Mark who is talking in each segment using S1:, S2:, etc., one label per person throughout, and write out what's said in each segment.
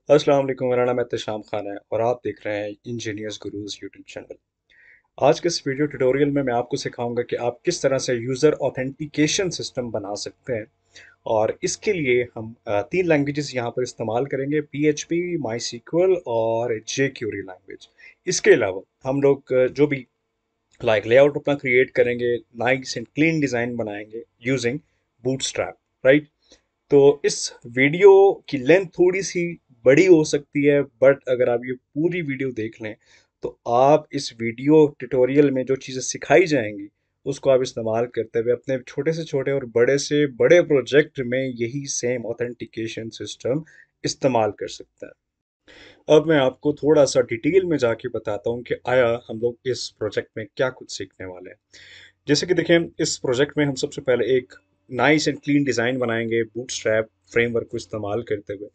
S1: अस्सलाम वालेकुम, मेरा नाम एहतशाम खान है और आप देख रहे हैं इंजीनियर्स गुरुज यूट्यूब चैनल। आज के इस वीडियो ट्यूटोरियल में मैं आपको सिखाऊंगा कि आप किस तरह से यूज़र ऑथेंटिकेशन सिस्टम बना सकते हैं। और इसके लिए हम तीन लैंग्वेजेस यहाँ पर इस्तेमाल करेंगे: PHP, MySQL और jQuery लैंग्वेज। इसके अलावा हम लोग जो भी लेआउट अपना क्रिएट करेंगे, नाइस एंड क्लीन डिज़ाइन बनाएंगे यूजिंग बूटस्ट्रैप, राइट। तो इस वीडियो की लेंथ थोड़ी सी बड़ी हो सकती है, बट अगर आप ये पूरी वीडियो देख लें तो आप इस वीडियो ट्यूटोरियल में जो चीज़ें सिखाई जाएंगी उसको आप इस्तेमाल करते हुए अपने छोटे से बड़े प्रोजेक्ट में यही सेम ऑथेंटिकेशन सिस्टम इस्तेमाल कर सकते हैं। अब मैं आपको थोड़ा सा डिटेल में जाके बताता हूँ कि आया हम लोग इस प्रोजेक्ट में क्या कुछ सीखने वाले हैं। जैसे कि देखें, इस प्रोजेक्ट में हम सबसे पहले एक नाइस एंड क्लीन डिज़ाइन बनाएंगे बूटस्ट्रैप फ्रेमवर्क को इस्तेमाल करते हुए।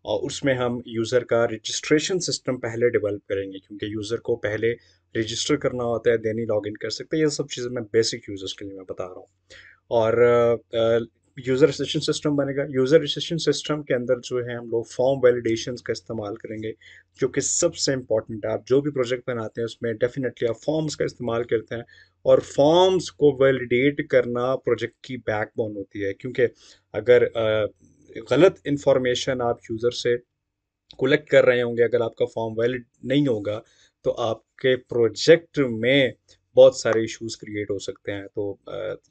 S1: और उसमें हम यूज़र का रजिस्ट्रेशन सिस्टम पहले डेवलप करेंगे, क्योंकि यूज़र को पहले रजिस्टर करना होता है, देन ही लॉग इन कर सकते हैं। ये सब चीज़ें मैं बेसिक यूज़र्स के लिए मैं बता रहा हूँ। और यूज़र रजिस्ट्रेशन सिस्टम बनेगा। यूज़र रजिस्ट्रेशन सिस्टम के अंदर जो है हम लोग फॉर्म वैलिडेशंस का इस्तेमाल करेंगे, जो कि सबसे इम्पॉर्टेंट है। आप जो भी प्रोजेक्ट बनाते हैं उसमें डेफिनेटली आप फॉर्म्स का इस्तेमाल करते हैं, और फॉर्म्स को वैलिडेट करना प्रोजेक्ट की बैकबोन होती है। क्योंकि अगर गलत इंफॉर्मेशन आप यूज़र से कलेक्ट कर रहे होंगे, अगर आपका फॉर्म वैलिड नहीं होगा तो आपके प्रोजेक्ट में बहुत सारे इश्यूज क्रिएट हो सकते हैं। तो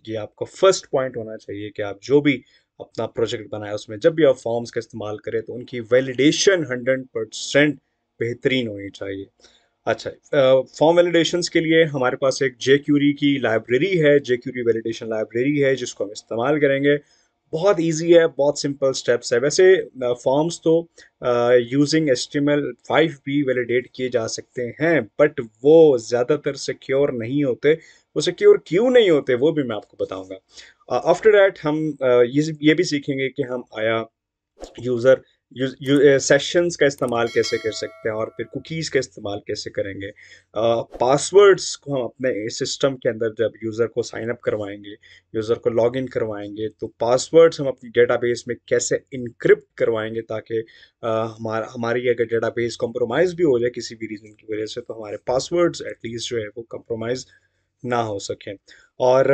S1: ये आपका फर्स्ट पॉइंट होना चाहिए कि आप जो भी अपना प्रोजेक्ट बनाए उसमें जब भी आप फॉर्म्स का इस्तेमाल करें तो उनकी वैलिडेशन 100% बेहतरीन होनी चाहिए। अच्छा, फॉर्म वैलिडेशंस के लिए हमारे पास एक jQuery की लाइब्रेरी है, jQuery वैलिडेशन लाइब्रेरी है, जिसको हम इस्तेमाल करेंगे। बहुत इजी है, बहुत सिंपल स्टेप्स है। वैसे फॉर्म्स तो यूजिंग HTML5 भी वैलिडेट किए जा सकते हैं, बट वो ज़्यादातर सिक्योर नहीं होते। वो सिक्योर क्यों नहीं होते वो भी मैं आपको बताऊंगा। आफ्टर दैट हम ये भी सीखेंगे कि हम आया यूज़र सेशंस का इस्तेमाल कैसे कर सकते हैं, और फिर कुकीज़ का इस्तेमाल कैसे करेंगे। पासवर्ड्स को हम अपने सिस्टम के अंदर जब यूज़र को साइन अप करवाएंगे, यूज़र को लॉग इन करवाएंगे, तो पासवर्ड्स हम अपनी डेटाबेस में कैसे इनक्रिप्ट करवाएंगे, ताकि हमारी अगर डेटाबेस कॉम्प्रोमाइज़ भी हो जाए किसी भी रीज़न की वजह से, तो हमारे पासवर्ड्स एटलीस्ट जो है वो कॉम्प्रोमाइज़ ना हो सकें। और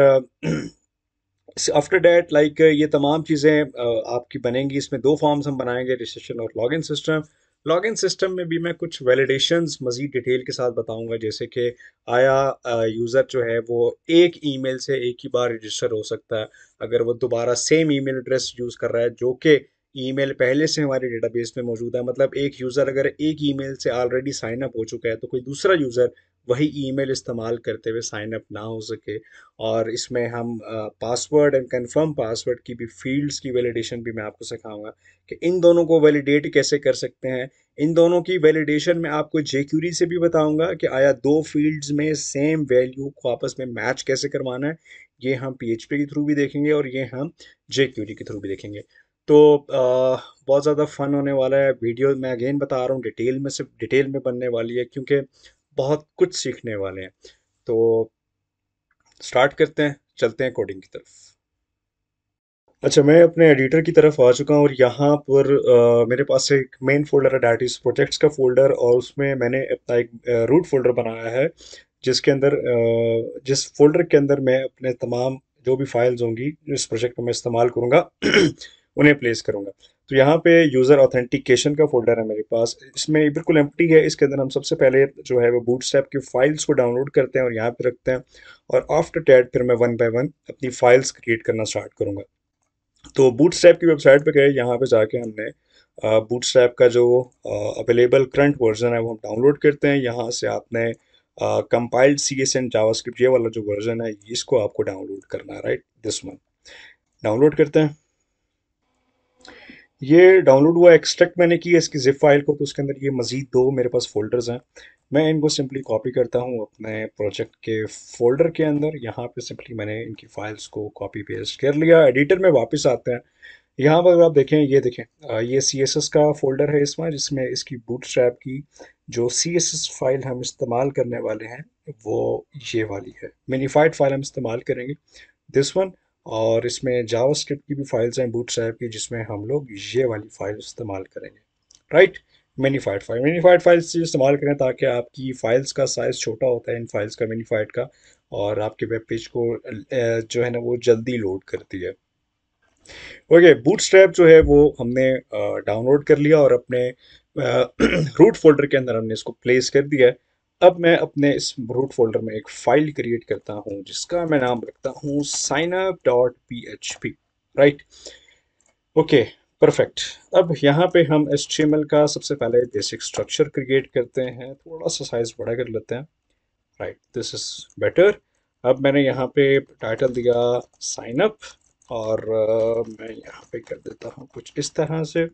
S1: आफ्टर डैट ये तमाम चीज़ें आपकी बनेंगी। इसमें दो फॉर्म्स हम बनाएंगे, रजिस्ट्रेशन और लॉगिन सिस्टम। लॉगिन सिस्टम में भी मैं कुछ वैलिडेशंस मज़ीद डिटेल के साथ बताऊंगा, जैसे कि आया यूज़र जो है वो एक ईमेल से एक ही बार रजिस्टर हो सकता है। अगर वो दोबारा सेम ईमेल एड्रेस यूज़ कर रहा है जो कि ईमेल पहले से हमारे डेटाबेस में मौजूद है, मतलब एक यूज़र अगर एक ईमेल से ऑलरेडी साइन अप हो चुका है तो कोई दूसरा यूज़र वही ईमेल इस्तेमाल करते हुए साइन अप ना हो सके। और इसमें हम पासवर्ड एंड कंफर्म पासवर्ड की भी फील्ड्स की वैलिडेशन भी मैं आपको सिखाऊंगा कि इन दोनों को वैलिडेट कैसे कर सकते हैं। इन दोनों की वैलिडेशन मैं आपको jQuery से भी बताऊंगा कि आया दो फील्ड्स में सेम वैल्यू को आपस में मैच कैसे करवाना है। ये हम PHP के थ्रू भी देखेंगे और ये हम jQuery के थ्रू भी देखेंगे। तो बहुत ज़्यादा फन होने वाला है। वीडियो मैं अगेन बता रहा हूँ, डिटेल में, सिर्फ डिटेल में बनने वाली है, क्योंकि बहुत कुछ सीखने वाले हैं। तो स्टार्ट करते हैं, चलते हैं कोडिंग की तरफ। अच्छा, मैं अपने एडिटर की तरफ आ चुका हूँ और यहाँ पर मेरे पास एक मेन फोल्डर है, डैट इज प्रोजेक्ट्स का फोल्डर, और उसमें मैंने अपना एक रूट फोल्डर बनाया है, जिसके अंदर जिस फोल्डर के अंदर मैं अपने तमाम जो भी फाइल्स होंगी इस प्रोजेक्ट में मैं इस्तेमाल करूँगा उन्हें प्लेस करूँगा। तो यहाँ पे यूज़र ऑथेंटिकेशन का फोल्डर है मेरे पास, इसमें बिल्कुल एम्प्टी है। इसके अंदर हम सबसे पहले जो है वो बूटस्ट्रैप की फाइल्स को डाउनलोड करते हैं और यहाँ पे रखते हैं, और आफ्टर डैट फिर मैं वन बाय वन अपनी फाइल्स क्रिएट करना स्टार्ट करूँगा। तो बूटस्ट्रैप की वेबसाइट पे गए, यहाँ पे जाके हमने बूटस्ट्रैप का जो अवेलेबल करंट वर्जन है वो हम डाउनलोड करते हैं। यहाँ से आपने कंपाइल्ड CS एंड जावास्क्रिप्ट, ये वाला जो वर्जन है इसको आपको डाउनलोड करना है, राइट, दिस वन। डाउनलोड करते हैं। ये डाउनलोड हुआ, एक्सट्रैक्ट मैंने किया इसकी जिप फाइल को, तो उसके अंदर ये मजीद दो मेरे पास फोल्डर्स हैं। मैं इनको सिंपली कॉपी करता हूँ अपने प्रोजेक्ट के फोल्डर के अंदर। यहाँ पे सिंपली मैंने इनकी फाइल्स को कॉपी पेस्ट कर लिया। एडिटर में वापस आते हैं। यहाँ पर आप देखें, ये देखें, ये CSS का फोल्डर है इसमें, जिसमें इसकी बूटस्ट्रैप की जो CSS फाइल हम इस्तेमाल करने वाले हैं वो ये वाली है। मिनीफाइड फाइल हम इस्तेमाल करेंगे, दिस वन। और इसमें जावास्क्रिप्ट की भी फाइल्स हैं बूटस्ट्रैप की, जिसमें हम लोग ये वाली फाइल इस्तेमाल करेंगे, राइट। मिनीफाइड फाइल्स इस्तेमाल करें ताकि आपकी फाइल्स का साइज़ छोटा होता है इन फाइल्स का, मिनीफाइड का, और आपके वेब पेज को जो है ना वो जल्दी लोड करती है। ओके, बूटस्ट्रैप जो है वो हमने डाउनलोड कर लिया और अपने रूट फोल्डर के अंदर हमने इसको प्लेस कर दिया है। अब मैं अपने इस रूट फोल्डर में एक फाइल क्रिएट करता हूँ जिसका मैं नाम रखता हूँ signup.php। Right, okay, perfect. अब यहाँ पे हम HTML का सबसे पहले बेसिक स्ट्रक्चर क्रिएट करते हैं, थोड़ा सा साइज बड़ा कर लेते हैं। Right, this is better. अब मैंने यहाँ पे टाइटल दिया साइन अप, और मैं यहाँ पे कर देता हूँ कुछ इस तरह से।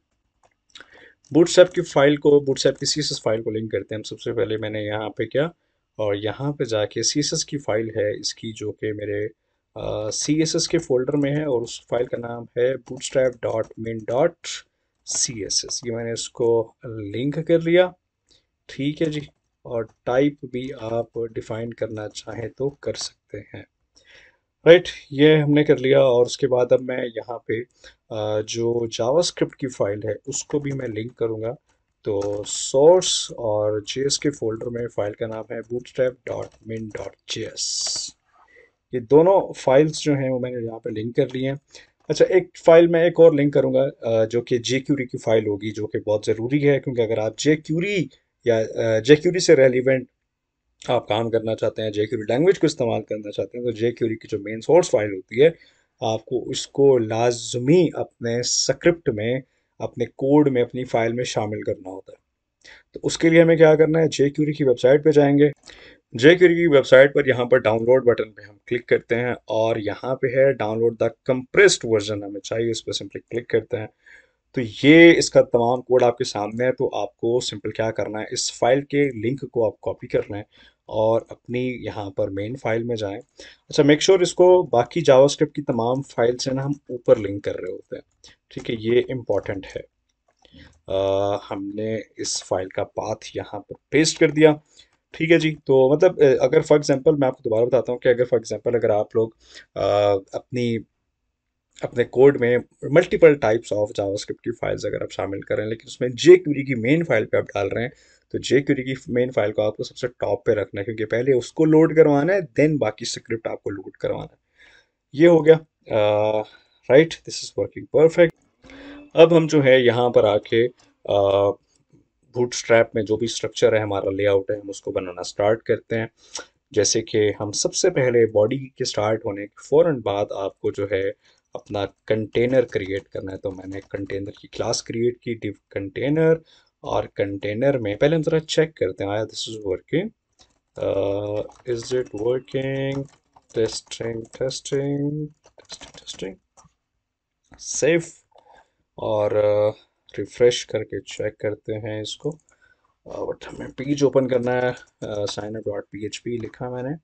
S1: बूटस्ट्रैप की फाइल को, बूटस्ट्रैप की सीएसएस फाइल को लिंक करते हैं हम। सबसे पहले मैंने यहाँ पे क्या, और यहाँ पे जाके सीएसएस की फाइल है इसकी, जो कि मेरे सीएसएस के फोल्डर में है, और उस फाइल का नाम है bootstrap.min.css। ये मैंने इसको लिंक कर लिया। ठीक है जी, और टाइप भी आप डिफाइन करना चाहें तो कर सकते हैं। राइट, ये हमने कर लिया, और उसके बाद अब मैं यहाँ पे जो जावास्क्रिप्ट की फाइल है उसको भी मैं लिंक करूँगा। तो सोर्स और जेएस के फोल्डर में फाइल का नाम है bootstrap.min.js। ये दोनों फाइल्स जो हैं वो मैंने यहाँ पे लिंक कर ली हैं। अच्छा, एक फाइल मैं एक और लिंक करूँगा जो कि jQuery की फाइल होगी, जो कि बहुत ज़रूरी है, क्योंकि अगर आप jQuery या jQuery से रेलिवेंट आप काम करना चाहते हैं, jQuery लैंग्वेज को इस्तेमाल करना चाहते हैं, तो jQuery की जो मेन सोर्स फाइल होती है, आपको उसको लाजमी अपने स्क्रिप्ट में, अपने कोड में, अपनी फाइल में शामिल करना होता है। तो उसके लिए हमें क्या करना है, jQuery की वेबसाइट पे जाएंगे। jQuery की वेबसाइट पर यहाँ पर डाउनलोड बटन पे हम क्लिक करते हैं, और यहाँ पे है डाउनलोड द कंप्रेस्ड वर्जन हमें चाहिए, इस पर सिंपली क्लिक करते हैं। तो ये इसका तमाम कोड आपके सामने है। तो आपको सिंपल क्या करना है, इस फाइल के लिंक को आप कॉपी कर लें और अपनी यहाँ पर मेन फाइल में जाएं। अच्छा, मेक श्योर इसको बाकी जावास्क्रिप्ट की तमाम फाइल से ना हम ऊपर लिंक कर रहे होते हैं। ठीक है, ये इम्पॉर्टेंट है। हमने इस फाइल का पाथ यहाँ पर पेस्ट कर दिया। ठीक है जी, तो मतलब अगर फॉर एग्जांपल मैं आपको दोबारा बताता हूँ कि अगर फॉर एग्जांपल अगर आप लोग अपनी अपने कोड में मल्टीपल टाइप्स ऑफ जावास्क्रिप्ट की फाइल्स अगर आप शामिल करें, लेकिन उसमें jQuery की मेन फाइल पे आप डाल रहे हैं, तो jQuery की मेन फाइल को आपको सबसे टॉप पे रखना है, क्योंकि पहले उसको लोड करवाना है, देन बाकी स्क्रिप्ट आपको लोड करवाना है। ये हो गया। Right, this is working perfect. अब हम जो है यहाँ पर आके बूटस्ट्रैप में जो भी स्ट्रक्चर है, हमारा लेआउट है, हम उसको बनाना स्टार्ट करते हैं। जैसे कि हम सबसे पहले बॉडी के स्टार्ट होने के फ़ौरन बाद आपको जो है अपना कंटेनर क्रिएट करना है। तो मैंने कंटेनर की क्लास क्रिएट की, डिव कंटेनर, और कंटेनर में पहले हम ज़रा चेक करते हैं आया this is working, is it working, testing testing testing testing, safe, और रिफ्रेश करके चेक करते हैं इसको। बट हमें पेज ओपन करना है, signup.php लिखा मैंने।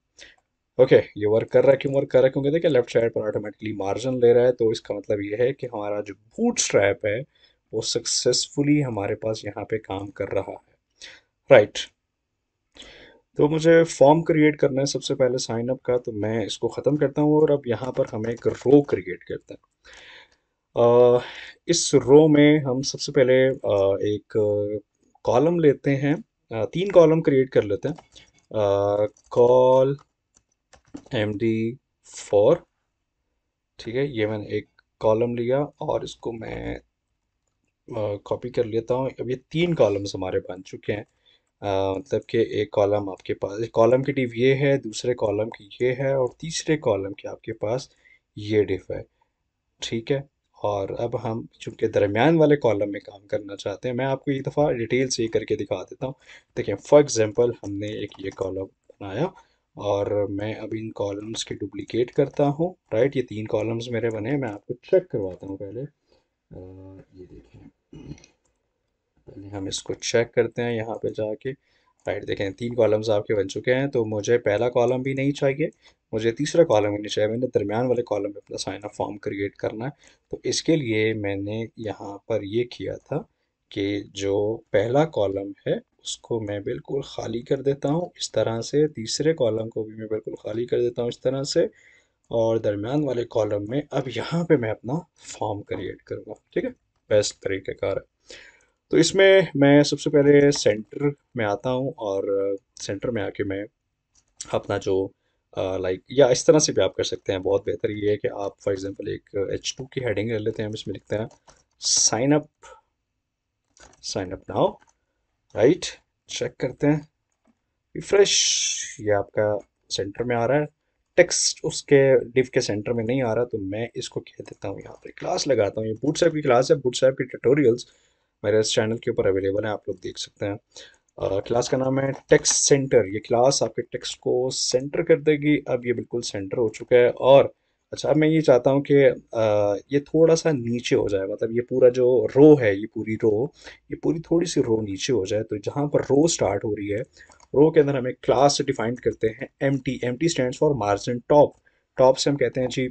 S1: ओके, ये वर्क कर रहा है। क्यों वर्क कर रहा है? क्योंकि देखिए लेफ्ट साइड पर ऑटोमेटिकली मार्जिन ले रहा है, तो इसका मतलब ये है कि हमारा जो बूटस्ट्रैप है वो सक्सेसफुली हमारे पास यहाँ पे काम कर रहा है। राइट, तो मुझे फॉर्म क्रिएट करना है सबसे पहले साइन अप का, तो मैं इसको ख़त्म करता हूँ, और अब यहाँ पर हम एक रो क्रिएट करते हैं। इस रो में हम सबसे पहले एक कॉलम लेते हैं, तीन कॉलम क्रिएट कर लेते हैं। Call MD4। ठीक है, ये मैंने एक कॉलम लिया और इसको मैं कॉपी कर लेता हूँ। अब ये तीन कॉलम्स हमारे बन चुके हैं। मतलब कि एक कॉलम आपके पास, एक कॉलम की डिव ये है, दूसरे कॉलम की ये है, और तीसरे कॉलम की आपके पास ये डिव है। ठीक है, और अब हम चूंकि दरमियान वाले कॉलम में काम करना चाहते हैं, मैं आपको एक दफ़ा डिटेल से ये करके दिखा देता हूँ। देखिए, फॉर एग्जांपल हमने एक ये कॉलम बनाया, और मैं अब इन कॉलम्स के डुप्लीकेट करता हूँ। राइट, ये तीन कॉलम्स मेरे बने हैं, मैं आपको चेक करवाता हूँ पहले। ये देखें, पहले हम इसको चेक करते हैं यहाँ पे जाके। राइट, देखें तीन कॉलम्स आपके बन चुके हैं, तो मुझे पहला कॉलम भी नहीं चाहिए, मुझे तीसरा कॉलम भी नहीं चाहिए, मैंने दरमियान वाले कॉलम में अपना साइन अप फॉर्म क्रिएट करना है। तो इसके लिए मैंने यहाँ पर ये किया था कि जो पहला कॉलम है उसको मैं बिल्कुल खाली कर देता हूँ इस तरह से, तीसरे कॉलम को भी मैं बिल्कुल खाली कर देता हूँ इस तरह से, और दरमियान वाले कॉलम में अब यहाँ पे मैं अपना फॉर्म क्रिएट करूँगा। ठीक है, बेस्ट तरीक़ेकार है। तो इसमें मैं सबसे पहले सेंटर में आता हूँ और सेंटर में आके मैं अपना जो लाइक या इस तरह से भी आप कर सकते हैं। बहुत बेहतर ये है कि आप फॉर एग्जांपल एक H2 की हेडिंग ले लेते हैं, हम इसमें लिखते हैं sign up, sign up now, right. Check करते हैं, रिफ्रेश, ये आपका सेंटर में आ रहा है। टेक्स्ट उसके डिव के सेंटर में नहीं आ रहा, तो मैं इसको कह देता हूँ, यहाँ पे क्लास लगाता हूँ। ये बूटस्ट्रैप की क्लास है। बूटस्ट्रैप की ट्यूटोरियल्स मेरे इस चैनल के ऊपर अवेलेबल हैं, आप लोग देख सकते हैं। क्लास का नाम है टेक्स्ट सेंटर। ये क्लास आपके टेक्स्ट को सेंटर कर देगी। अब ये बिल्कुल सेंटर हो चुका है। और अच्छा, अब मैं ये चाहता हूँ कि ये थोड़ा सा नीचे हो जाए, मतलब ये पूरा जो रो है, ये पूरी रो, ये पूरी थोड़ी सी रो नीचे हो जाए। तो जहाँ पर रो स्टार्ट हो रही है, रो के अंदर हम एक क्लास डिफाइन करते हैं M T. M T stand for margin top. Top से हम कहते हैं जी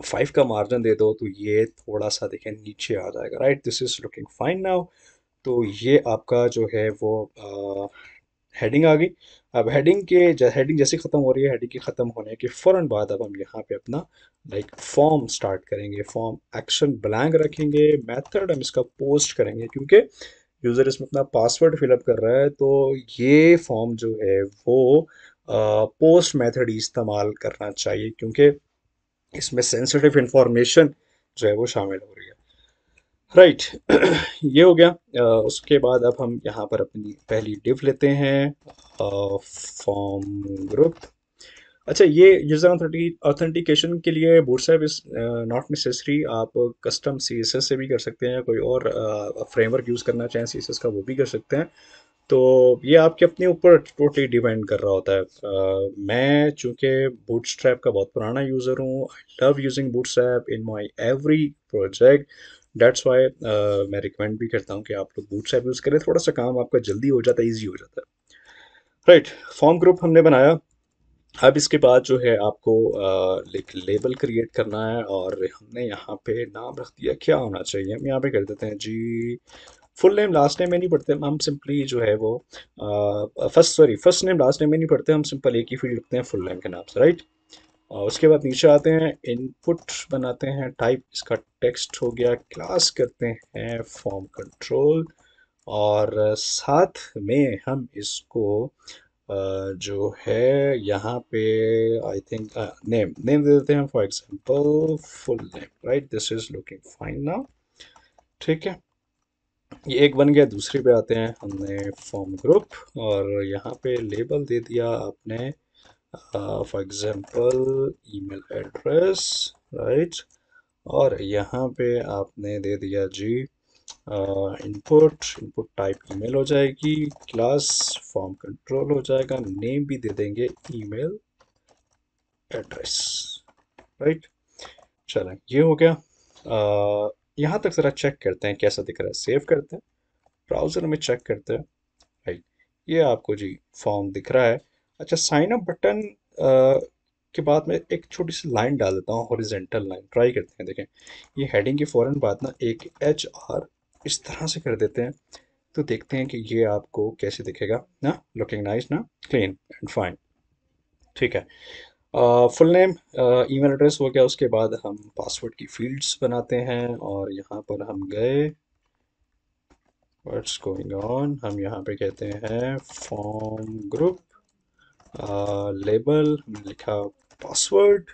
S1: 5 का मार्जिन दे दो, तो ये थोड़ा सा देखें नीचे आ जाएगा, right. This is looking fine now. तो ये आपका जो है वो हेडिंग आ गई। अब हेडिंग जैसे ख़त्म हो रही है, हेडिंग के ख़त्म होने के फ़ौरन बाद अब हम यहाँ पे अपना लाइक फॉर्म स्टार्ट करेंगे। फॉर्म एक्शन ब्लैंक रखेंगे। मेथड हम इसका पोस्ट करेंगे, क्योंकि यूज़र इसमें अपना पासवर्ड फिलअप कर रहा है। तो ये फॉर्म जो है वो पोस्ट मेथड ही इस्तेमाल करना चाहिए, क्योंकि इसमें सेंसिटिव इंफॉर्मेशन जो है वो शामिल हो रही है, राइट। ये हो गया। उसके बाद अब हम यहाँ पर अपनी पहली डिव लेते हैं, फॉर्म ग्रुप। अच्छा, ये यूज़र ऑथेंटिकेशन के लिए बूटस्ट्रैप इज नॉट नेसेसरी। आप कस्टम CSS से भी कर सकते हैं, या कोई और फ्रेमवर्क यूज़ करना चाहें CSS का, वो भी कर सकते हैं। तो ये आपके अपने ऊपर टोटली डिपेंड कर रहा होता है। मैं चूंकि बूटस्ट्रैप का बहुत पुराना यूज़र हूँ, I love using bootstrap in my every project. That's why मैं रिकमेंड भी करता हूँ कि आप लोग बूटस्ट्रैप यूज़ करें। थोड़ा सा काम आपका जल्दी हो जाता है, ईजी हो जाता है, राइट। फॉर्म ग्रुप हमने बनाया। अब इसके बाद जो है आपको एक लेबल क्रिएट करना है, और हमने यहाँ पे नाम रख दिया, क्या होना चाहिए हम यहाँ पे कर देते हैं जी फुल नेम लास्ट नेम में नहीं पढ़ते हम सिंपली जो है वो फर्स्ट नेम लास्ट नेम में नहीं पढ़ते हम, सिंपल एक ही फील्ड लिखते हैं फुल नेम के नाम से, राइट। और उसके बाद नीचे आते हैं, इनपुट बनाते हैं, टाइप इसका टेक्स्ट हो गया, क्लास करते हैं फॉर्म कंट्रोल, और साथ में हम इसको जो है यहाँ पे आई थिंक नेम नेम दे देते हैं, for example full name, right. This is looking fine now, ठीक है। ये एक बन गया। दूसरे पे आते हैं, हमने फॉर्म ग्रुप, और यहाँ पे लेबल दे दिया आपने for example email address, right. और यहाँ पे आपने दे दिया जी इनपुट, इनपुट टाइप ईमेल हो जाएगी, क्लास फॉर्म कंट्रोल हो जाएगा, नेम भी दे देंगे ईमेल एड्रेस, राइट। चलें, ये हो गया। यहाँ तक ज़रा चेक करते हैं कैसा दिख रहा है। सेव करते हैं, ब्राउज़र में चेक करते हैं, राइट। ये आपको जी फॉर्म दिख रहा है। अच्छा, साइन अप बटन के बाद में एक छोटी सी लाइन डाल देता हूँ, हॉरिजेंटल लाइन। ट्राई करते हैं, देखें। ये हेडिंग के फ़ौरन बाद ना एक HR इस तरह से कर देते हैं, तो देखते हैं कि ये आपको कैसे दिखेगा ना। लुकिंग नाइस ना, क्लीन एंड फाइन, ठीक है। फुल नेम, ईमेल एड्रेस हो गया। उसके बाद हम पासवर्ड की फील्ड्स बनाते हैं, और यहाँ पर हम गए, व्हाट्स गोइंग ऑन, हम यहाँ पे कहते हैं फॉर्म ग्रुप, लेबल हमने लिखा पासवर्ड,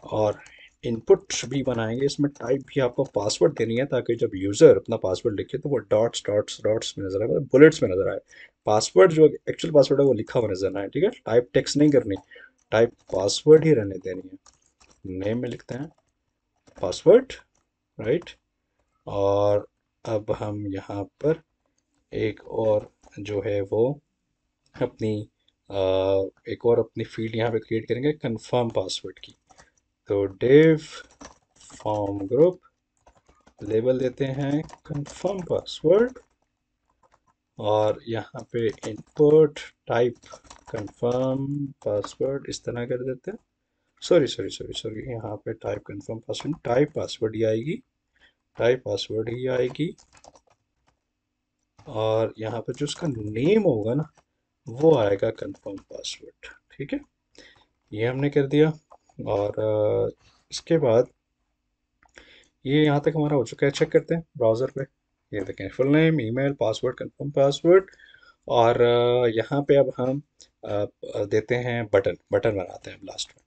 S1: और इनपुट भी बनाएंगे। इसमें टाइप भी आपको पासवर्ड देनी है, ताकि जब यूज़र अपना पासवर्ड लिखे तो वो डॉट्स डॉट्स डॉट्स में नजर आए, मतलब बुलेट्स में नजर आए। पासवर्ड जो एक्चुअल पासवर्ड है वो लिखा हुआ नजर ना आए, ठीक है। टाइप टेक्स्ट नहीं करनी, टाइप पासवर्ड ही रहने देनी है। नेम में लिखते हैं पासवर्ड, राइट। और अब हम यहाँ पर एक और जो है वो अपनी एक और अपनी फील्ड यहाँ पे क्रिएट करेंगे, कंफर्म पासवर्ड की। तो डिव फॉर्म ग्रुप, लेबल देते हैं कंफर्म पासवर्ड, और यहाँ पे इनपुट टाइप कंफर्म पासवर्ड इस तरह कर देते हैं। सॉरी सॉरी सॉरी सॉरी, यहाँ पे type confirm password, type password ही आएगी, टाइप पासवर्ड ही आएगी। और यहाँ पे जो उसका नेम होगा ना, वो आएगा कंफर्म पासवर्ड, ठीक है। ये हमने कर दिया। और इसके बाद ये यहाँ तक हमारा हो चुका है। चेक करते हैं ब्राउज़र पे। ये देखें, full name, email, password, confirm password. और यहाँ पे अब हम देते हैं बटन, बटन बनाते हैं लास्ट में।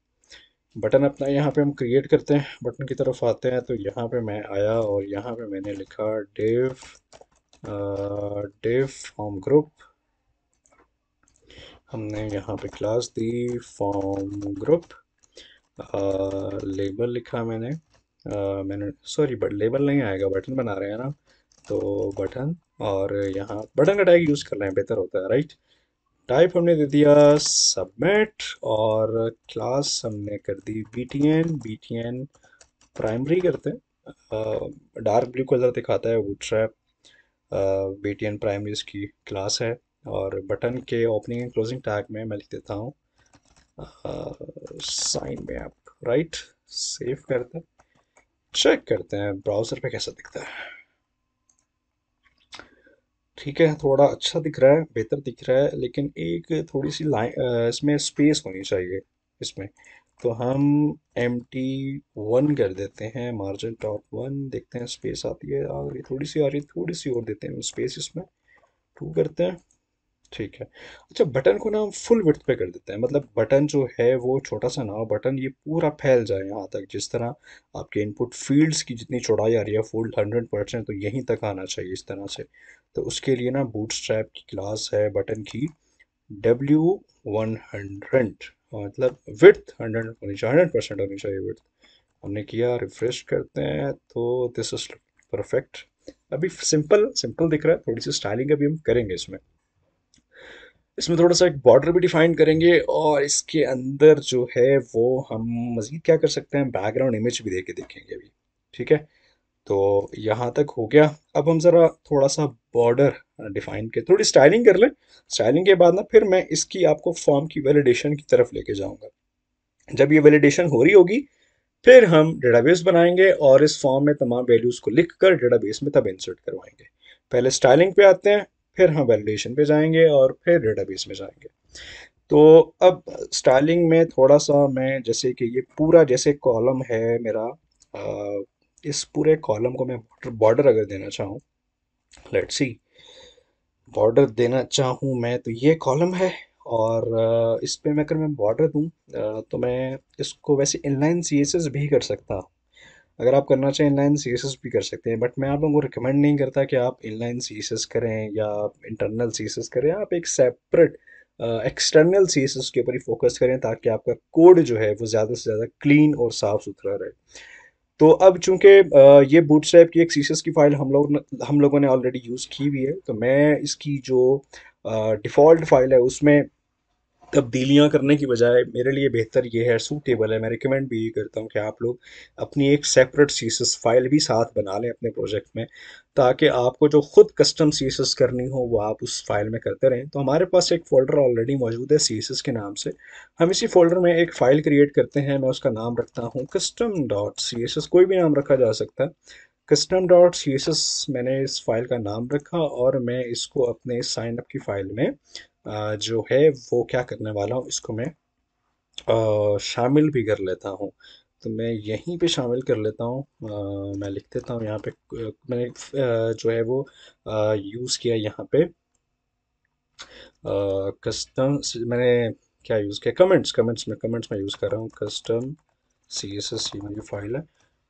S1: बटन अपना यहाँ पे हम क्रिएट करते हैं, बटन की तरफ आते हैं तो यहाँ पे मैं आया और यहाँ पे मैंने लिखा डिव, डिव फॉर्म ग्रुप। हमने यहाँ पे class the form group. Label लिखा मैंने, मैंने सॉरी बट लेबल नहीं आएगा, बटन बना रहे हैं ना, तो बटन। और यहाँ बटन का टैग यूज़ कर रहे हैं, बेहतर होता है, राइट। टाइप हमने दे दिया सबमिट। और क्लास हमने कर दी btn, btn प्राइमरी करते हैं, डार्क ब्लू कलर दिखाता है बूटस्ट्रैप। btn प्राइमरी इसकी क्लास है। और बटन के ओपनिंग एंड क्लोजिंग टैग में मैं लिख देता हूँ साइन में आप, राइट। सेव करते हैं, चेक करते हैं ब्राउज़र पे कैसा दिखता है। ठीक है, थोड़ा अच्छा दिख रहा है, बेहतर दिख रहा है, लेकिन एक थोड़ी सी लाइन इसमें स्पेस होनी चाहिए इसमें। तो हम MT1 कर देते हैं, मार्जिन टॉप 1, देखते हैं स्पेस आती है, आ रही थोड़ी सी, आ रही थोड़ी सी और देते हैं स्पेस इसमें, 2 करते हैं। ठीक है। अच्छा, बटन को ना हम फुल विड्थ पे कर देते हैं, मतलब बटन जो है वो छोटा सा ना हो, बटन ये पूरा फैल जाए यहाँ तक, जिस तरह आपके इनपुट फील्ड्स की जितनी चौड़ाई आ रही है फुल 100%, तो यहीं तक आना चाहिए इस तरह से। तो उसके लिए ना बूटस्ट्रैप की क्लास है बटन की W100, मतलब विड्थ 100 होनी चाहिए, 100% होनी चाहिए विड्थ। हमने किया, रिफ्रेश करते हैं तो दिस इज परफेक्ट। अभी सिंपल सिंपल दिख रहा है, थोड़ी सी स्टाइलिंग अभी हम करेंगे इसमें। इसमें थोड़ा सा एक बॉर्डर भी डिफाइन करेंगे, और इसके अंदर जो है वो हम मज़ीद क्या कर सकते हैं, बैकग्राउंड इमेज भी दे के देखेंगे अभी। ठीक है, तो यहाँ तक हो गया। अब हम ज़रा थोड़ा सा बॉर्डर डिफाइन के थोड़ी स्टाइलिंग कर लें। स्टाइलिंग के बाद ना फिर मैं इसकी आपको फॉर्म की वैलिडेशन की तरफ लेके जाऊंगा। जब ये वैलिडेशन हो रही होगी, फिर हम डेटाबेस बनाएंगे और इस फॉर्म में तमाम वैल्यूज़ को लिख कर डेटाबेस में तब इंसर्ट करवाएंगे। पहले स्टाइलिंग पे आते हैं, फिर हम वैलिडेशन पे जाएंगे और फिर डेटाबेस में जाएंगे। तो अब स्टाइलिंग में थोड़ा सा मैं, जैसे कि ये पूरा जैसे कॉलम है मेरा, इस पूरे कॉलम को मैं बॉर्डर अगर देना चाहूँ, लेट्स सी, बॉर्डर देना चाहूँ मैं, तो ये कॉलम है। और इस पे मैं, अगर मैं बॉर्डर दूँ तो मैं इसको वैसे इनलाइन CSS भी कर सकता हूँ। अगर आप करना चाहें इनलाइन CSS भी कर सकते हैं, बट मैं आप लोगों को रिकमेंड नहीं करता कि आप इनलाइन CSS करें या इंटरनल CSS करें। आप एक सेपरेट एक्सटर्नल CSS के ऊपर ही फोकस करें, ताकि आपका कोड जो है वो ज़्यादा से ज़्यादा क्लीन और साफ़ सुथरा रहे। तो अब चूंकि ये बूटस्ट्रैप की एक सीसस की फाइल हम लोगों ने ऑलरेडी यूज़ की हुई है, तो मैं इसकी जो डिफ़ॉल्ट फाइल है उसमें तब्दीलियाँ करने की बजाय मेरे लिए बेहतर ये है, सूटेबल है, मैं रिकमेंड भी ये करता हूँ कि आप लोग अपनी एक सेपरेट सीसस फाइल भी साथ बना लें अपने प्रोजेक्ट में, ताकि आपको जो खुद कस्टम सीसस करनी हो वो आप उस फाइल में करते रहें। तो हमारे पास एक फ़ोल्डर ऑलरेडी मौजूद है सीसस के नाम से। हम इसी फोल्डर में एक फ़ाइल क्रिएट करते हैं, मैं उसका नाम रखता हूँ custom dot C S S, कोई भी नाम रखा जा सकता है। Custom dot C S S मैंने इस फाइल का नाम रखा, और मैं इसको अपने साइन अप की फ़ाइल में जो है वो क्या करने वाला हूँ, इसको मैं शामिल भी कर लेता हूँ। तो मैं यहीं पे शामिल कर लेता हूँ, मैं लिख देता हूँ यहाँ पे, मैंने जो है वो यूज़ किया यहाँ पे कस्टम, मैंने क्या यूज़ किया, कमेंट्स में यूज़ कर रहा हूँ कस्टम सी एस एस, ये मेरी फाइल है।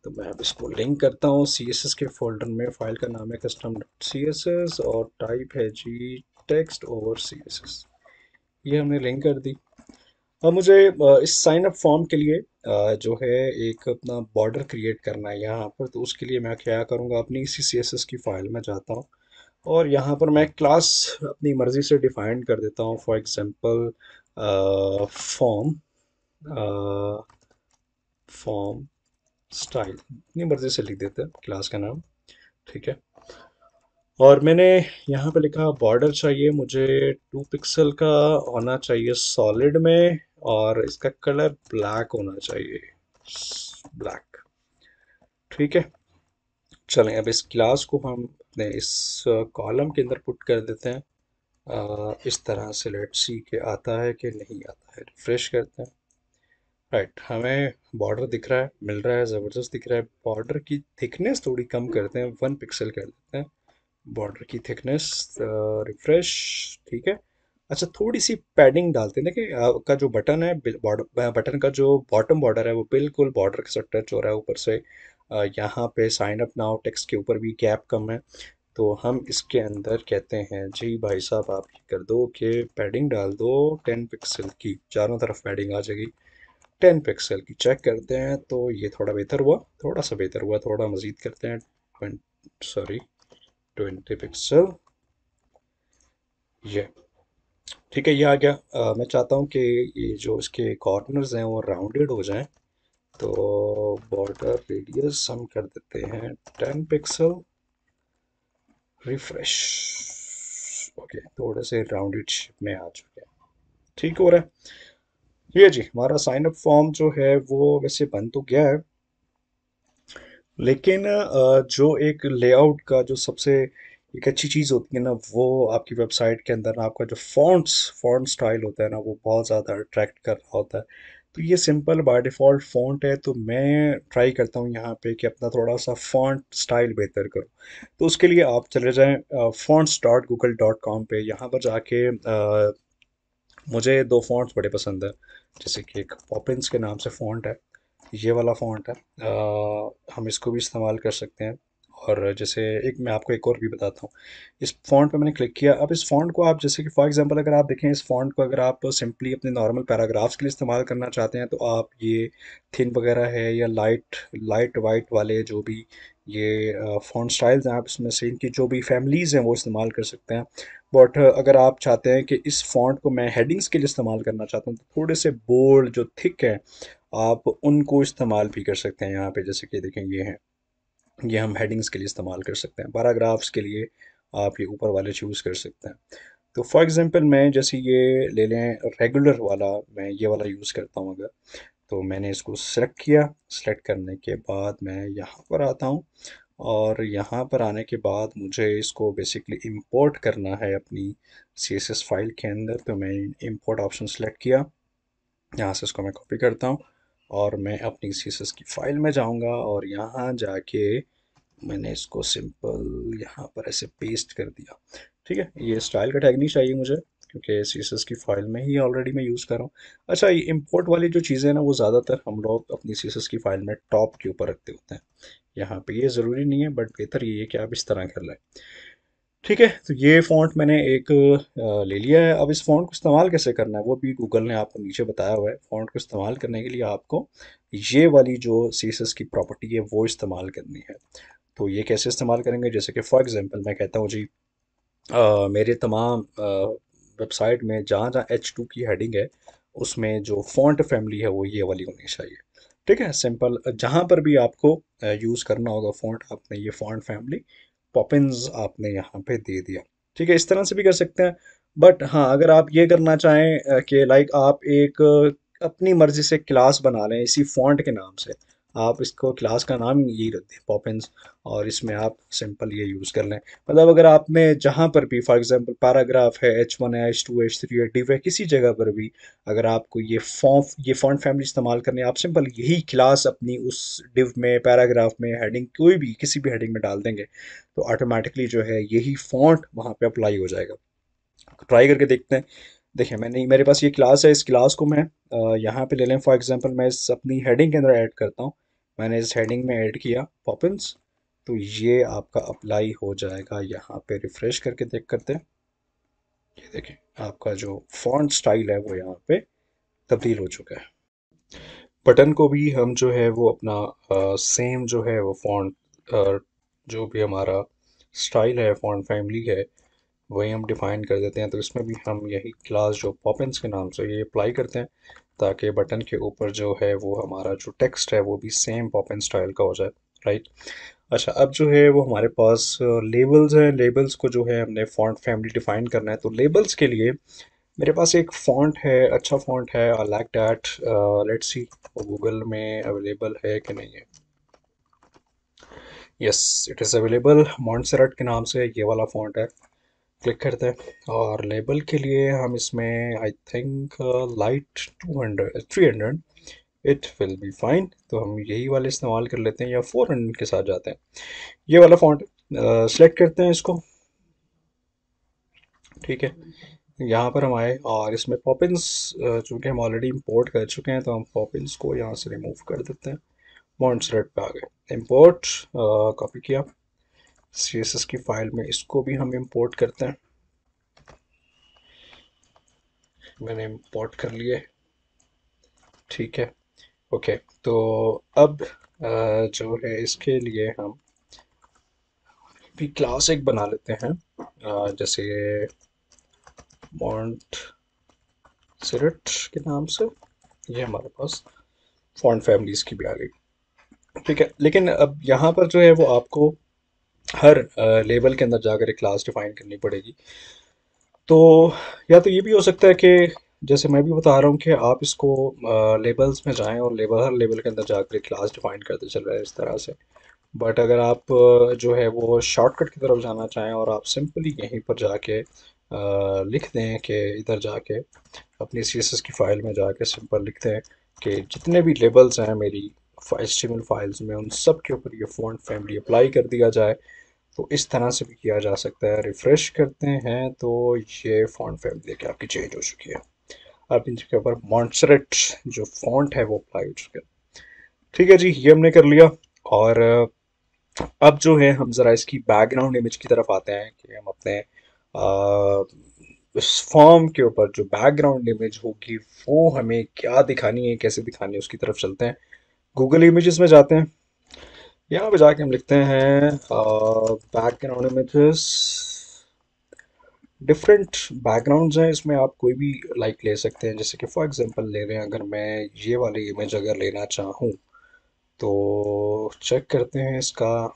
S1: तो मैं अब इसको लिंक करता हूँ सी एस एस के फोल्डर में, फाइल का नाम है custom dot C S S और टाइप है जी text over C S S. ये हमने लिंक कर दी। अब मुझे इस साइन अप फॉर्म के लिए जो है एक अपना बॉर्डर क्रिएट करना है यहाँ पर। तो उसके लिए मैं क्या करूँगा, अपनी इसी सी एस एस की फाइल में जाता हूँ, और यहाँ पर मैं क्लास अपनी मर्ज़ी से डिफ़ाइन कर देता हूँ। For example form, form style अपनी मर्ज़ी से लिख देते हैं क्लास का नाम। ठीक है, और मैंने यहाँ पे लिखा बॉर्डर चाहिए मुझे 2 पिक्सल का होना चाहिए सॉलिड में, और इसका कलर ब्लैक होना चाहिए, ब्लैक। ठीक है, चलें अब इस क्लास को हम अपने इस कॉलम के अंदर पुट कर देते हैं। इस तरह से, लेट्स सी के आता है कि नहीं आता है, रिफ्रेश करते हैं। राइट, हमें बॉर्डर दिख रहा है, मिल रहा है, ज़बरदस्त दिख रहा है। बॉर्डर की थिकनेस थोड़ी कम करते हैं, 1 पिक्सल कर देते हैं, बॉर्डर की थिकनेस रिफ्रेश, ठीक है। अच्छा, थोड़ी सी पैडिंग डालते हैं। देखिए आपका जो बटन है, बॉर्डर बटन का जो बॉटम बॉर्डर है वो बिल्कुल बॉर्डर के साथ टच हो रहा है ऊपर से। यहाँ पे साइन अप नाउ टेक्स्ट के ऊपर भी गैप कम है, तो हम इसके अंदर कहते हैं जी भाई साहब आप ये कर दो कि पैडिंग डाल दो 10 पिक्सल की, चारों तरफ पैडिंग आ जाएगी। 10 पिक्सल की चेक करते हैं, तो ये थोड़ा बेहतर हुआ, थोड़ा सा बेहतर हुआ, थोड़ा मज़ीद करते हैं। 20 पिक्सल, ये ठीक है, ये आ गया। मैं चाहता हूँ कि ये जो इसके कॉर्नर्स हैं वो राउंडेड हो जाएं, तो बॉर्डर रेडियस हम कर देते हैं 10 पिक्सल। रिफ्रेश, ओके, थोड़े से राउंडेड शेप में आ चुके हैं, ठीक हो रहा है। ये जी हमारा साइन अप फॉर्म जो है वो वैसे बन तो गया है, लेकिन जो एक लेआउट का जो सबसे एक अच्छी चीज़ होती है ना, वो आपकी वेबसाइट के अंदर ना आपका जो फॉन्ट स्टाइल होता है ना, वो बहुत ज़्यादा अट्रैक्ट कर रहा होता है। तो ये सिंपल बाय डिफ़ॉल्ट फ़ॉन्ट है, तो मैं ट्राई करता हूँ यहाँ पे कि अपना थोड़ा सा फ़ॉन्ट स्टाइल बेहतर करूँ। तो उसके लिए आप चले जाएँ fonts.google.com पे। यहाँ पर जाके मुझे दो फ़ॉन्ट्स बड़े पसंद है। जैसे कि एक पॉपिंस के नाम से फ़ॉन्ट है, ये वाला फ़ॉन्ट है, हम इसको भी इस्तेमाल कर सकते हैं। और जैसे एक मैं आपको एक और भी बताता हूँ, इस फ़ॉन्ट पे मैंने क्लिक किया। अब इस फ़ॉन्ट को आप जैसे कि फॉर एग्जांपल अगर आप देखें इस फ़ॉन्ट को, अगर आप सिंपली अपने नॉर्मल पैराग्राफ्स के लिए इस्तेमाल करना चाहते हैं, तो आप ये थिन वगैरह है या लाइट लाइट वाइट वाले जो भी ये फ़ॉन्ट स्टाइल्स हैं, आप इसमें से इनकी जो भी फैमिलीज़ हैं वो इस्तेमाल कर सकते हैं। बट अगर आप चाहते हैं कि इस फ़ॉन्ट को मैं हेडिंग्स के लिए इस्तेमाल करना चाहता हूँ, तो थोड़े से बोल्ड जो थिक है, आप उनको इस्तेमाल भी कर सकते हैं। यहाँ पे जैसे कि देखें ये हैं, ये हम हेडिंग्स के लिए इस्तेमाल कर सकते हैं। पैराग्राफ्स के लिए आप ये ऊपर वाले चूज़ कर सकते हैं। तो फॉर एग्जांपल मैं जैसे ये ले लें रेगुलर वाला, मैं ये वाला यूज़ करता हूँ अगर, तो मैंने इसको सेलेक्ट किया। सेलेक्ट करने के बाद मैं यहाँ पर आता हूँ, और यहाँ पर आने के बाद मुझे इसको बेसिकली इंपोर्ट करना है अपनी CSS फाइल के अंदर। तो मैं इंपोर्ट ऑप्शन सेलेक्ट किया, यहाँ से इसको मैं कॉपी करता हूँ और मैं अपनी CSS की फ़ाइल में जाऊँगा, और यहाँ जाके मैंने इसको सिंपल यहाँ पर ऐसे पेस्ट कर दिया। ठीक है, ये स्टाइल का टैग नहीं चाहिए मुझे, क्योंकि CSS की फ़ाइल में ही ऑलरेडी मैं यूज़ कर रहा हूँ। अच्छा, ये इंपोर्ट वाली जो चीज़ें हैं ना, वो ज़्यादातर हम लोग अपनी CSS की फ़ाइल में टॉप के ऊपर रखते होते हैं। यहाँ पे ये ज़रूरी नहीं है, बट बेहतर ये है कि आप इस तरह कर लें। ठीक है, तो ये फ़ॉन्ट मैंने एक ले लिया है। अब इस फ़ॉन्ट को इस्तेमाल कैसे करना है वो भी गूगल ने आपको नीचे बताया हुआ है। फ़ॉन्ट को इस्तेमाल करने के लिए आपको ये वाली जो CSS की प्रॉपर्टी है वो इस्तेमाल करनी है। तो ये कैसे इस्तेमाल करेंगे, जैसे कि फॉर एग्जांपल मैं कहता हूँ जी मेरे तमाम वेबसाइट में जहाँ जहाँ H2 की हेडिंग है, उसमें जो फ़ॉन्ट फैमिली है वो ये वाली होनी चाहिए। ठीक है, सिंपल जहाँ पर भी आपको यूज़ करना होगा फ़ॉन्ट, आपने ये फ़ॉन्ट फैमिली पॉपिंस आपने यहाँ पे दे दिया। ठीक है, इस तरह से भी कर सकते हैं। बट हाँ, अगर आप ये करना चाहें कि लाइक आप एक अपनी मर्ज़ी से क्लास बना लें इसी फ़ॉन्ट के नाम से, आप इसको क्लास का नाम यही रख दें पॉपिंस, और इसमें आप सिंपल ये यूज़ कर लें। मतलब अगर आपने जहाँ पर भी फॉर एग्जांपल पैराग्राफ है, H1 है, H2 H3 है, डिव है, किसी जगह पर भी अगर आपको ये फॉन्ट फैमिली इस्तेमाल करनी है, आप सिंपल यही क्लास अपनी उस डिव में, पैराग्राफ में, हेडिंग कोई भी किसी भी हेडिंग में डाल देंगे, तो ऑटोमेटिकली जो है यही फॉन्ट वहाँ पे अप्लाई हो जाएगा। ट्राई करके देखते हैं। देखिए मैंने, मेरे पास ये क्लास है, इस क्लास को मैं यहाँ पे ले लें। फॉर एग्जांपल मैं इस अपनी हेडिंग के अंदर ऐड करता हूँ। मैंने इस हेडिंग में ऐड किया पॉपिंस, तो ये आपका अप्लाई हो जाएगा। यहाँ पे रिफ्रेश करके देख करते हैं, ये देखें आपका जो फॉन्ट स्टाइल है वो यहाँ पे तब्दील हो चुका है। बटन को भी हम जो है वो अपना सेम जो है वो फॉन्ट, जो भी हमारा स्टाइल है, फॉन्ट फैमिली है, वही हम डिफ़ाइन कर देते हैं। तो इसमें भी हम यही क्लास जो पॉपिंस के नाम से ये अप्लाई करते हैं, ताकि बटन के ऊपर जो है वो हमारा जो टेक्स्ट है वो भी सेम पॉपिन स्टाइल का हो जाए। राइट। अच्छा, अब जो है वो हमारे पास लेबल्स हैं। लेबल्स को जो है हमने फॉन्ट फैमिली डिफ़ाइन करना है, तो लेबल्स के लिए मेरे पास एक फ़ॉन्ट है, अच्छा फ़ॉन्ट है, I like that. Let's see वो गूगल में अवेलेबल है कि नहीं है। Yes, it is available. Montserrat के नाम से ये वाला फ़ॉन्ट है। क्लिक करते हैं, और लेबल के लिए हम इसमें I think light 300 it will be fine, तो हम यही वाले इस्तेमाल कर लेते हैं, या 400 के साथ जाते हैं। ये वाला फॉन्ट सेलेक्ट करते हैं इसको, ठीक है, यहाँ पर हम आए और इसमें पॉपिंस चूँकि हम ऑलरेडी इंपोर्ट कर चुके हैं तो हम पॉपिंस को यहाँ से रिमूव कर देते हैं। मॉन्टसेरेट पे आ गए, इंपोर्ट कॉपी किया, CSS की फाइल में इसको भी हम इंपोर्ट करते हैं। मैंने इंपोर्ट कर लिए, ठीक है। ओके, तो अब जो है इसके लिए हम भी क्लास एक बना लेते हैं, जैसे मॉन्ट सिरट के नाम से। ये हमारे पास फॉन्ट फैमिलीज की भी आ गई, ठीक है। लेकिन अब यहाँ पर जो है वो आपको हर लेबल के अंदर जाकर एक क्लास डिफाइन करनी पड़ेगी। तो या तो ये भी हो सकता है कि जैसे मैं भी बता रहा हूँ कि आप इसको लेबल्स में जाएं और हर लेबल के अंदर जाकर एक क्लास डिफाइन करते चल रहे हैं इस तरह से। बट अगर आप जो है वो शॉर्टकट की तरफ जाना चाहें और आप सिंपली यहीं पर जाके लिख दें कि इधर जाके अपनी CSS की फ़ाइल में जाके सिंपल लिख दें कि जितने भी लेबल्स हैं मेरी HTML फाइल्स में उन सब के ऊपर ये फ़ॉन्ट फैमिली अप्लाई कर दिया जाए। तो इस तरह से भी किया जा सकता है। रिफ़्रेश करते हैं तो ये फ़ॉन्ट फैमिली देखिए आपकी चेंज हो चुकी है। अब इनके ऊपर मॉन्टसेरेट जो फ़ॉन्ट है वो अप्लाई हो चुका है। ठीक है जी, ये हमने कर लिया। और अब जो है हम ज़रा इसकी बैकग्राउंड इमेज की तरफ आते हैं कि हम अपने इस फॉर्म के ऊपर जो बैकग्राउंड इमेज होगी वो हमें क्या दिखानी है, कैसे दिखानी है, उसकी तरफ चलते हैं। गूगल इमेजेस में जाते हैं, यहाँ पे जाके हम लिखते हैं बैकग्राउंड इमेजेस। डिफरेंट बैकग्राउंड्स हैं इसमें, आप कोई भी लाइक ले सकते हैं। जैसे कि फॉर एग्जांपल ले रहे हैं, अगर मैं ये वाली इमेज अगर लेना चाहूँ तो चेक करते हैं इसका,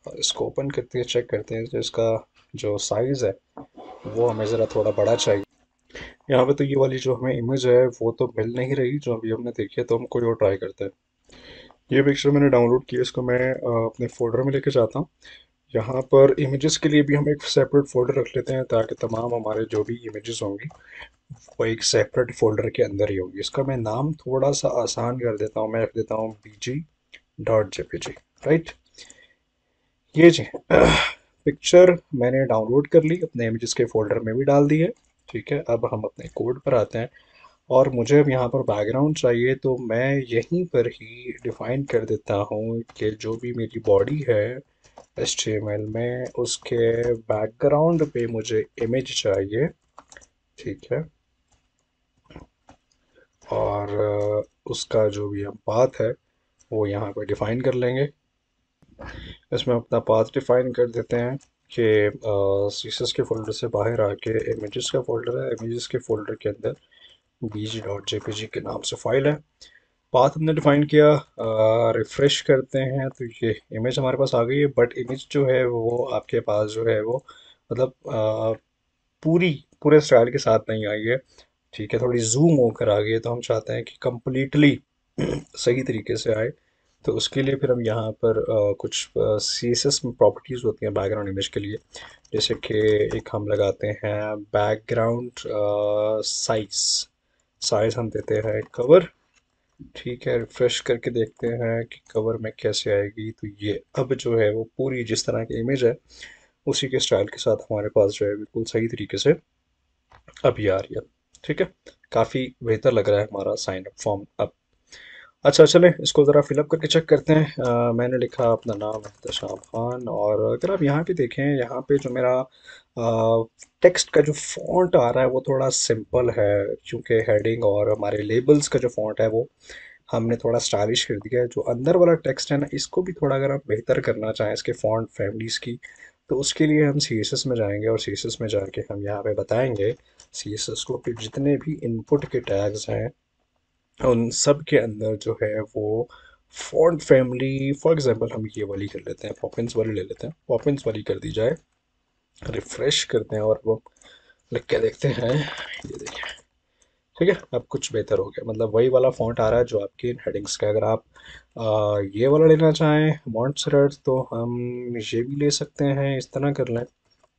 S1: इसको ओपन करते हैं, चेक करते हैं तो इसका जो साइज़ है वो हमें ज़रा थोड़ा बड़ा चाहिए। यहाँ पे तो ये वाली जो हमें इमेज है वो तो मिल नहीं रही जो अभी हमने देखी है, तो हम कोई और ट्राई करते हैं। ये पिक्चर मैंने डाउनलोड की है, इसको मैं अपने फोल्डर में लेके जाता हूँ। यहाँ पर इमेजेस के लिए भी हम एक सेपरेट फोल्डर रख लेते हैं ताकि तमाम हमारे जो भी इमेजेस होंगी वो एक सेपरेट फोल्डर के अंदर ही होगी। इसका मैं नाम थोड़ा सा आसान कर देता हूँ, मैं रख देता हूँ bg.jpg, राइट। ये जी पिक्चर मैंने डाउनलोड कर ली, अपने इमेजेस के फोल्डर में भी डाल दी है। ठीक है, अब हम अपने कोड पर आते हैं और मुझे अब यहाँ पर बैकग्राउंड चाहिए तो मैं यहीं पर ही डिफाइन कर देता हूँ कि जो भी मेरी बॉडी है HTML में उसके बैकग्राउंड पे मुझे इमेज चाहिए, ठीक है। और उसका जो भी हम पाथ है वो यहाँ पे डिफाइन कर लेंगे। इसमें अपना पाथ डिफाइन कर देते हैं कि CSS के फोल्डर से बाहर आके इमेजेस का फोल्डर है, इमेजेस के फोल्डर के अंदर bg.jpg के नाम से फाइल है। पाथ हमने डिफाइन किया, रिफ्रेश करते हैं तो ये इमेज हमारे पास आ गई है। बट इमेज जो है वो आपके पास जो है वो मतलब पूरी पूरे स्टाइल के साथ नहीं आई है, ठीक है, थोड़ी जूम होकर आ गई है। तो हम चाहते हैं कि कंप्लीटली सही तरीके से आए। तो उसके लिए फिर हम यहाँ पर कुछ CSS में प्रॉपर्टीज़ होती हैं बैकग्राउंड इमेज के लिए। जैसे कि एक हम लगाते हैं बैकग्राउंड साइज, साइज हम देते हैं कवर, ठीक है। रिफ्रेश करके देखते हैं कि कवर में कैसे आएगी। तो ये अब जो है वो पूरी जिस तरह की इमेज है उसी के स्टाइल के साथ हमारे पास जो है बिल्कुल सही तरीके से अभी आ रही है, ठीक है। काफ़ी बेहतर लग रहा है हमारा साइन अप फॉर्म अब। अच्छा चलें इसको ज़रा फिलअप करके चेक करते हैं। मैंने लिखा अपना नाम एहतशाम खान, और अगर आप यहाँ पे देखें, यहाँ पे जो मेरा टेक्स्ट का जो फॉन्ट आ रहा है वो थोड़ा सिंपल है, क्योंकि हेडिंग और हमारे लेबल्स का जो फॉन्ट है वो हमने थोड़ा स्टाइलिश कर दिया है। जो अंदर वाला टेक्स्ट है ना, इसको भी थोड़ा अगर आप बेहतर करना चाहें इसके फॉन्ट फैमिलीज़ की, तो उसके लिए हम CSS में जाएंगे और CSS में जाके हम यहाँ पे बताएंगे CSS को कि जितने भी इनपुट के टैग्स हैं उन सब के अंदर जो है वो फॉन्ट फैमिली, फॉर एग्जांपल हम ये वाली कर लेते हैं, पॉपिंस वाली ले लेते हैं, पॉपिंस वाली कर दी जाए। रिफ्रेश करते हैं और वो लिख के देखते हैं, ये देखिए, ठीक है। अब कुछ बेहतर हो गया, मतलब वही वाला फॉन्ट आ रहा है जो आपकी इन हेडिंग्स का। अगर आप ये वाला लेना चाहें मॉन्टसेरेट तो हम ये भी ले सकते हैं, इस तरह कर लें,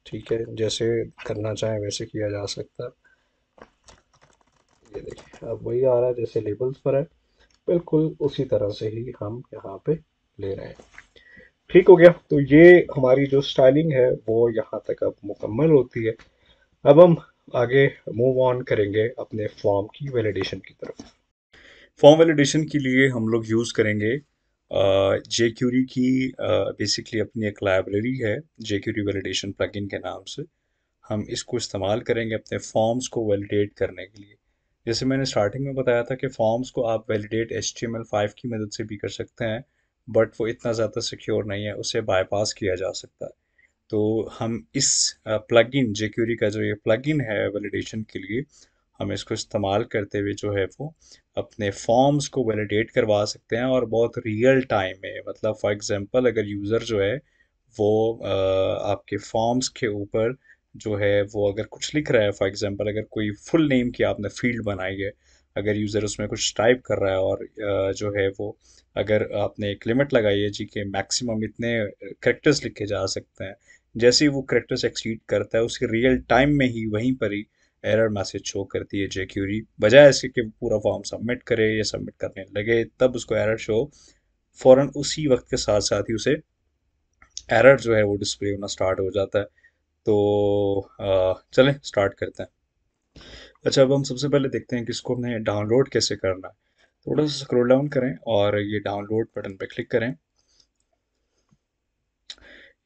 S1: ठीक है। जैसे करना चाहें वैसे किया जा सकता है। ये देखिए अब वही आ रहा है जैसे लेबल्स पर है, बिल्कुल उसी तरह से ही हम यहाँ पे ले रहे हैं। ठीक हो गया, तो ये हमारी जो स्टाइलिंग है वो यहाँ तक अब मुकम्मल होती है। अब हम आगे मूव ऑन करेंगे अपने फॉर्म की वैलिडेशन की तरफ। फॉर्म वैलिडेशन के लिए हम लोग यूज़ करेंगे jQuery की बेसिकली अपनी एक लाइब्रेरी है jQuery वैलिडेशन प्लगइन के नाम से। हम इसको इस्तेमाल करेंगे अपने फॉर्म्स को वैलिडेट करने के लिए। जैसे मैंने स्टार्टिंग में बताया था कि फॉर्म्स को आप वैलिडेट HTML5 की मदद से भी कर सकते हैं, बट वो इतना ज़्यादा सिक्योर नहीं है, उसे बाईपास किया जा सकता है। तो हम इस प्लगइन jQuery का जो ये प्लगइन है वैलिडेशन के लिए, हम इसको इस्तेमाल करते हुए जो है वो अपने फॉर्म्स को वैलिडेट करवा सकते हैं, और बहुत रियल टाइम में। मतलब फॉर एग्जांपल अगर यूज़र जो है वो आपके फॉर्म्स के ऊपर जो है वो अगर कुछ लिख रहा है, फॉर एग्जांपल अगर कोई फुल नेम की आपने फील्ड बनाई है, अगर यूज़र उसमें कुछ टाइप कर रहा है और जो है वो अगर आपने एक लिमिट लगाई है जी के मैक्सिमम इतने करेक्टर्स लिखे जा सकते हैं, जैसे ही वो करेक्टर्स एक्सीड करता है उसके रियल टाइम में ही वहीं पर ही एरर मैसेज शो करती है jQuery, बजाय इसके कि वो पूरा फॉर्म सबमिट करे या सबमिट करने लगे तब उसको एरर शो, फ़ौरन उसी वक्त के साथ साथ ही उसे एरर जो है वो डिस्प्ले होना स्टार्ट हो जाता है। तो चलें स्टार्ट करते हैं। अच्छा, अब हम सबसे पहले देखते हैं कि इसको हमने डाउनलोड कैसे करना है। थोड़ा सा स्क्रॉल डाउन करें और ये डाउनलोड बटन पर क्लिक करें।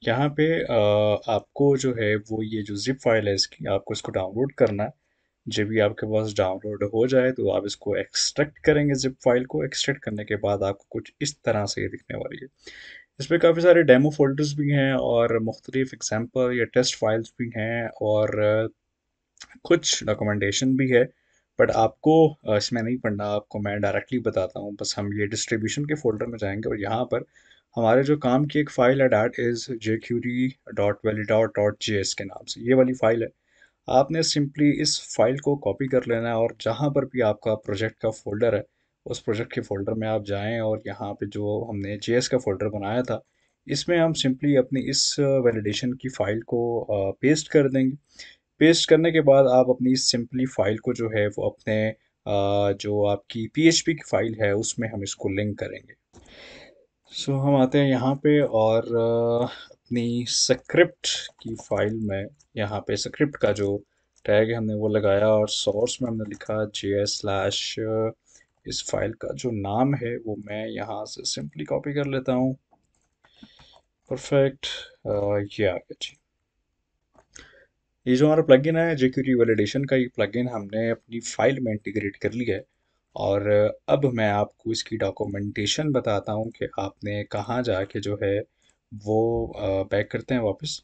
S1: यहाँ पे आपको जो है वो ये जो ज़िप फाइल है इसकी, आपको इसको डाउनलोड करना है। जब भी आपके पास डाउनलोड हो जाए तो आप इसको एक्सट्रैक्ट करेंगे। ज़िप फाइल को एक्सट्रैक्ट करने के बाद आपको कुछ इस तरह से ये दिखने वाली है। इसमें काफ़ी सारे डेमो फ़ोल्डर्स भी हैं और मुख्तलिफ एग्जाम्पल या टेस्ट फाइल्स भी हैं, और कुछ डॉक्यूमेंटेशन भी है। बट आपको इसमें नहीं पढ़ना, आपको मैं डायरेक्टली बताता हूँ। बस हम ये डिस्ट्रीब्यूशन के फ़ोल्डर में जाएंगे और यहाँ पर हमारे जो काम की एक फ़ाइल है डैट इज़ jQuery.validate.js के नाम से, ये वाली फ़ाइल है। आपने सिंपली इस फाइल को कॉपी कर लेना है और जहाँ पर भी आपका प्रोजेक्ट का फ़ोल्डर है, उस प्रोजेक्ट के फ़ोल्डर में आप जाएं और यहाँ पे जो हमने जेएस का फ़ोल्डर बनाया था, इसमें हम सिंपली अपनी इस वैलिडेशन की फ़ाइल को पेस्ट कर देंगे। पेस्ट करने के बाद आप अपनी इस सिंपली फ़ाइल को जो है वो अपने जो आपकी पीएचपी की फ़ाइल है उसमें हम इसको लिंक करेंगे। सो हम आते हैं यहाँ पे और अपनी स्क्रिप्ट की फाइल में, यहाँ पे स्क्रिप्ट का जो टैग है हमने वो लगाया और सोर्स में हमने लिखा js स्लैश, इस फाइल का जो नाम है वो मैं यहाँ से सिंपली कॉपी कर लेता हूँ। परफेक्ट। ये आ गया जी। ये जो हमारा प्लगइन है jQuery वैलिडेशन का, ये प्लगइन हमने अपनी फाइल में इंटीग्रेट कर लिया है। और अब मैं आपको इसकी डॉक्यूमेंटेशन बताता हूँ कि आपने कहाँ जाके जो है वो बैक करते हैं वापस।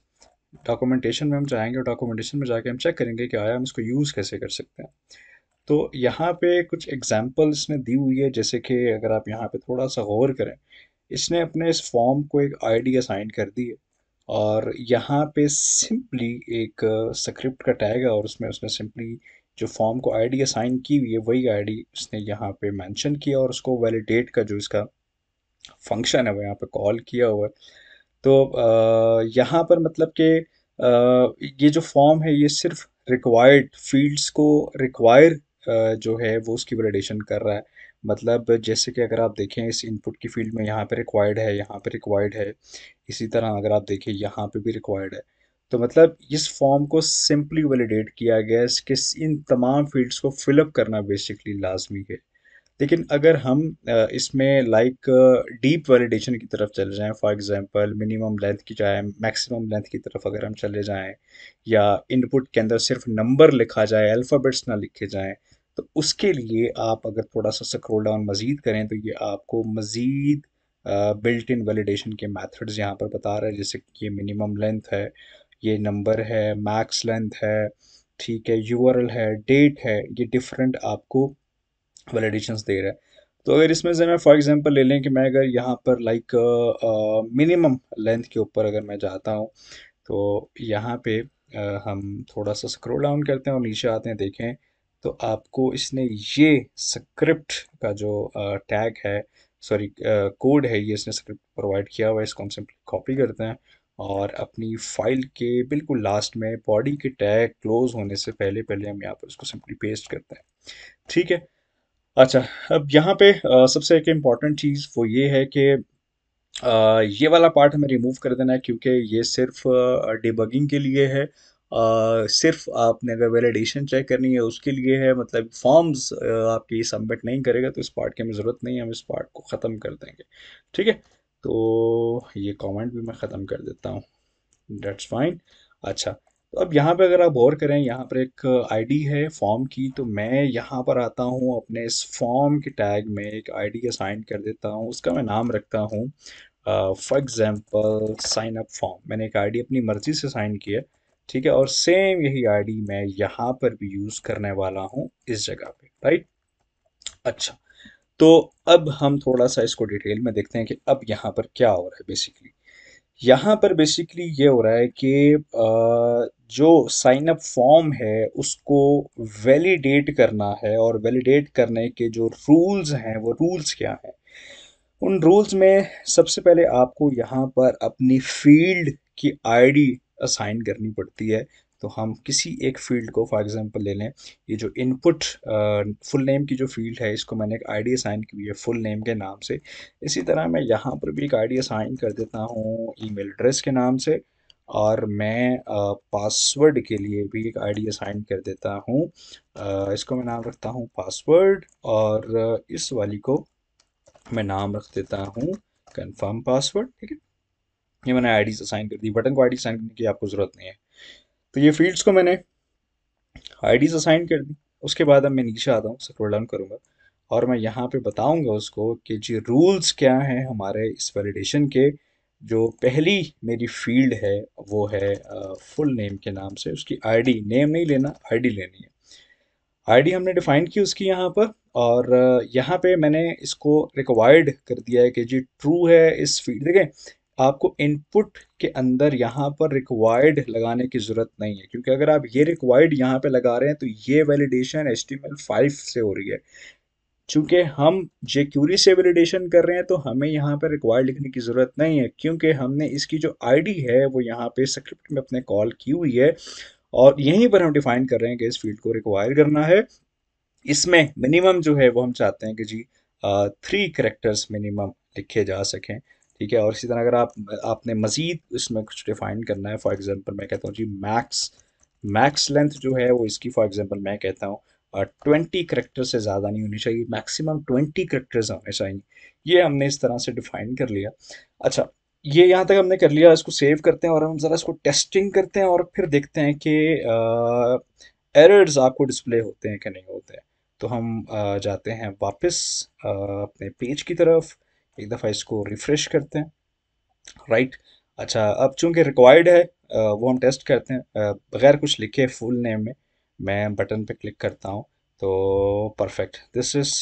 S1: डॉक्यूमेंटेशन में हम जाएंगे और डॉक्यूमेंटेशन में जाके हम चेक करेंगे कि आया हम इसको यूज़ कैसे कर सकते हैं। तो यहाँ पे कुछ एग्जांपल इसने दी हुई है, जैसे कि अगर आप यहाँ पे थोड़ा सा गौर करें, इसने अपने इस फॉर्म को एक आईडी असाइन कर दी है और यहाँ पे सिंपली एक स्क्रिप्ट का टैग है और उसमें उसने सिंपली जो फॉर्म को आईडी असाइन की हुई है वही आईडी उसने यहाँ पे मेंशन किया और उसको वैलिडेट का जो इसका फंक्शन है वो यहाँ पे कॉल किया हुआ है। तो यहाँ पर मतलब कि ये जो फॉर्म है ये सिर्फ रिक्वायर्ड फील्ड्स को रिक्वायर जो है वो उसकी वैलिडेशन कर रहा है। मतलब जैसे कि अगर आप देखें इस इनपुट की फील्ड में यहाँ पे रिक्वायर्ड है, यहाँ पे रिक्वायर्ड है, इसी तरह अगर आप देखें यहाँ पे भी रिक्वायर्ड है। तो मतलब इस फॉर्म को सिंपली वैलिडेट किया गया है कि इन तमाम फील्ड्स को फिलअप करना बेसिकली लाजमी है। लेकिन अगर हम इसमें लाइक डीप वैलिडेशन की तरफ चले जाएं, फॉर एग्जांपल मिनिमम लेंथ की जाए मैक्सिमम लेंथ की तरफ अगर हम चले जाएं, या इनपुट के अंदर सिर्फ नंबर लिखा जाए, अल्फ़ाबेट्स ना लिखे जाएं, तो उसके लिए आप अगर थोड़ा सा स्क्रॉल डाउन मज़ीद करें तो ये आपको मज़ीद बिल्ट इन वैलिडेशन के मेथड्स यहाँ पर बता रहा है। जैसे कि ये मिनिमम लेंथ है, ये नंबर है, मैक्स लेंथ है, ठीक है, यूआरएल है, डेट है, ये डिफरेंट आपको वैलिडेशंस दे रहा है। तो अगर इसमें से मैं फॉर एग्जांपल ले लें कि मैं अगर यहाँ पर लाइक मिनिमम लेंथ के ऊपर अगर मैं जाता हूँ, तो यहाँ पे हम थोड़ा सा स्क्रॉल डाउन करते हैं और नीचे आते हैं, देखें तो आपको इसने ये स्क्रिप्ट का जो टैग है, सॉरी कोड है, ये इसने स्क्रिप्ट प्रोवाइड किया हुआ है। इसको हम सिंपली कॉपी करते हैं और अपनी फाइल के बिल्कुल लास्ट में बॉडी के टैग क्लोज होने से पहले पहले हम यहाँ पर इसको सिंपली पेस्ट करते हैं। ठीक है। अच्छा, अब यहाँ पे सबसे एक इम्पॉर्टेंट चीज़ वो ये है कि ये वाला पार्ट हमें रिमूव कर देना है, क्योंकि ये सिर्फ डिबगिंग के लिए है सिर्फ आपने अगर वैलिडेशन चेक करनी है उसके लिए है, मतलब फॉर्म्स आपकी सबमिट नहीं करेगा, तो इस पार्ट की हमें ज़रूरत नहीं है, हम इस पार्ट को ख़त्म कर देंगे। ठीक है, तो ये कमेंट भी मैं ख़त्म कर देता हूँ, डेट्स फाइन। अच्छा, तो अब यहाँ पे अगर आप गौर करें, यहाँ पर एक आईडी है फॉर्म की, तो मैं यहाँ पर आता हूँ, अपने इस फॉर्म के टैग में एक आईडी असाइन कर देता हूँ, उसका मैं नाम रखता हूँ for example sign up form. मैंने एक आईडी अपनी मर्जी से साइन किया, ठीक है, और सेम यही आईडी मैं यहाँ पर भी यूज़ करने वाला हूँ इस जगह पे, राइट। अच्छा, तो अब हम थोड़ा सा इसको डिटेल में देखते हैं कि अब यहाँ पर क्या हो रहा है बेसिकली। यहाँ पर बेसिकली ये हो रहा है कि जो साइन अप फॉर्म है उसको वैलिडेट करना है, और वैलिडेट करने के जो रूल्स हैं वो रूल्स क्या हैं। उन रूल्स में सबसे पहले आपको यहाँ पर अपनी फील्ड की आईडी असाइन करनी पड़ती है। तो हम किसी एक फील्ड को फॉर एग्जांपल ले लें, ये जो इनपुट फुल नेम की जो फील्ड है, इसको मैंने एक आईडी असाइन की हुई है फुल नेम के नाम से। इसी तरह मैं यहाँ पर भी एक आईडी असाइन कर देता हूँ ईमेल एड्रेस के नाम से, और मैं पासवर्ड के लिए भी एक आईडी असाइन कर देता हूँ। इसको मैं नाम रखता हूँ पासवर्ड, और इस वाली को मैं नाम रख देता हूँ कंफर्म पासवर्ड। ठीक है, ये मैंने आईडी असाइन कर दी, बटन को आईडी असाइन करने की आपको ज़रूरत नहीं है। तो ये फील्ड्स को मैंने आईडीज असाइन कर दी। उसके बाद अब मैं नीचे आता हूँ, स्क्रॉल डाउन करूँगा, और मैं यहाँ पे बताऊँगा उसको कि जी रूल्स क्या हैं हमारे इस वैलिडेशन के। जो पहली मेरी फील्ड है वो है फुल नेम के नाम से, उसकी आईडी, नेम नहीं लेना, आईडी लेनी है। आईडी हमने डिफाइन की उसकी यहाँ पर, और यहाँ पे मैंने इसको रिक्वायर्ड कर दिया है कि जी ट्रू है इस फील्ड। देखें, आपको इनपुट के अंदर यहाँ पर रिक्वायर्ड लगाने की ज़रूरत नहीं है, क्योंकि अगर आप ये रिक्वायर्ड यहाँ पे लगा रहे हैं तो ये वैलिडेशन HTML5 से हो रही है। चूंकि हम jQuery से वैलिडेशन कर रहे हैं तो हमें यहाँ पर रिक्वायर्ड लिखने की ज़रूरत नहीं है, क्योंकि हमने इसकी जो आईडी है वो यहाँ पे स्क्रिप्ट में अपने कॉल की हुई है, और यहीं पर हम डिफाइन कर रहे हैं कि इस फील्ड को रिक्वायर करना है। इसमें मिनिमम जो है वो हम चाहते हैं कि जी 3 कैरेक्टर्स मिनिमम लिखे जा सकें। ठीक है, और इसी तरह अगर आपने मज़ीद इसमें कुछ डिफाइन करना है, फॉर एग्जांपल मैं कहता हूँ जी मैक्स मैक्स लेंथ जो है वो इसकी, फॉर एग्जांपल मैं कहता हूँ 20 कैरेक्टर से ज़्यादा नहीं होनी चाहिए, मैक्सिमम 20 कैरेक्टर्स होने चाहिए। ये हमने इस तरह से डिफाइन कर लिया। अच्छा, ये यहाँ तक हमने कर लिया, इसको सेव करते हैं और हम ज़रा इसको टेस्टिंग करते हैं, और फिर देखते हैं कि एरर्स आपको डिस्प्ले होते हैं कि नहीं होते हैं। तो हम जाते हैं वापस अपने पेज की तरफ, एक दफ़ा इसको रिफ़्रेश करते हैं, राइट। अच्छा, अब चूंकि रिक्वायर्ड है वो हम टेस्ट करते हैं बगैर कुछ लिखे फुल नेम में। मैं बटन पे क्लिक करता हूँ, तो perfect, this is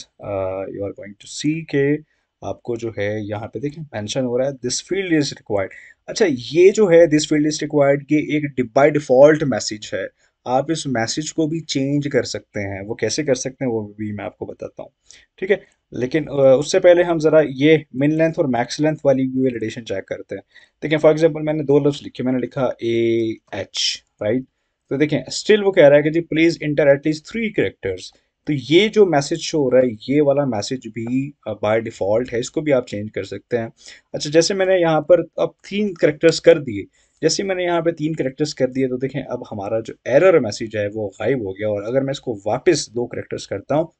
S1: you are going to see के आपको जो है यहाँ पे देखें मेंशन हो रहा है दिस फील्ड इज़ रिक्वायर्ड। अच्छा, ये जो है दिस फील्ड इज़ रिक्वायर्ड, ये एक बाय डिफ़ॉल्ट मैसेज है। आप इस मैसेज को भी चेंज कर सकते हैं, वो कैसे कर सकते हैं वो भी मैं आपको बताता हूँ। ठीक है, लेकिन उससे पहले हम ज़रा ये मिन लेंथ और मैक्स लेंथ वाली भी वैलिडेशन चेक करते हैं। देखिए फॉर एग्जांपल मैंने दो लफ्ज़ लिखे, मैंने लिखा AH, राइट। तो देखें स्टिल वो कह रहा है कि जी प्लीज़ इंटर एटलीस्ट 3 कैरेक्टर्स। तो ये जो मैसेज शो हो रहा है ये वाला मैसेज भी बाय डिफ़ॉल्ट है, इसको भी आप चेंज कर सकते हैं। अच्छा, जैसे मैंने यहाँ पर अब 3 कैरेक्टर्स कर दिए, जैसे मैंने यहाँ पे 3 कैरेक्टर्स कर दिए, तो देखें अब हमारा जो एरर मैसेज है वो गायब हो गया, और अगर मैं इसको वापस 2 कैरेक्टर्स करता हूँ,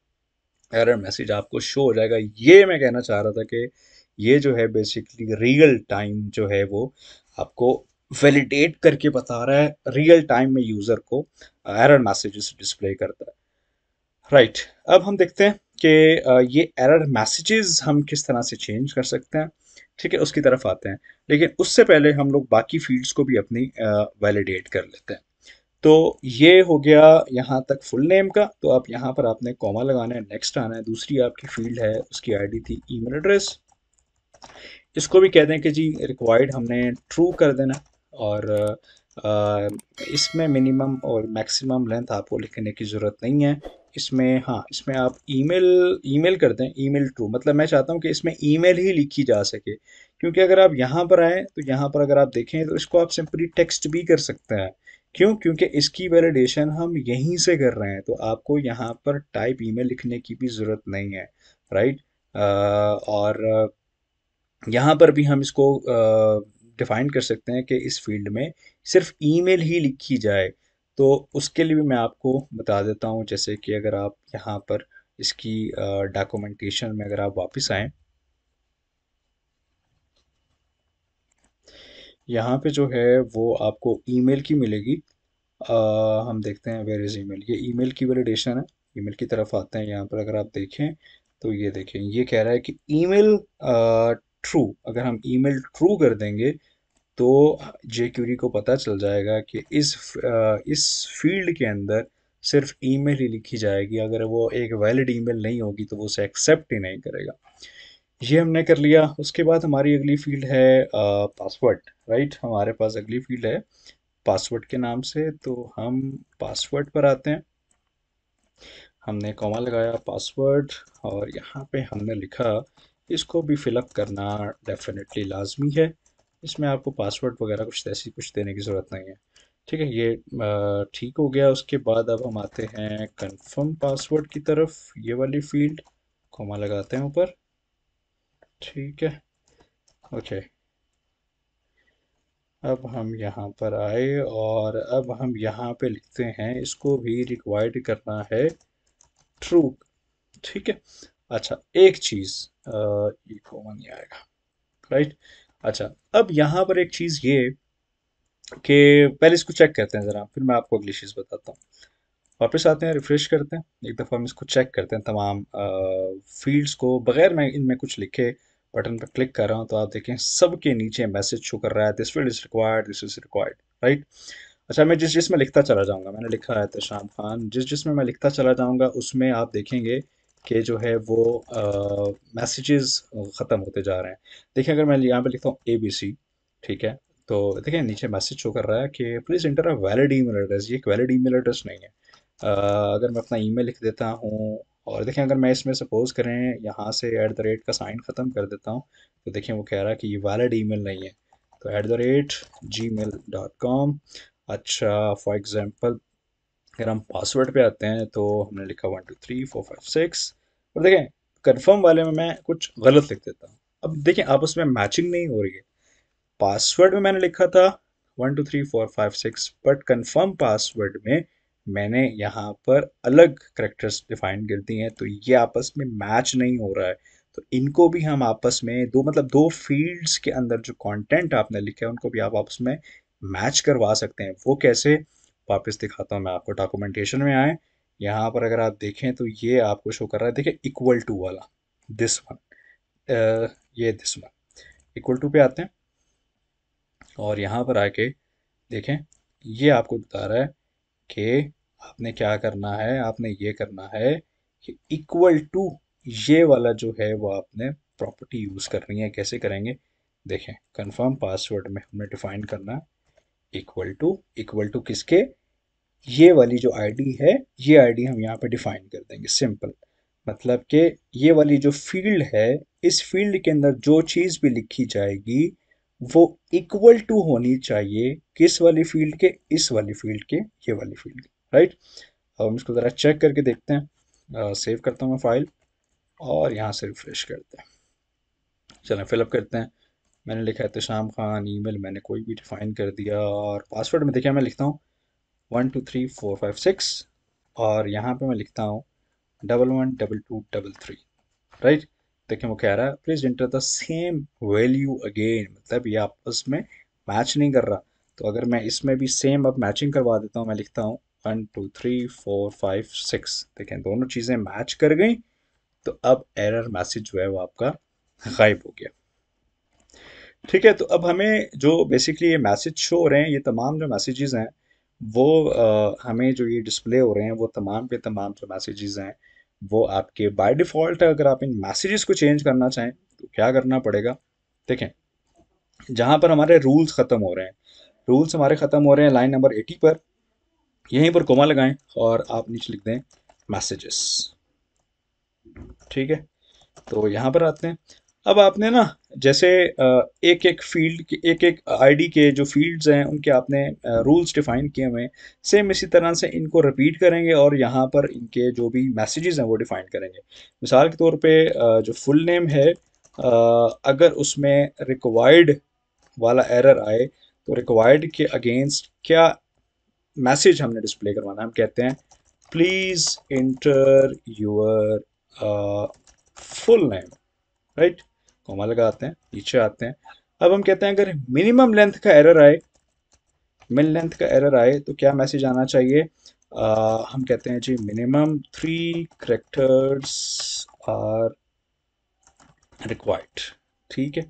S1: एरर मैसेज आपको शो हो जाएगा। ये मैं कहना चाह रहा था कि ये जो है बेसिकली रियल टाइम जो है वो आपको वैलिडेट करके बता रहा है, रियल टाइम में यूज़र को एरर मैसेजेस डिस्प्ले करता है, राइट। अब हम देखते हैं कि ये एरर मैसेजेस हम किस तरह से चेंज कर सकते हैं। ठीक है, उसकी तरफ आते हैं, लेकिन उससे पहले हम लोग बाकी फील्ड्स को भी अपनी वैलिडेट कर लेते हैं। तो ये हो गया यहाँ तक फुल नेम का। तो आप यहाँ पर आपने कॉमा लगाना है, नेक्स्ट आना है। दूसरी आपकी फील्ड है, उसकी आईडी थी ईमेल एड्रेस, इसको भी कह दें कि जी रिक्वायर्ड हमने ट्रू कर देना, और इसमें मिनिमम और मैक्सिमम लेंथ आपको लिखने की ज़रूरत नहीं है। इसमें हाँ, इसमें आप ईमेल ईमेल कर दें, ईमेल ट्रू, मतलब मैं चाहता हूँ कि इसमें ईमेल ही लिखी जा सके, क्योंकि अगर आप यहाँ पर आएँ तो यहाँ पर अगर आप देखें तो इसको आप सिंपली टेक्स्ट भी कर सकते हैं। क्यों? क्योंकि इसकी वैलिडेशन हम यहीं से कर रहे हैं, तो आपको यहाँ पर टाइप ईमेल लिखने की भी ज़रूरत नहीं है, राइट। और यहाँ पर भी हम इसको डिफाइन कर सकते हैं कि इस फील्ड में सिर्फ ईमेल ही लिखी जाए। तो उसके लिए भी मैं आपको बता देता हूँ, जैसे कि अगर आप यहाँ पर इसकी डॉक्यूमेंटेशन में अगर आप वापस आएँ, यहाँ पे जो है वो आपको ईमेल की मिलेगी। हम देखते हैं वेयर इज़ ईमेल, ये ईमेल की वैलिडेशन है। ईमेल की तरफ आते हैं, यहाँ पर अगर आप देखें तो ये देखें, ये कह रहा है कि ईमेल ट्रू। अगर हम ईमेल ट्रू कर देंगे तो जेक्यूरी को पता चल जाएगा कि इस फील्ड के अंदर सिर्फ ईमेल ही लिखी जाएगी। अगर वो एक वैलिड ईमेल नहीं होगी तो वो उसे एक्सेप्ट ही नहीं करेगा। ये हमने कर लिया। उसके बाद हमारी अगली फील्ड है पासवर्ड। राइट, हमारे पास अगली फील्ड है पासवर्ड के नाम से। तो हम पासवर्ड पर आते हैं, हमने कॉमा लगाया पासवर्ड, और यहाँ पे हमने लिखा, इसको भी फिलअप करना डेफिनेटली लाजमी है। इसमें आपको पासवर्ड वगैरह कुछ ऐसी कुछ देने की ज़रूरत नहीं है। ठीक है, ये ठीक हो गया। उसके बाद अब हम आते हैं कंफर्म पासवर्ड की तरफ, ये वाली फील्ड, कॉमा लगाते हैं ऊपर। ठीक है, ओके। अब हम यहाँ पर आए और अब हम यहाँ पे लिखते हैं, इसको भी रिक्वायर्ड करना है ट्रू। ठीक है। अच्छा, एक चीज़, ये कॉमन नहीं आएगा। राइट। अच्छा, अब यहाँ पर एक चीज़ ये कि पहले इसको चेक करते हैं ज़रा, फिर मैं आपको अगली चीज़ बताता हूँ। वापस आते हैं, रिफ्रेश करते हैं, एक दफ़ा हम इसको चेक करते हैं तमाम फील्ड्स को, बगैर मैं इनमें कुछ लिखे बटन पर क्लिक कर रहा हूँ तो आप देखें सबके नीचे मैसेज शो कर रहा है, this field is required, this is required. Right. अच्छा, मैं जिस जिसमें लिखता चला जाऊँगा, मैंने लिखा है तशाम खान, जिस जिसमें मैं लिखता चला जाऊँगा उसमें आप देखेंगे कि जो है वो मैसेजेस ख़त्म होते जा रहे हैं। देखिए, अगर मैं यहाँ पे लिखता हूँ ABC, ठीक है, तो देखिए नीचे मैसेज शो कर रहा है कि please enter a valid email address. ये एक वैलिड ईमेल एड्रेस नहीं है। अगर मैं अपना ईमेल लिख देता हूँ, और देखें अगर मैं इसमें सपोज़ करें यहाँ से एट द रेट का साइन ख़त्म कर देता हूँ, तो देखिए वो कह रहा है कि ये वैलिड ईमेल नहीं है। तो एट द रेट gmail.com। अच्छा, फॉर एग्जांपल अगर हम पासवर्ड पे आते हैं तो हमने लिखा 1 2 3 4 5 6, और देखें कंफर्म वाले में मैं कुछ गलत लिख देता हूँ। अब देखें आपस में मैचिंग नहीं हो रही है। पासवर्ड में मैंने लिखा था 1 2 3 4 5 6, बट कंफर्म पासवर्ड में मैंने यहाँ पर अलग करेक्टर्स डिफाइन कर दिए हैं, तो ये आपस में मैच नहीं हो रहा है। तो इनको भी हम आपस में दो, मतलब दो फील्ड्स के अंदर जो कंटेंट आपने लिखा है उनको भी आप आपस में मैच करवा सकते हैं। वो कैसे, वापस दिखाता हूँ मैं आपको। डॉक्यूमेंटेशन में आए, यहाँ पर अगर आप देखें तो ये आपको शो कर रहा है, देखिए इक्वल टू वाला, दिस वन, ये दिस वन, इक्वल टू पे आते हैं और यहाँ पर आके देखें, ये आपको बता रहा है कि आपने क्या करना है। आपने ये करना है कि इक्वल टू ये वाला जो है वो आपने प्रॉपर्टी यूज़ करनी है। कैसे करेंगे, देखें कंफर्म पासवर्ड में हमने डिफाइन करना है इक्वल टू किसके, ये वाली जो आईडी है, ये आईडी हम यहाँ पे डिफाइन कर देंगे। सिंपल, मतलब कि ये वाली जो फील्ड है, इस फील्ड के अंदर जो चीज़ भी लिखी जाएगी वो इक्वल टू होनी चाहिए किस वाली फील्ड के, इस वाली फील्ड के, ये वाली फील्ड के। राइट। अब हम इसको ज़रा चेक करके देखते हैं। सेव करता हूँ मैं फाइल और यहाँ से रिफ्रेश करते हैं। चलें फिलअप करते हैं। मैंने लिखा है तशाम खान, ईमेल मैंने कोई भी डिफाइन कर दिया, और पासवर्ड में देखिए मैं लिखता हूँ 1 2 3 4 5 6, और यहाँ पे मैं लिखता हूँ 11 22 23। राइट। देखिए वो कह रहा है please enter the same value again, मतलब ये आपस में मैच नहीं कर रहा। तो अगर मैं इसमें भी सेम अब मैचिंग करवा देता हूँ, मैं लिखता हूँ 1 2 3 4 5 6, देखें दोनों चीज़ें मैच कर गई। तो अब एरर मैसेज जो है वो आपका गायब हो गया। ठीक है, तो अब हमें जो बेसिकली ये मैसेज शो हो रहे हैं, ये तमाम जो मैसेजेस हैं वो हमें जो ये डिस्प्ले हो रहे हैं, वो तमाम के तमाम जो मैसेजेस हैं वो आपके बाय डिफ़ॉल्ट है। अगर आप इन मैसेजेस को चेंज करना चाहें तो क्या करना पड़ेगा, देखें जहाँ पर हमारे रूल्स ख़त्म हो रहे हैं, रूल्स हमारे ख़त्म हो रहे हैं लाइन नंबर 80 पर, यहीं पर कोमा लगाएं और आप नीचे लिख दें मैसेजेस। ठीक है, तो यहाँ पर आते हैं। अब आपने ना जैसे एक एक फील्ड के, एक एक आईडी के जो फील्ड्स हैं उनके आपने रूल्स डिफाइन किए हुए हैं, सेम इसी तरह से इनको रिपीट करेंगे और यहाँ पर इनके जो भी मैसेजेस हैं वो डिफाइन करेंगे। मिसाल के तौर पे जो फुल नेम है, अगर उसमें रिक्वायर्ड वाला एरर आए तो रिक्वायर्ड के अगेंस्ट क्या मैसेज हमने डिस्प्ले करवाना है। हम कहते हैं please inter your full name, right, comma लगाते हैं, नीचे आते हैं। अब हम कहते हैं अगर मिन लेंथ का एरर आए तो क्या मैसेज आना चाहिए। हम कहते हैं जी मिनिमम 3 कैरेक्टर्स आर रिक्वायर्ड, ठीक है।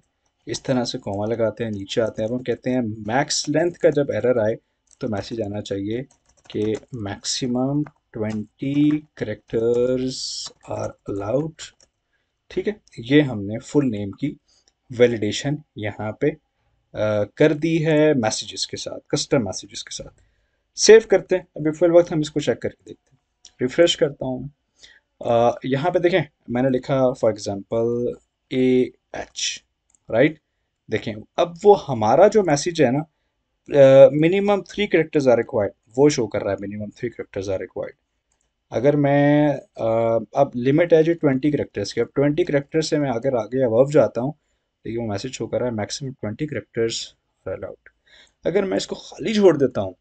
S1: इस तरह से कॉमा लगाते हैं, नीचे आते हैं। अब हम कहते हैं मैक्स लेंथ का जब एरर आए तो मैसेज आना चाहिए कि मैक्सिमम 20 कैरेक्टर्स आर अलाउड, ठीक है। ये हमने फुल नेम की वैलिडेशन यहाँ पे कर दी है मैसेजेस के साथ, कस्टम मैसेजेस के साथ। सेव करते हैं। अभी फिल वक्त हम इसको चेक करके देखते हैं। रिफ्रेश करता हूँ। यहाँ पे देखें मैंने लिखा फॉर एग्जांपल AH, राइट। देखें अब वो हमारा जो मैसेज है ना, मिनिमम 3 कैरेक्टर्स आर रिक्वायर्ड, वो शो कर रहा है मिनिमम 3 कैरेक्टर्स आर रिक्वायर्ड। अगर मैं अब लिमिट है जी 20 कैरेक्टर्स की, अब 20 कैरेक्टर्स से मैं अगर आगे अबव जाता हूँ देखिए वो मैसेज शो कर रहा है मैक्सिमम 20 कैरेक्टर्स आर अलाउड। अगर मैं इसको खाली छोड़ देता हूँ,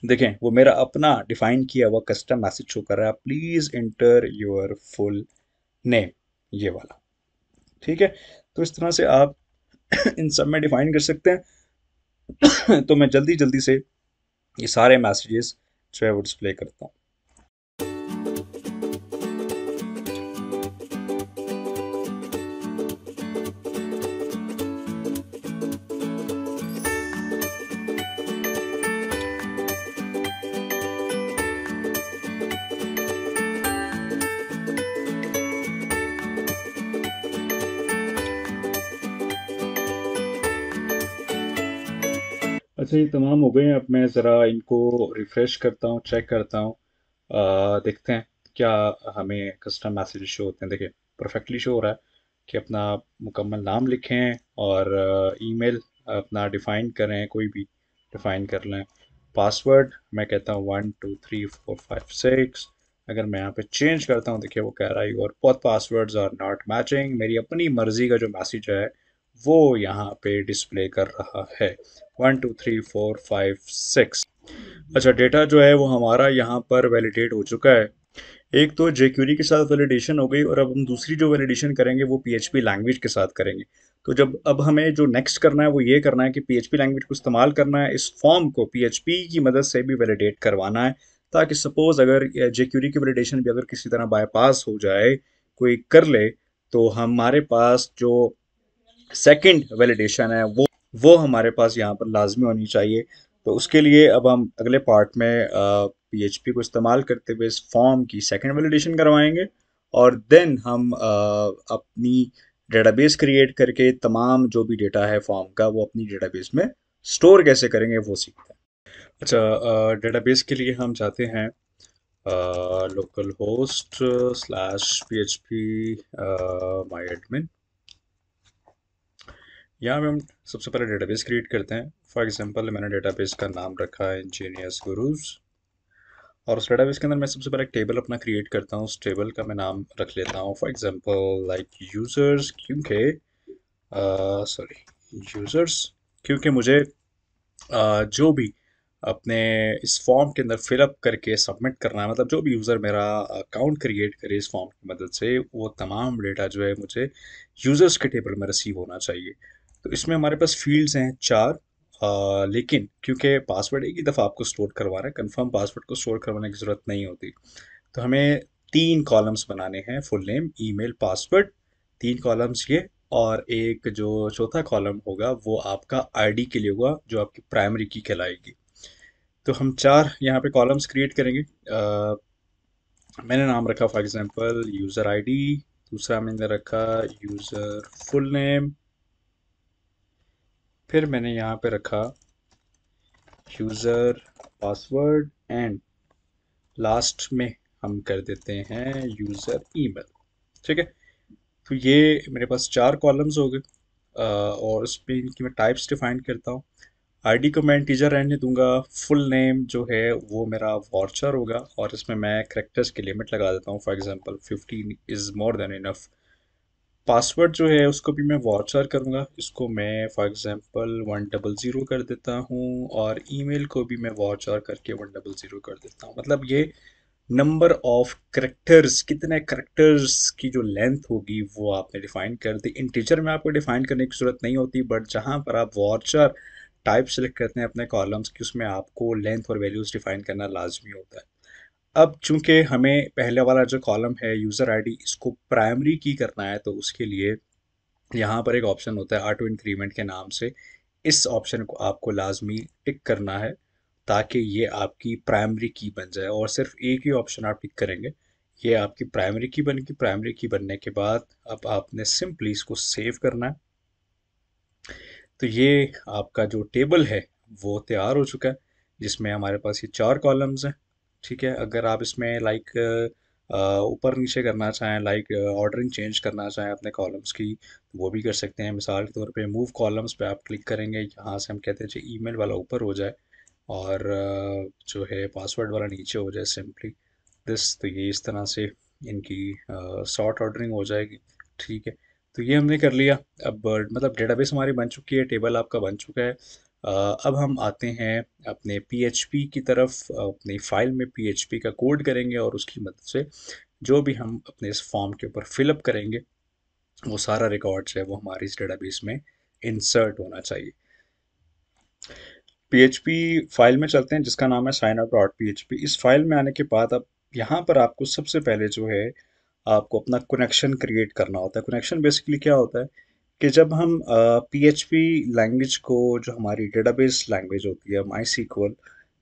S1: देखें वो मेरा अपना डिफाइन किया हुआ कस्टम मैसेज शो कर रहा है please inter your full name, ये वाला, ठीक है। तो इस तरह से आप इन सब में डिफाइन कर सकते हैं। तो मैं जल्दी जल्दी से ये सारे मैसेजेस जो है वो डिस्प्ले करता हूँ। अच्छा ये तमाम हो गए हैं। अब मैं ज़रा इनको रिफ़्रेश करता हूँ, चेक करता हूँ। देखते हैं क्या हमें कस्टम मैसेज शो होते हैं। देखिए परफेक्टली शो हो रहा है कि अपना मुकम्मल नाम लिखें और ईमेल अपना डिफ़ाइन करें, कोई भी डिफ़ाइन कर लें। पासवर्ड मैं कहता हूँ 1 2 3 4 5 6। अगर मैं यहाँ पे चेंज करता हूँ देखिए वो कह रहा है your both passwords are not matching. मेरी अपनी मर्ज़ी का जो मैसेज है वो यहाँ पे डिस्प्ले कर रहा है 1 2 3 4 5 6। अच्छा डेटा जो है वो हमारा यहाँ पर वैलिडेट हो चुका है। एक तो jQuery के साथ वैलिडेशन हो गई और अब हम दूसरी जो वैलिडेशन करेंगे वो PHP लैंग्वेज के साथ करेंगे। तो जब अब हमें जो नेक्स्ट करना है वो ये करना है कि PHP लैंग्वेज को इस्तेमाल करना है, इस फॉर्म को PHP की मदद से भी वैलिडेट करवाना है, ताकि सपोज अगर jQuery की वैलिडेशन भी अगर किसी तरह बाईपास हो जाए, कोई कर ले, तो हमारे पास जो सेकंड वैलिडेशन है वो हमारे पास यहाँ पर लाजमी होनी चाहिए। तो उसके लिए अब हम अगले पार्ट में PHP को इस्तेमाल करते हुए इस फॉर्म की सेकंड वैलिडेशन करवाएंगे और देन हम अपनी डेटाबेस क्रिएट करके तमाम जो भी डेटा है फॉर्म का वो अपनी डेटाबेस में स्टोर कैसे करेंगे वो सीखते हैं। अच्छा डेटाबेस के लिए हम जाते हैं लोकल होस्ट /php माई एडमिन। यहाँ पे हम सबसे पहले डेटाबेस क्रिएट करते हैं। फॉर एग्जांपल मैंने डेटाबेस का नाम रखा है इंजीनियर्स गुरुज और उस डेटाबेस के अंदर मैं सबसे पहले एक टेबल अपना क्रिएट करता हूँ। उस टेबल का मैं नाम रख लेता हूँ फॉर एग्जांपल लाइक यूज़र्स, क्योंकि सॉरी यूज़र्स, क्योंकि मुझे जो भी अपने इस फॉर्म के अंदर फिलअप करके सबमिट करना है, मतलब जो भी यूज़र मेरा अकाउंट क्रिएट करे इस फॉर्म की मदद से, वो तमाम डेटा जो है मुझे यूज़र्स के टेबल में रिसीव होना चाहिए। तो इसमें हमारे पास फील्ड्स हैं 4, लेकिन क्योंकि पासवर्ड एक ही दफ़ा आपको स्टोर करवाना है, कंफर्म पासवर्ड को स्टोर करवाने की ज़रूरत नहीं होती। तो हमें 3 कॉलम्स बनाने हैं, full name, email, password, 3 columns ये। और एक जो चौथा कॉलम होगा वो आपका आईडी के लिए होगा जो आपकी प्राइमरी की कहलाएगी। तो हम 4 यहाँ पे कॉलम्स क्रिएट करेंगे। मैंने नाम रखा फॉर एग्जांपल यूज़र आईडी, दूसरा मैंने रखा यूज़र फुल नेम, फिर मैंने यहाँ पे रखा यूज़र पासवर्ड एंड लास्ट में हम कर देते हैं यूज़र ईमेल, ठीक है। तो ये मेरे पास 4 कॉलम्स हो गए। और उस पर इनकी मैं टाइप्स डिफाइन करता हूँ। आईडी को मैं इंटीजर रहने दूंगा। फुल नेम जो है वो मेरा वॉर्चर होगा और इसमें मैं करेक्टर्स की लिमिट लगा देता हूँ। For example 15 is more than enough. Password जो है उसको भी मैं वॉचर करूँगा, इसको मैं फॉर एग्जांपल 100 कर देता हूँ, और ईमेल को भी मैं वॉचर करके 100 कर देता हूँ। मतलब ये नंबर ऑफ करेक्टर्स, कितने करेक्टर्स की जो लेंथ होगी वो आपने डिफाइन कर दी। इंटीजर में आपको डिफाइन करने की ज़रूरत नहीं होती, बट जहाँ पर आप वॉचर टाइप सेलेक्ट करते हैं अपने कॉलम्स की, उसमें आपको लेंथ और वैल्यूज़ डिफाइन करना लाजमी होता है। अब चूंकि हमें पहले वाला जो कॉलम है यूज़र आईडी, इसको प्राइमरी की करना है, तो उसके लिए यहाँ पर एक ऑप्शन होता है ऑटो इंक्रीमेंट के नाम से। इस ऑप्शन को आपको लाजमी टिक करना है ताकि ये आपकी प्राइमरी की बन जाए, और सिर्फ एक ही ऑप्शन आप टिक करेंगे, ये आपकी प्राइमरी की बनेगी। प्राइमरी की बनने के बाद अब आपने सिंपली इसको सेव करना है। तो ये आपका जो टेबल है वो तैयार हो चुका है, जिसमें हमारे पास ये 4 कॉलम्स हैं। ठीक है, अगर आप इसमें लाइक ऊपर नीचे करना चाहें, लाइक ऑर्डरिंग चेंज करना चाहें अपने कॉलम्स की, तो वो भी कर सकते हैं। मिसाल के तौर पे मूव कॉलम्स पे आप क्लिक करेंगे, यहाँ से हम कहते हैं जी ईमेल वाला ऊपर हो जाए और जो है पासवर्ड वाला नीचे हो जाए, सिंपली दिस। तो ये इस तरह से इनकी सॉर्ट ऑर्डरिंग हो जाएगी। ठीक है, तो ये हमने कर लिया। अब मतलब डेटाबेस हमारी बन चुकी है, टेबल आपका बन चुका है। अब हम आते हैं अपने पीएचपी की तरफ। अपनी फाइल में पीएचपी का कोड करेंगे, और उसकी मदद से जो भी हम अपने इस फॉर्म के ऊपर फिलअप करेंगे, वो सारा रिकॉर्ड्स है वो हमारी इस डेटाबेस में इंसर्ट होना चाहिए। पीएचपी फाइल में चलते हैं जिसका नाम है साइन अप डॉट पीएचपी। इस फाइल में आने के बाद अब यहाँ पर आपको सबसे पहले जो है आपको अपना कनेक्शन क्रिएट करना होता है। कनेक्शन बेसिकली क्या होता है कि जब हम पीएचपी लैंग्वेज को, जो हमारी डेटाबेस लैंग्वेज होती है माई सीक्वल,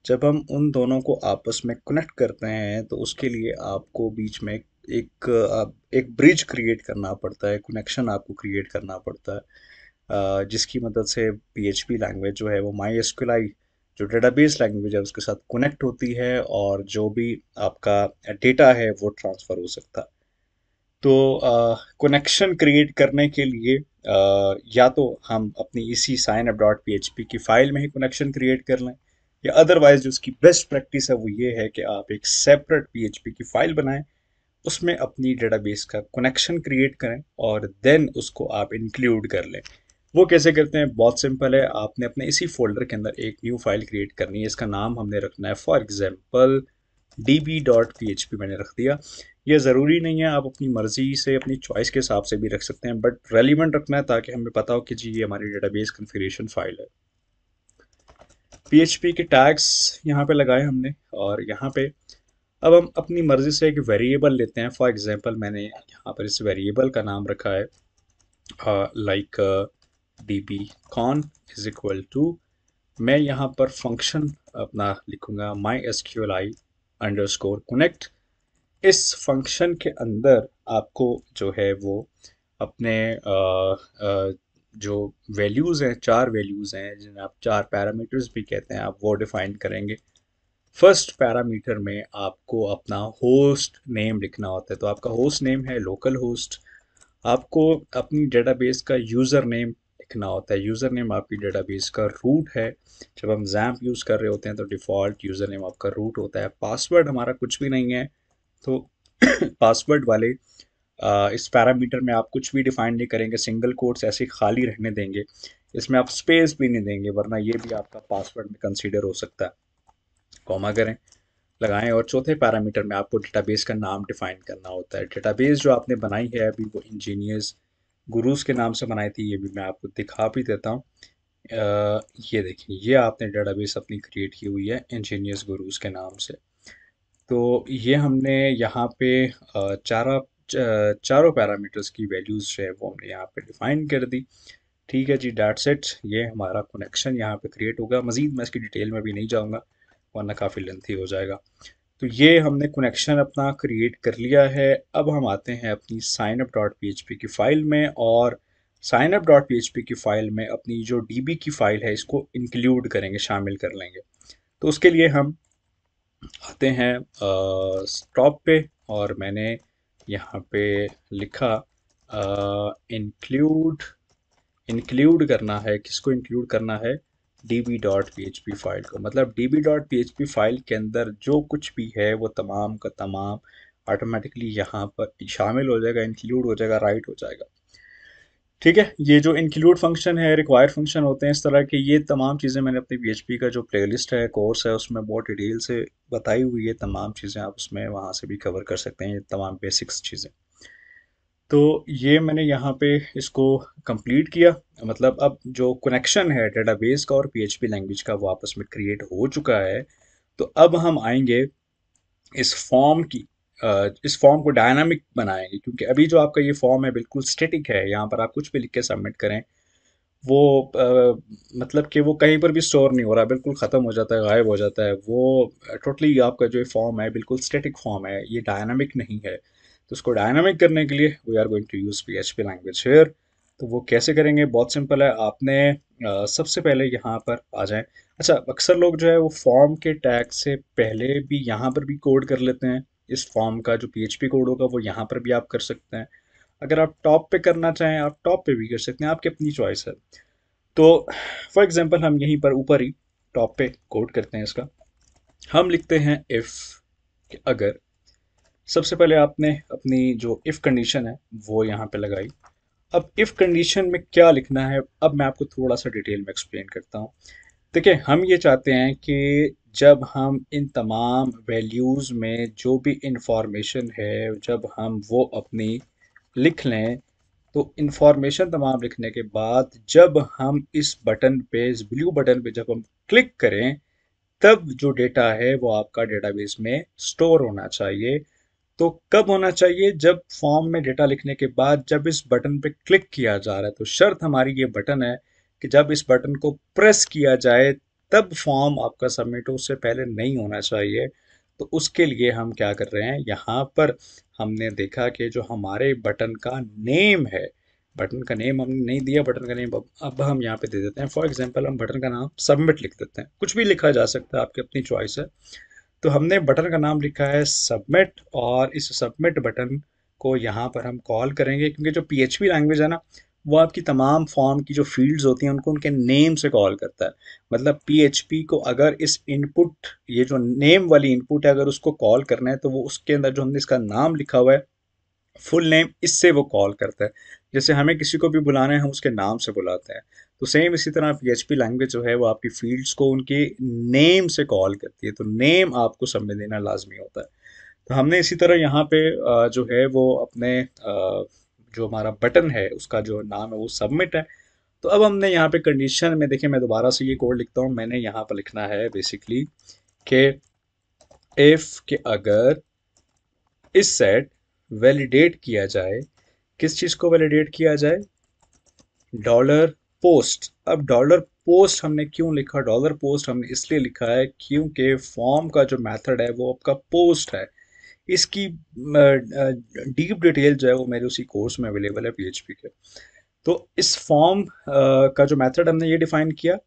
S1: जब हम उन दोनों को आपस में कनेक्ट करते हैं, तो उसके लिए आपको बीच में एक ब्रिज क्रिएट करना पड़ता है, कनेक्शन आपको क्रिएट करना पड़ता है, जिसकी मदद से पीएचपी लैंग्वेज जो है वो माई एसक्यूएल जो डेटाबेस लैंग्वेज है उसके साथ कनेक्ट होती है, और जो भी आपका डेटा है वो ट्रांसफ़र हो सकता है। तो कनेक्शन क्रिएट करने के लिए या तो हम अपनी इसी साइन अप डॉट पी की फ़ाइल में ही कनेक्शन क्रिएट कर लें, या अदरवाइज जो उसकी बेस्ट प्रैक्टिस है वो ये है कि आप एक सेपरेट पीएचपी की फ़ाइल बनाएं, उसमें अपनी डेटाबेस का कनेक्शन क्रिएट करें, और देन उसको आप इंक्लूड कर लें। वो कैसे करते हैं? बहुत सिंपल है। आपने अपने इसी फोल्डर के अंदर एक न्यू फाइल क्रिएट करनी है। इसका नाम हमने रखना है फॉर एग्जांपल db.php, मैंने रख दिया। ये ज़रूरी नहीं है, आप अपनी मर्ज़ी से अपनी चॉइस के हिसाब से भी रख सकते हैं, बट रेलिवेंट रखना है ताकि हमें पता हो कि जी ये हमारी डेटाबेस कन्फिगरेशन फाइल है। पीएचपी के टैग्स यहाँ पे लगाए हमने, और यहाँ पे अब हम अपनी मर्ज़ी से एक वेरिएबल लेते हैं। फॉर एग्जांपल मैंने यहाँ पर इस वेरिएबल का नाम रखा है like db con is equal to, मैं यहाँ पर फंक्शन अपना लिखूँगा my SQL underscore connect. इस फंक्शन के अंदर आपको जो है वो अपने जो वैल्यूज़ हैं, 4 वैल्यूज़ हैं जिन्हें आप 4 पैरामीटर्स भी कहते हैं, आप वो डिफ़ाइन करेंगे। फर्स्ट पैरामीटर में आपको अपना होस्ट नेम लिखना होता है, तो आपका होस्ट नेम है लोकल होस्ट। आपको अपनी डेटाबेस का यूज़र नेम लिखना होता है। यूज़र नेम आपकी डेटाबेस का रूट है। जब हम जैम्प यूज़ कर रहे होते हैं तो डिफ़ॉल्ट यूज़र नेम आपका रूट होता है। पासवर्ड हमारा कुछ भी नहीं है, तो पासवर्ड वाले इस पैरामीटर में आप कुछ भी डिफाइन नहीं करेंगे, सिंगल कोट्स ऐसे ही खाली रहने देंगे। इसमें आप स्पेस भी नहीं देंगे, वरना ये भी आपका पासवर्ड में कंसीडर हो सकता है। कॉमा करें, लगाएं, और चौथे पैरामीटर में आपको डेटाबेस का नाम डिफाइन करना होता है। डेटाबेस जो आपने बनाई है अभी, वो इंजीनियर्स गुरुज के नाम से बनाई थी, ये भी मैं आपको दिखा भी देता हूँ। ये देखिए, ये आपने डेटाबेस अपनी क्रिएट की हुई है इंजीनियर्स गुरुज के नाम से। तो ये हमने यहाँ पे चारों पैरामीटर्स की वैल्यूज़ जो है वो हमने यहाँ पे डिफाइन कर दी। ठीक है जी, डेट्स इट। ये हमारा कनेक्शन यहाँ पे क्रिएट होगा। मज़ीद मैं इसकी डिटेल में भी नहीं जाऊँगा, वरना काफ़ी लेंथी हो जाएगा। तो ये हमने कनेक्शन अपना क्रिएट कर लिया है। अब हम आते हैं अपनी साइन अप डॉट पी की फ़ाइल में, और साइन अप डॉट पी की फ़ाइल में अपनी जो डीबी की फ़ाइल है इसको इंक्लूड करेंगे, शामिल कर लेंगे। तो उसके लिए हम आते हैं स्टॉप पे, और मैंने यहाँ पे लिखा इंक्लूड। इंक्लूड करना है, किसको इंक्लूड करना है? db.php फाइल को। मतलब db.php फाइल के अंदर जो कुछ भी है वो तमाम का तमाम ऑटोमेटिकली यहाँ पर शामिल हो जाएगा, इंक्लूड हो जाएगा, राइट हो जाएगा। ठीक है, ये जो इंक्लूड फंक्शन है, रिक्वायर फंक्शन होते हैं, इस तरह के ये तमाम चीज़ें मैंने अपनी पीएचपी का जो प्लेलिस्ट है, कोर्स है, उसमें बहुत डिटेल से बताई हुई है। तमाम चीज़ें आप उसमें वहाँ से भी कवर कर सकते हैं, ये तमाम बेसिक्स चीज़ें। तो ये मैंने यहाँ पे इसको कंप्लीट किया। मतलब अब जो कनेक्शन है डेटाबेस का और पीएचपी लैंग्वेज का वो आपस में क्रिएट हो चुका है। तो अब हम आएंगे इस फॉर्म की इस फॉर्म को डायनामिक बनाएंगे, क्योंकि अभी जो आपका ये फॉर्म है बिल्कुल स्टैटिक है। यहाँ पर आप कुछ भी लिख के सबमिट करें, वो मतलब कि वो कहीं पर भी स्टोर नहीं हो रहा, बिल्कुल ख़त्म हो जाता है, गायब हो जाता है वो। टोटली आपका जो फॉर्म है बिल्कुल स्टैटिक फॉर्म है, ये डायनामिक नहीं है। तो उसको डायनामिक करने के लिए we are going to use PHP language here. तो वो कैसे करेंगे, बहुत सिंपल है। आपने सबसे पहले यहाँ पर आ जाएं। अच्छा, अक्सर लोग जो है वो फॉर्म के टैग से पहले भी यहाँ पर भी कोड कर लेते हैं। इस फॉर्म का जो पीएचपी कोड होगा वो यहाँ पर भी आप कर सकते हैं। अगर आप टॉप पे करना चाहें, आप टॉप पे भी कर सकते हैं, आपकी अपनी चॉइस है। तो फॉर एग्जांपल हम यहीं पर ऊपर ही टॉप पे कोड करते हैं इसका। हम लिखते हैं इफ़, कि अगर। सबसे पहले आपने अपनी जो इफ़ कंडीशन है वो यहाँ पे लगाई। अब इफ़ कंडीशन में क्या लिखना है, अब मैं आपको थोड़ा सा डिटेल में एक्सप्लेन करता हूँ। देखिए, हम ये चाहते हैं कि जब हम इन तमाम वैल्यूज़ में जो भी इंफॉर्मेशन है, जब हम वो अपनी लिख लें, तो इंफॉर्मेशन तमाम लिखने के बाद जब हम इस बटन पे, इस ब्लू बटन पे जब हम क्लिक करें, तब जो डेटा है वो आपका डेटाबेस में स्टोर होना चाहिए। तो कब होना चाहिए, जब फॉर्म में डेटा लिखने के बाद जब इस बटन पे क्लिक किया जा रहा है। तो शर्त हमारी ये बटन है कि जब इस बटन को प्रेस किया जाए तब फॉर्म आपका सबमिट हो, उससे पहले नहीं होना चाहिए। तो उसके लिए हम क्या कर रहे हैं, यहाँ पर हमने देखा कि जो हमारे बटन का नेम है, बटन का नेम हमने नहीं दिया। बटन का नेम अब हम यहाँ पे दे देते हैं। फॉर एग्जांपल हम बटन का नाम सबमिट लिख देते हैं, कुछ भी लिखा जा सकता है, आपकी अपनी चॉइस है। तो हमने बटन का नाम लिखा है सबमिट, और इस सबमिट बटन को यहाँ पर हम कॉल करेंगे, क्योंकि जो पीएचपी लैंग्वेज है ना, वो आपकी तमाम फॉर्म की जो फील्ड्स होती हैं उनको उनके नेम से कॉल करता है। मतलब पीएचपी को अगर इस इनपुट, ये जो नेम वाली इनपुट है, अगर उसको कॉल करना है तो वो उसके अंदर जो हमने इसका नाम लिखा हुआ है, फुल नेम, इससे वो कॉल करता है। जैसे हमें किसी को भी बुलाना है, हम उसके नाम से बुलाते हैं। तो सेम इसी तरह पीएचपी लैंग्वेज जो है वो आपकी फील्ड्स को उनके नेम से कॉल करती है। तो नेम आपको सब में देना लाजमी होता है। तो हमने इसी तरह यहाँ पे जो है वो अपने जो हमारा बटन है उसका जो नाम है वो सबमिट है। तो अब हमने यहाँ पे कंडीशन में, देखिए मैं दोबारा से ये कोड लिखता हूँ। मैंने यहाँ पर लिखना है बेसिकली कि इफ़, कि अगर इस सेट वैलिडेट किया जाए, किस चीज़ को वैलिडेट किया जाए, डॉलर पोस्ट। अब डॉलर पोस्ट हमने क्यों लिखा, डॉलर पोस्ट हमने इसलिए लिखा है क्योंकि फॉर्म का जो मेथड है वो आपका पोस्ट है। इसकी डीप डिटेल जो है वो मेरे उसी कोर्स में अवेलेबल है पीएचपी के। तो इस फॉर्म का जो मेथड हमने ये डिफाइन किया,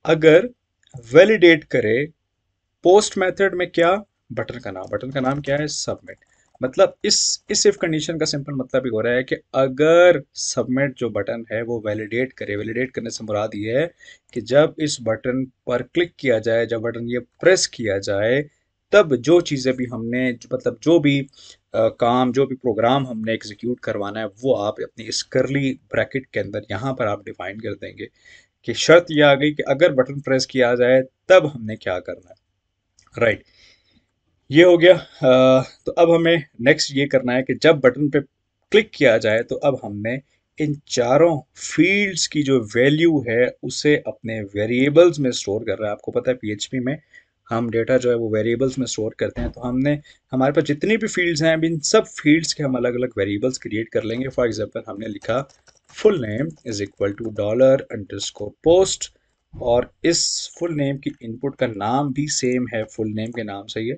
S1: अगर वैलिडेट करे पोस्ट मेथड में क्या, बटन का नाम। बटन का नाम क्या है, सबमिट। मतलब इस इफ कंडीशन का सिंपल मतलब ही हो रहा है कि अगर सबमिट जो बटन है वो वैलिडेट करे, वैलिडेट करने से मुराद ये है कि जब इस बटन पर क्लिक किया जाए, जब बटन ये प्रेस किया जाए, तब जो चीज़ें भी हमने मतलब जो भी काम, जो भी प्रोग्राम हमने एग्जीक्यूट करवाना है, वो आप अपनी इस करली ब्रैकेट के अंदर यहाँ पर आप डिफाइन कर देंगे कि शर्त यह आ गई कि अगर बटन प्रेस किया जाए तब हमने क्या करना है। राइट, ये हो गया। तो अब हमें नेक्स्ट ये करना है कि जब बटन पे क्लिक किया जाए तो अब हमने इन चारों फील्ड्स की जो वैल्यू है उसे अपने वेरिएबल्स में स्टोर कर रहा है। आपको पता है पीएचपी में हम डेटा जो है वो वेरिएबल्स में स्टोर करते हैं। तो हमने, हमारे पास जितनी भी फील्ड्स हैं, अब इन सब फील्ड्स के हम अलग अलग वेरिएबल्स क्रिएट कर लेंगे। फॉर एग्जांपल हमने लिखा full name is equal to dollar underscore post, और इस फुल नेम की इनपुट का नाम भी सेम है फुल नेम के नाम से ही है।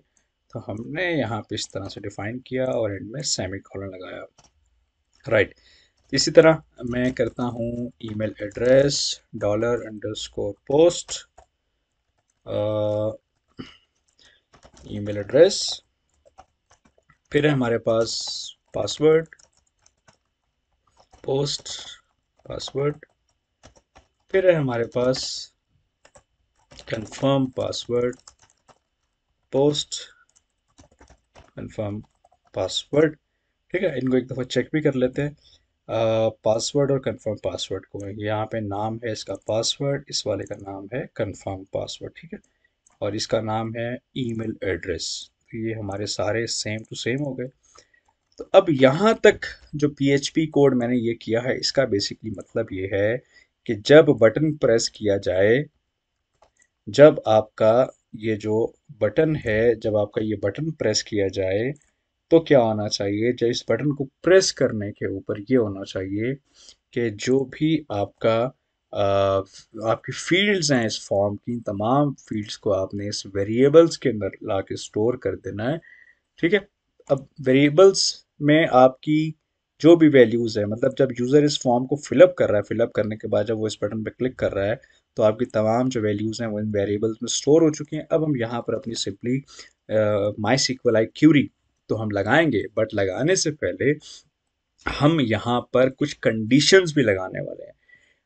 S1: तो हमने यहाँ पे इस तरह से डिफाइन किया और एंड में सेमी कॉलन लगाया। राइट, इसी तरह मैं करता हूँ email address dollar underscore post, email address. फिर है हमारे पास पासवर्ड पोस्ट, पासवर्ड। फिर है हमारे पास confirm password post, confirm password. ठीक है, इनको एक दफ़ा चेक भी कर लेते हैं। पासवर्ड और कंफर्म पासवर्ड को, यहाँ पे नाम है इसका पासवर्ड, इस वाले का नाम है कंफर्म पासवर्ड, ठीक है। और इसका नाम है ईमेल एड्रेस। तो ये हमारे सारे सेम टू सेम हो गए। तो अब यहाँ तक जो पीएचपी कोड मैंने ये किया है, इसका बेसिकली मतलब ये है कि जब बटन प्रेस किया जाए, जब आपका ये जो बटन है, जब आपका ये बटन प्रेस किया जाए, तो क्या होना चाहिए, जब इस बटन को प्रेस करने के ऊपर ये होना चाहिए कि जो भी आपका आपकी फील्ड्स हैं इस फॉर्म की, तमाम फील्ड्स को आपने इस वेरिएबल्स के अंदर ला के स्टोर कर देना है, ठीक है। अब वेरिएबल्स में आपकी जो भी वैल्यूज़ है, मतलब जब यूज़र इस फॉर्म को फिलअप कर रहा है, फिलअप करने के बाद जब वो इस बटन पर क्लिक कर रहा है, तो आपकी तमाम जो वैल्यूज़ हैं वो इन वेरिएबल्स में स्टोर हो चुकी हैं। अब हम यहाँ पर अपनी simply my sequel I query तो हम लगाएंगे, बट लगाने से पहले हम यहाँ पर कुछ कंडीशंस भी लगाने वाले हैं।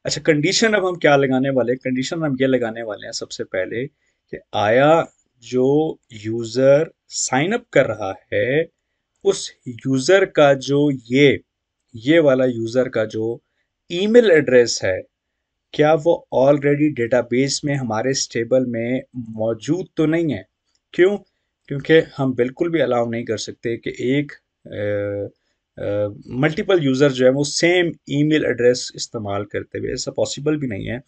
S1: अच्छा, कंडीशन अब हम क्या लगाने वाले हैं, कंडीशन हम ये लगाने वाले हैं सबसे पहले कि आया जो यूज़र साइन अप कर रहा है, उस यूज़र का जो ये वाला यूज़र का जो ईमेल एड्रेस है, क्या वो ऑलरेडी डेटाबेस में हमारे इस टेबल में मौजूद तो नहीं है। क्यों? क्योंकि हम बिल्कुल भी अलाउ नहीं कर सकते कि एक मल्टीपल यूज़र जो है वो सेम ईमेल एड्रेस इस्तेमाल करते हुए, ऐसा पॉसिबल भी नहीं है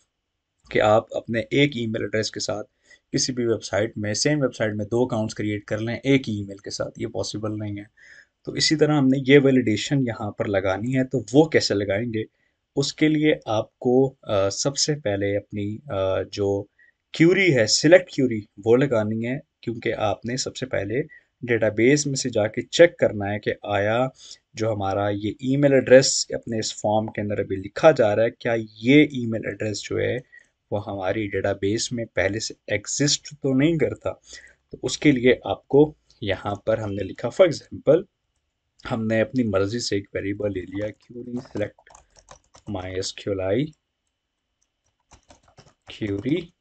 S1: कि आप अपने एक ईमेल एड्रेस के साथ किसी भी वेबसाइट में, सेम वेबसाइट में दो अकाउंट्स क्रिएट कर लें एक ही ईमेल के साथ, ये पॉसिबल नहीं है। तो इसी तरह हमने ये वैलिडेशन यहाँ पर लगानी है, तो वो कैसे लगाएंगे, उसके लिए आपको सबसे पहले अपनी जो क्यूरी है, सिलेक्ट क्यूरी, वो लगानी है। क्योंकि आपने सबसे पहले डेटाबेस में से जाके चेक करना है कि आया जो हमारा ये ईमेल एड्रेस अपने इस फॉर्म के अंदर अभी लिखा जा रहा है, क्या ये ईमेल एड्रेस जो है वो हमारी डेटाबेस में पहले से एग्जिस्ट तो नहीं करता। तो उसके लिए आपको यहाँ पर हमने लिखा, फॉर एग्जांपल हमने अपनी मर्जी से एक वेरिएबल ले लिया, query select my SQL query,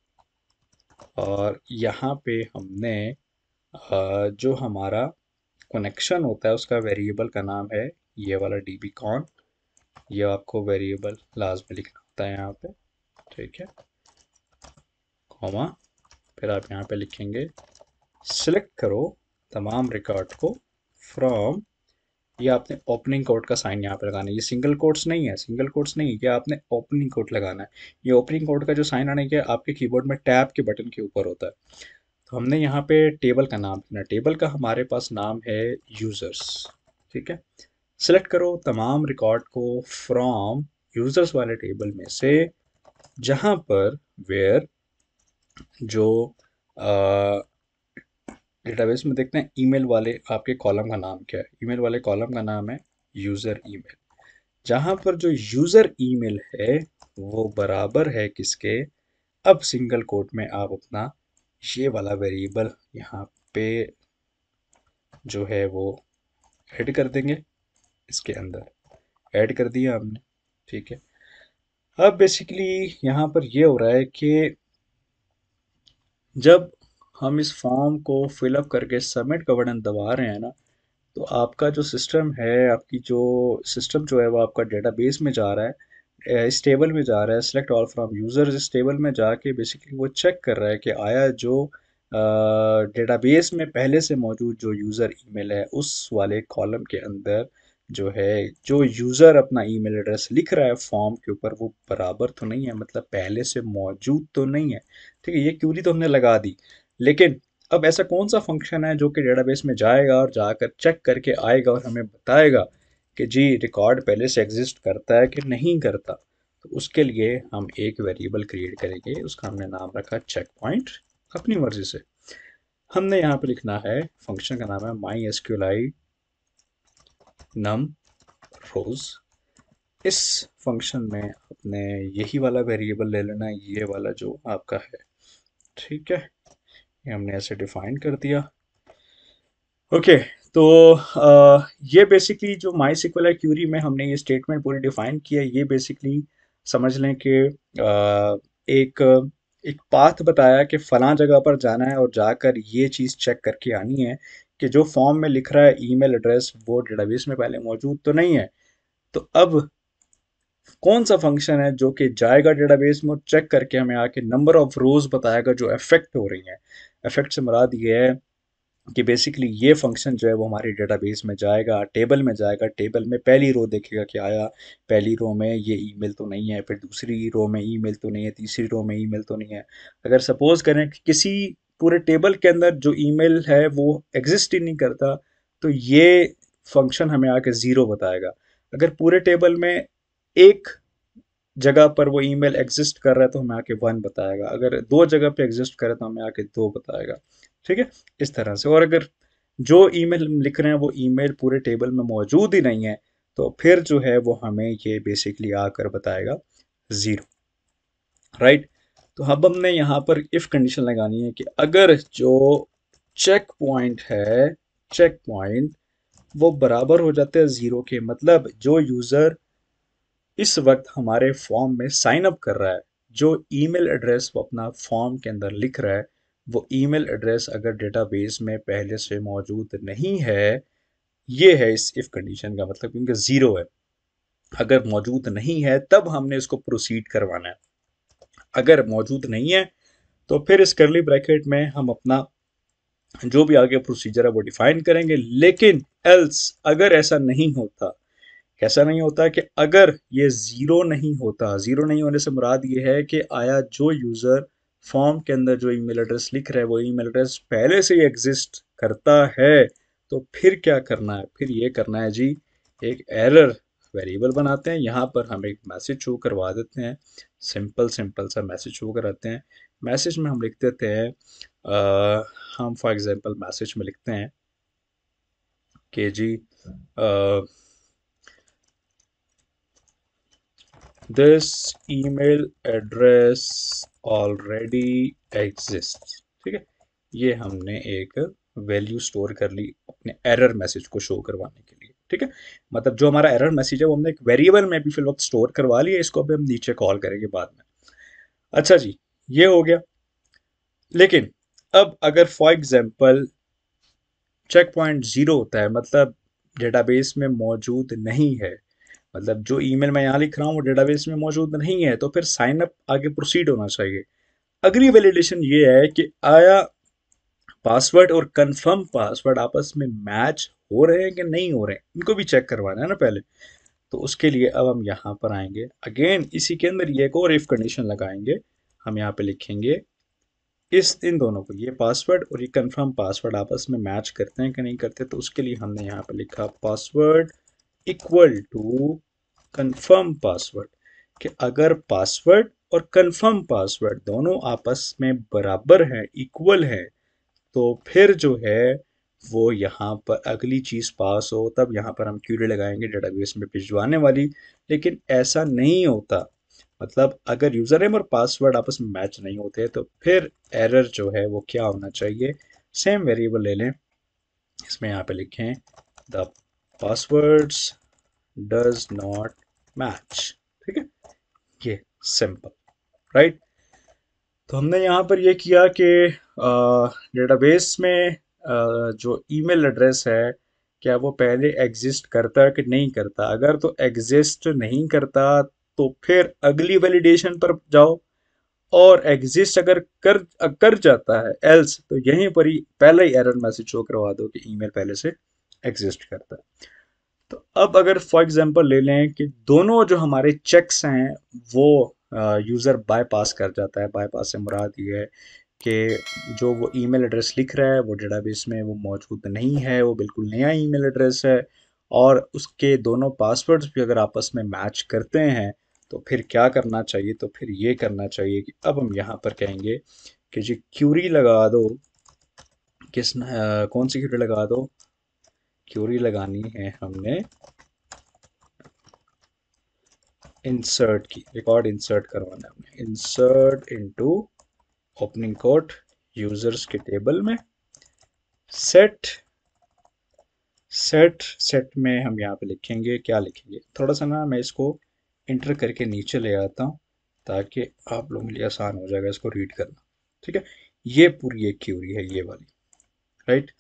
S1: और यहाँ पे हमने जो हमारा कनेक्शन होता है उसका वेरिएबल का नाम है ये वाला dbcon। ये आपको वेरिएबल लाजमी लिखना होता है यहाँ पे, ठीक है, कॉमा, फिर आप यहाँ पे लिखेंगे सिलेक्ट करो तमाम रिकॉर्ड को फ्रॉम, ये आपने ओपनिंग कोट का साइन यहाँ पे लगाना है, ये सिंगल कोट्स नहीं है, सिंगल कोट्स नहीं है, ये आपने ओपनिंग कोट लगाना है। ये ओपनिंग कोट का जो साइन आने के आपके कीबोर्ड में टैब के बटन के ऊपर होता है। तो हमने यहाँ पे टेबल का नाम लिखना है, टेबल का हमारे पास नाम है यूज़र्स, ठीक है। सेलेक्ट करो तमाम रिकॉर्ड को फ्रॉम यूज़र्स वाले टेबल में से, जहाँ पर वेयर जो डेटाबेस में देखते हैं ईमेल वाले आपके कॉलम का नाम क्या है, ईमेल वाले कॉलम का नाम है यूज़र ईमेल। जहाँ पर जो यूज़र ईमेल है वो बराबर है किसके, अब सिंगल कोट में आप अपना ये वाला वेरिएबल यहाँ पे जो है वो ऐड कर देंगे, इसके अंदर ऐड कर दिया हमने, ठीक है। अब बेसिकली यहाँ पर ये हो रहा है कि जब हम इस फॉर्म को फिलअप करके सबमिट का बटन दबा रहे हैं ना, तो आपका जो सिस्टम है, आपकी जो सिस्टम जो है वो आपका डेटाबेस में जा रहा है, इस टेबल में जा रहा है, सेलेक्ट ऑल फ्रॉम यूज़र्स, इस टेबल में जाके बेसिकली वो चेक कर रहा है कि आया जो डेटाबेस में पहले से मौजूद जो यूज़र ईमेल है उस वाले कॉलम के अंदर जो है, जो यूज़र अपना ईमेल एड्रेस लिख रहा है फॉर्म के ऊपर, वो बराबर तो नहीं है, मतलब पहले से मौजूद तो नहीं है, ठीक है। ये क्यूरी तो हमने लगा दी, लेकिन अब ऐसा कौन सा फंक्शन है जो कि डेटाबेस में जाएगा और जाकर चेक करके आएगा और हमें बताएगा कि जी रिकॉर्ड पहले से एग्जिस्ट करता है कि नहीं करता। तो उसके लिए हम एक वेरिएबल क्रिएट करेंगे, उसका हमने नाम रखा चेक पॉइंट, अपनी मर्जी से। हमने यहाँ पे लिखना है, फंक्शन का नाम है माई एसक्यूएल नम रोज। इस फंक्शन में अपने यही वाला वेरिएबल ले लेना है, ये वाला जो आपका है, ठीक है। ये हमने ऐसे डिफाइन कर दिया, ओके। तो ये बेसिकली जो माई सिक्वल क्यूरी में हमने ये स्टेटमेंट पूरी डिफाइन किया, ये बेसिकली समझ लें कि एक एक पाथ बताया कि फ़लाँ जगह पर जाना है और जाकर ये चीज़ चेक करके आनी है कि जो फॉर्म में लिख रहा है ईमेल एड्रेस वो डेटाबेस में पहले मौजूद तो नहीं है। तो अब कौन सा फंक्शन है जो कि जाएगा डेटाबेस में और चेक करके हमें आके नंबर ऑफ रोज बताएगा जो अफेक्ट हो रही हैं। अफेक्ट से मुराद ये है कि बेसिकली ये फंक्शन जो है वो हमारे डेटाबेस में जाएगा, टेबल में जाएगा, टेबल में पहली रो देखेगा कि आया पहली रो में ये ईमेल तो नहीं है, फिर दूसरी रो में ईमेल तो नहीं है, तीसरी रो में ईमेल तो नहीं है। अगर सपोज करें कि किसी पूरे टेबल के अंदर जो ईमेल है वो एग्जिस्ट ही नहीं करता, तो ये फंक्शन हमें आके ज़ीरो बताएगा। अगर पूरे टेबल में एक जगह पर वो ईमेल एग्जिस्ट कर रहा है तो हमें आके वन बताएगा, अगर दो जगह पे एग्जिस्ट करे तो हमें आके दो बताएगा। ठीक है, इस तरह से। और अगर जो ईमेल हम लिख रहे हैं वो ईमेल पूरे टेबल में मौजूद ही नहीं है तो फिर जो है वो हमें ये बेसिकली आकर बताएगा ज़ीरो। राइट। तो अब हमने यहाँ पर इफ़ कंडीशन लगानी है कि अगर जो चेक पॉइंट है, चेक पॉइंट वो बराबर हो जाते हैं ज़ीरो के, मतलब जो यूज़र इस वक्त हमारे फॉर्म में साइन अप कर रहा है, जो ईमेल एड्रेस वो अपना फॉर्म के अंदर लिख रहा है, वो ईमेल एड्रेस अगर डेटाबेस में पहले से मौजूद नहीं है, ये है इस इफ कंडीशन का मतलब, क्योंकि ज़ीरो है। अगर मौजूद नहीं है तब हमने इसको प्रोसीड करवाना है। अगर मौजूद नहीं है तो फिर इस करली ब्रैकेट में हम अपना जो भी आगे प्रोसीजर है वो डिफाइन करेंगे। लेकिन एल्स अगर ऐसा नहीं होता, कैसा नहीं होता कि अगर ये ज़ीरो नहीं होता, ज़ीरो नहीं होने से मुराद ये है कि आया जो यूज़र फॉर्म के अंदर जो ईमेल एड्रेस लिख रहा है वो ईमेल एड्रेस पहले से ही एग्जिस्ट करता है, तो फिर क्या करना है? फिर ये करना है जी, एक एरर वेरिएबल बनाते हैं, यहाँ पर हम एक मैसेज शो करवा देते हैं। सिंपल सिंपल सा मैसेज शो कराते हैं। मैसेज में हम लिख देते हैं हम फॉर एग्जांपल मैसेज में लिखते हैं कि जी this email address already exists। ठीक है, ये हमने एक वैल्यू स्टोर कर ली अपने एरर मैसेज को शो करवाने के लिए। ठीक है, मतलब जो हमारा एरर मैसेज है वो हमने एक वेरिएबल में भी फिल वक्त स्टोर करवा लिया, इसको अभी हम नीचे कॉल करेंगे बाद में। अच्छा जी, ये हो गया। लेकिन अब अगर for example check point zero होता है, मतलब डेटाबेस में मौजूद नहीं है, मतलब जो ईमेल मैं यहाँ लिख रहा हूँ वो डेटाबेस में मौजूद नहीं है, तो फिर साइन अप आगे प्रोसीड होना चाहिए। अगली वैलिडेशन ये है कि आया पासवर्ड और कंफर्म पासवर्ड आपस में मैच हो रहे हैं कि नहीं हो रहे हैं, इनको भी चेक करवाना है ना पहले। तो उसके लिए अब हम यहाँ पर आएंगे, अगेन इसी के अंदर ये एक और इफ कंडीशन लगाएंगे। हम यहाँ पे लिखेंगे इस इन दोनों को, ये पासवर्ड और ये कंफर्म पासवर्ड आपस में मैच करते हैं कि नहीं करते, तो उसके लिए हमने यहाँ पे लिखा password equal to confirm password, कि अगर पासवर्ड और कंफर्म पासवर्ड दोनों आपस में बराबर हैं, इक्वल हैं, तो फिर जो है वो यहाँ पर अगली चीज़ पास हो तब यहाँ पर हम क्यूरी लगाएंगे डेटाबेस में भिजवाने वाली। लेकिन ऐसा नहीं होता, मतलब अगर यूज़र नेम और पासवर्ड आपस में मैच नहीं होते तो फिर एरर जो है वो क्या होना चाहिए, सेम वेरिएबल ले लें, इसमें यहाँ पे लिखें the passwords does not match. ठीक है, ये सिंपल। राइट। तो हमने यहाँ पर ये किया कि डेटाबेस में जो ईमेल एड्रेस है क्या वो पहले एग्जिस्ट करता है कि नहीं करता। अगर तो एग्जिस्ट नहीं करता तो फिर अगली वैलिडेशन पर जाओ, और एग्जिस्ट अगर कर कर जाता है एल्स, तो यहीं पर ही पहले ही एरर मैसेज शो करवा दो कि ईमेल पहले से एग्जिस्ट करता है। तो अब अगर फॉर एग्जांपल ले लें कि दोनों जो हमारे चेक्स हैं वो यूज़र बाईपास कर जाता है। बाईपास से मुराद ये है कि जो वो ईमेल एड्रेस लिख रहा है वो डेटाबेस में वो मौजूद नहीं है, वो बिल्कुल नया ईमेल एड्रेस है, और उसके दोनों पासवर्ड्स भी अगर आपस में मैच करते हैं, तो फिर क्या करना चाहिए? तो फिर ये करना चाहिए कि अब हम यहाँ पर कहेंगे कि जी क्यूरी लगा दो, कौन सी क्यूरी लगा दो? क्यूरी लगानी है हमने इंसर्ट की, रिकॉर्ड इंसर्ट करवाना है हमने, insert into opening quote users के टेबल में सेट। सेट में हम यहाँ पे लिखेंगे, क्या लिखेंगे, थोड़ा सा ना मैं इसको इंटर करके नीचे ले आता हूँ ताकि आप लोगों के लिए आसान हो जाएगा इसको रीड करना। ठीक है, ये पूरी एक क्यूरी है ये वाली। राइट।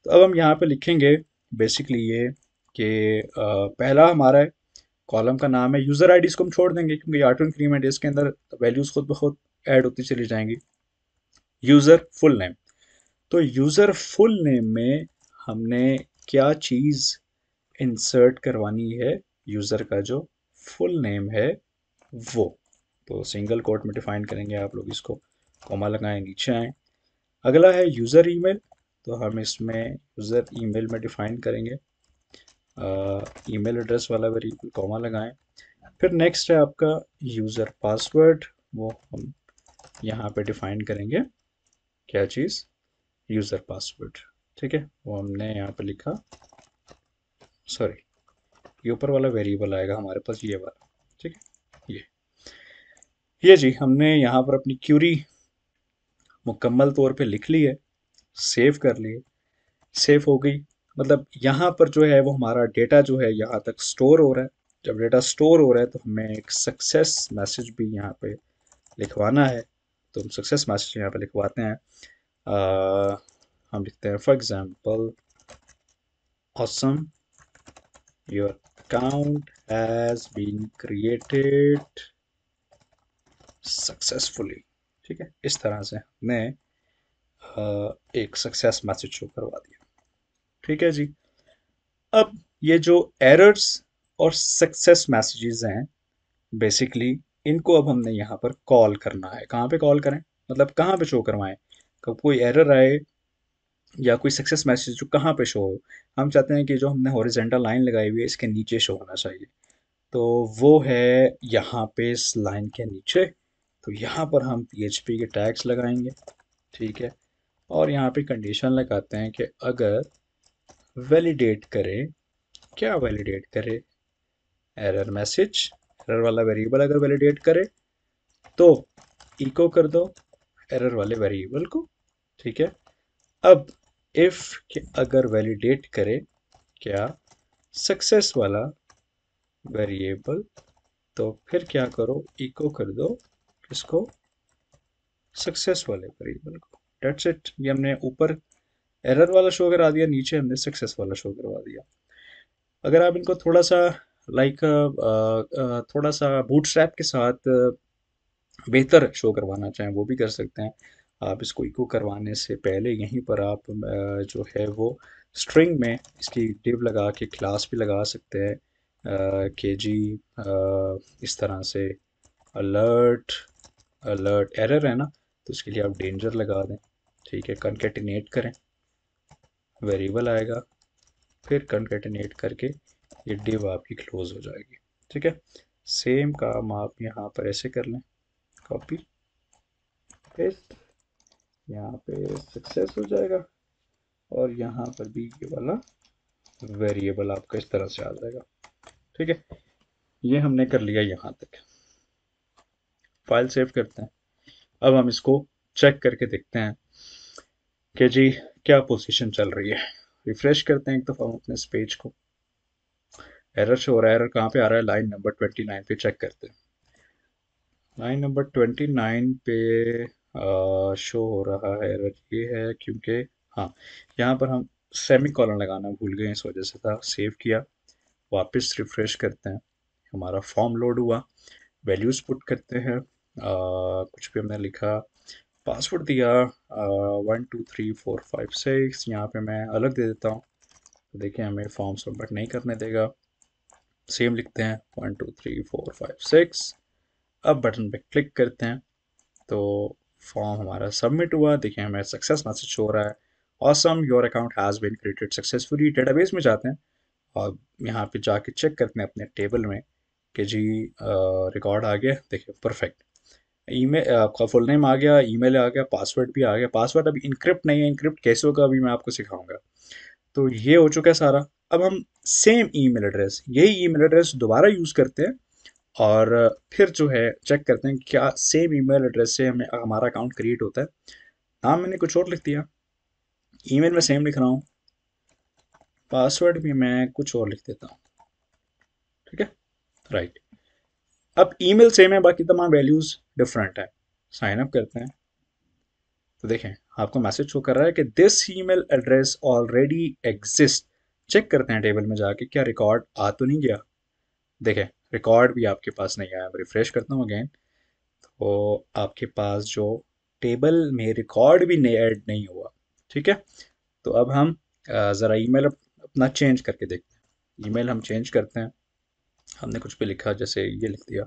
S1: तो अब हम यहाँ पे लिखेंगे बेसिकली ये कि पहला हमारा है कॉलम का नाम है, यूज़र आईडी इसको हम छोड़ देंगे क्योंकि ऑटो इंक्रीमेंट इसके अंदर वैल्यूज़ खुद ब खुद ऐड होती चली जाएंगी। यूज़र फुल नेम, तो यूज़र फुल नेम में हमने क्या चीज़ इंसर्ट करवानी है, यूज़र का जो फुल नेम है वो। तो सिंगल कोट में डिफाइन करेंगे आप लोग इसको, कॉमा लगाएं, नीचे आएँ। अगला है यूज़र ईमेल, तो हम इसमें यूज़र ईमेल में डिफाइन करेंगे ईमेल एड्रेस वाला वेरिएबल, कॉमा लगाएं। फिर नेक्स्ट है आपका यूज़र पासवर्ड, वो हम यहाँ पे डिफाइन करेंगे क्या चीज़, यूज़र पासवर्ड। ठीक है, वो हमने यहाँ पे लिखा, सॉरी ये ऊपर वाला वेरिएबल आएगा हमारे पास, ये वाला। ठीक है, ये जी हमने यहाँ पर अपनी क्यूरी मुकम्मल तौर पे लिख ली है, सेव कर ली है, सेव हो गई। मतलब यहाँ पर जो है वो हमारा डेटा जो है यहाँ तक स्टोर हो रहा है। जब डेटा स्टोर हो रहा है तो हमें एक सक्सेस मैसेज भी यहाँ पे लिखवाना है, तो हम सक्सेस मैसेज यहाँ पे लिखवाते हैं। हम लिखते हैं for example awesome your account has been created successfully. ठीक है, इस तरह से हमने एक सक्सेस मैसेज शो करवा दिया। ठीक है जी, अब ये जो एरर्स और सक्सेस मैसेजेस हैं बेसिकली, इनको अब हमने यहाँ पर कॉल करना है। कहाँ पे कॉल करें, मतलब कहाँ पे शो करवाएं, कब कोई एरर आए या कोई सक्सेस मैसेज जो कहाँ पे शो हो। हम चाहते हैं कि जो हमने हॉरिजेंटल लाइन लगाई हुई है इसके नीचे शो होना चाहिए, तो वो है यहाँ पे इस लाइन के नीचे। तो यहाँ पर हम PHP के टैग्स लगाएंगे। ठीक है, और यहाँ पे कंडीशन लगाते हैं कि अगर वैलिडेट करें, क्या वैलिडेट करे, एरर मैसेज, एरर वाला वेरिएबल अगर वैलिडेट करे तो इको कर दो एरर वाले वेरिएबल को। ठीक है, अब इफ के अगर वैलिडेट करे क्या, सक्सेस वाला वेरिएबल, तो फिर क्या करो, इको कर दो इसको, सक्सेस वाले वेरिएबल को। डेट्स इट, ये हमने ऊपर एरर वाला शो करा दिया, नीचे हमने सक्सेस वाला शो करवा दिया। अगर आप इनको थोड़ा सा लाइक थोड़ा सा बूटस्ट्रैप के साथ बेहतर शो करवाना चाहें वो भी कर सकते हैं। आप इसको इको करवाने से पहले यहीं पर आप जो है वो स्ट्रिंग में इसकी डिव लगा के क्लास भी लगा सकते हैं, के जी इस तरह से अलर्ट, अलर्ट एरर है ना, तो इसके लिए आप डेंजर लगा दें। ठीक है, कनकेटिनेट करें, वेरिएबल आएगा, फिर कनकेटिनेट करके ये डिव आपकी क्लोज हो जाएगी। ठीक है, सेम काम आप यहाँ पर ऐसे कर लें, कॉपी पेस्ट, यहाँ पे सक्सेस हो जाएगा और यहाँ पर भी ये वाला वेरिएबल आपका इस तरह से आ जाएगा। ठीक है, ये हमने कर लिया यहाँ तक। फाइल सेव करते हैं। अब हम इसको चेक करके देखते हैं कि जी क्या पोजीशन चल रही है। रिफ्रेश करते हैं एक दफ़ा हम अपने इस पेज को। एरर शो हो रहा है, एरर कहाँ पे आ रहा है, लाइन नंबर 29 पे चेक करते हैं। लाइन नंबर 29 पे शो हो रहा है एरर, ये है क्योंकि हाँ यहाँ पर हम सेमी कॉलन लगाना भूल गए, इस वजह से था। सेव किया, वापस रिफ्रेश करते हैं, हमारा फॉर्म लोड हुआ, वैल्यूज़ पुट करते हैं, कुछ भी हमने लिखा, पासवर्ड दिया 1 2 3 4 5 6, यहाँ पे मैं अलग दे देता हूँ, तो देखिए हमें फॉर्म सबमिट नहीं करने देगा। सेम लिखते हैं 1 2 3 4 5 6, अब बटन पे क्लिक करते हैं तो फॉर्म हमारा सबमिट हुआ। देखिए हमें सक्सेस मैसेज हो रहा है, awesome your account has been created successfully. Database में जाते हैं और यहाँ पे जाके चेक करते हैं अपने टेबल में कि जी रिकॉर्ड आ गया, देखिए परफेक्ट। ईमेल आपका फुल नेम आ गया, ईमेल आ गया, पासवर्ड भी आ गया। पासवर्ड अभी इनक्रिप्ट नहीं है, इनक्रिप्ट कैसे होगा अभी मैं आपको सिखाऊंगा। तो ये हो चुका है सारा। अब हम सेम ईमेल एड्रेस, यही ईमेल एड्रेस दोबारा यूज़ करते हैं और फिर जो है चेक करते हैं क्या सेम ईमेल एड्रेस से हमें हमारा अकाउंट क्रिएट होता है। नाम मैंने कुछ और लिख दिया, ईमेल में सेम लिख रहा हूँ, पासवर्ड भी मैं कुछ और लिख देता हूँ। ठीक है, राइट। अब ईमेल सेम है, बाकी तमाम वैल्यूज़ डिफरेंट है। साइन अप करते हैं तो देखें आपको मैसेज शो कर रहा है कि this email address already exist. Check करते हैं टेबल में जाके क्या रिकॉर्ड आ तो नहीं गया। देखें रिकॉर्ड भी आपके पास नहीं आया। मैं रिफ्रेश करता हूँ अगेन, तो आपके पास जो टेबल में रिकॉर्ड भी नहीं ऐड नहीं हुआ। ठीक है, तो अब हम ज़रा ईमेल अपना चेंज करके देखते हैं। ईमेल हम चेंज करते हैं। हमने कुछ भी लिखा, जैसे ये लिख दिया।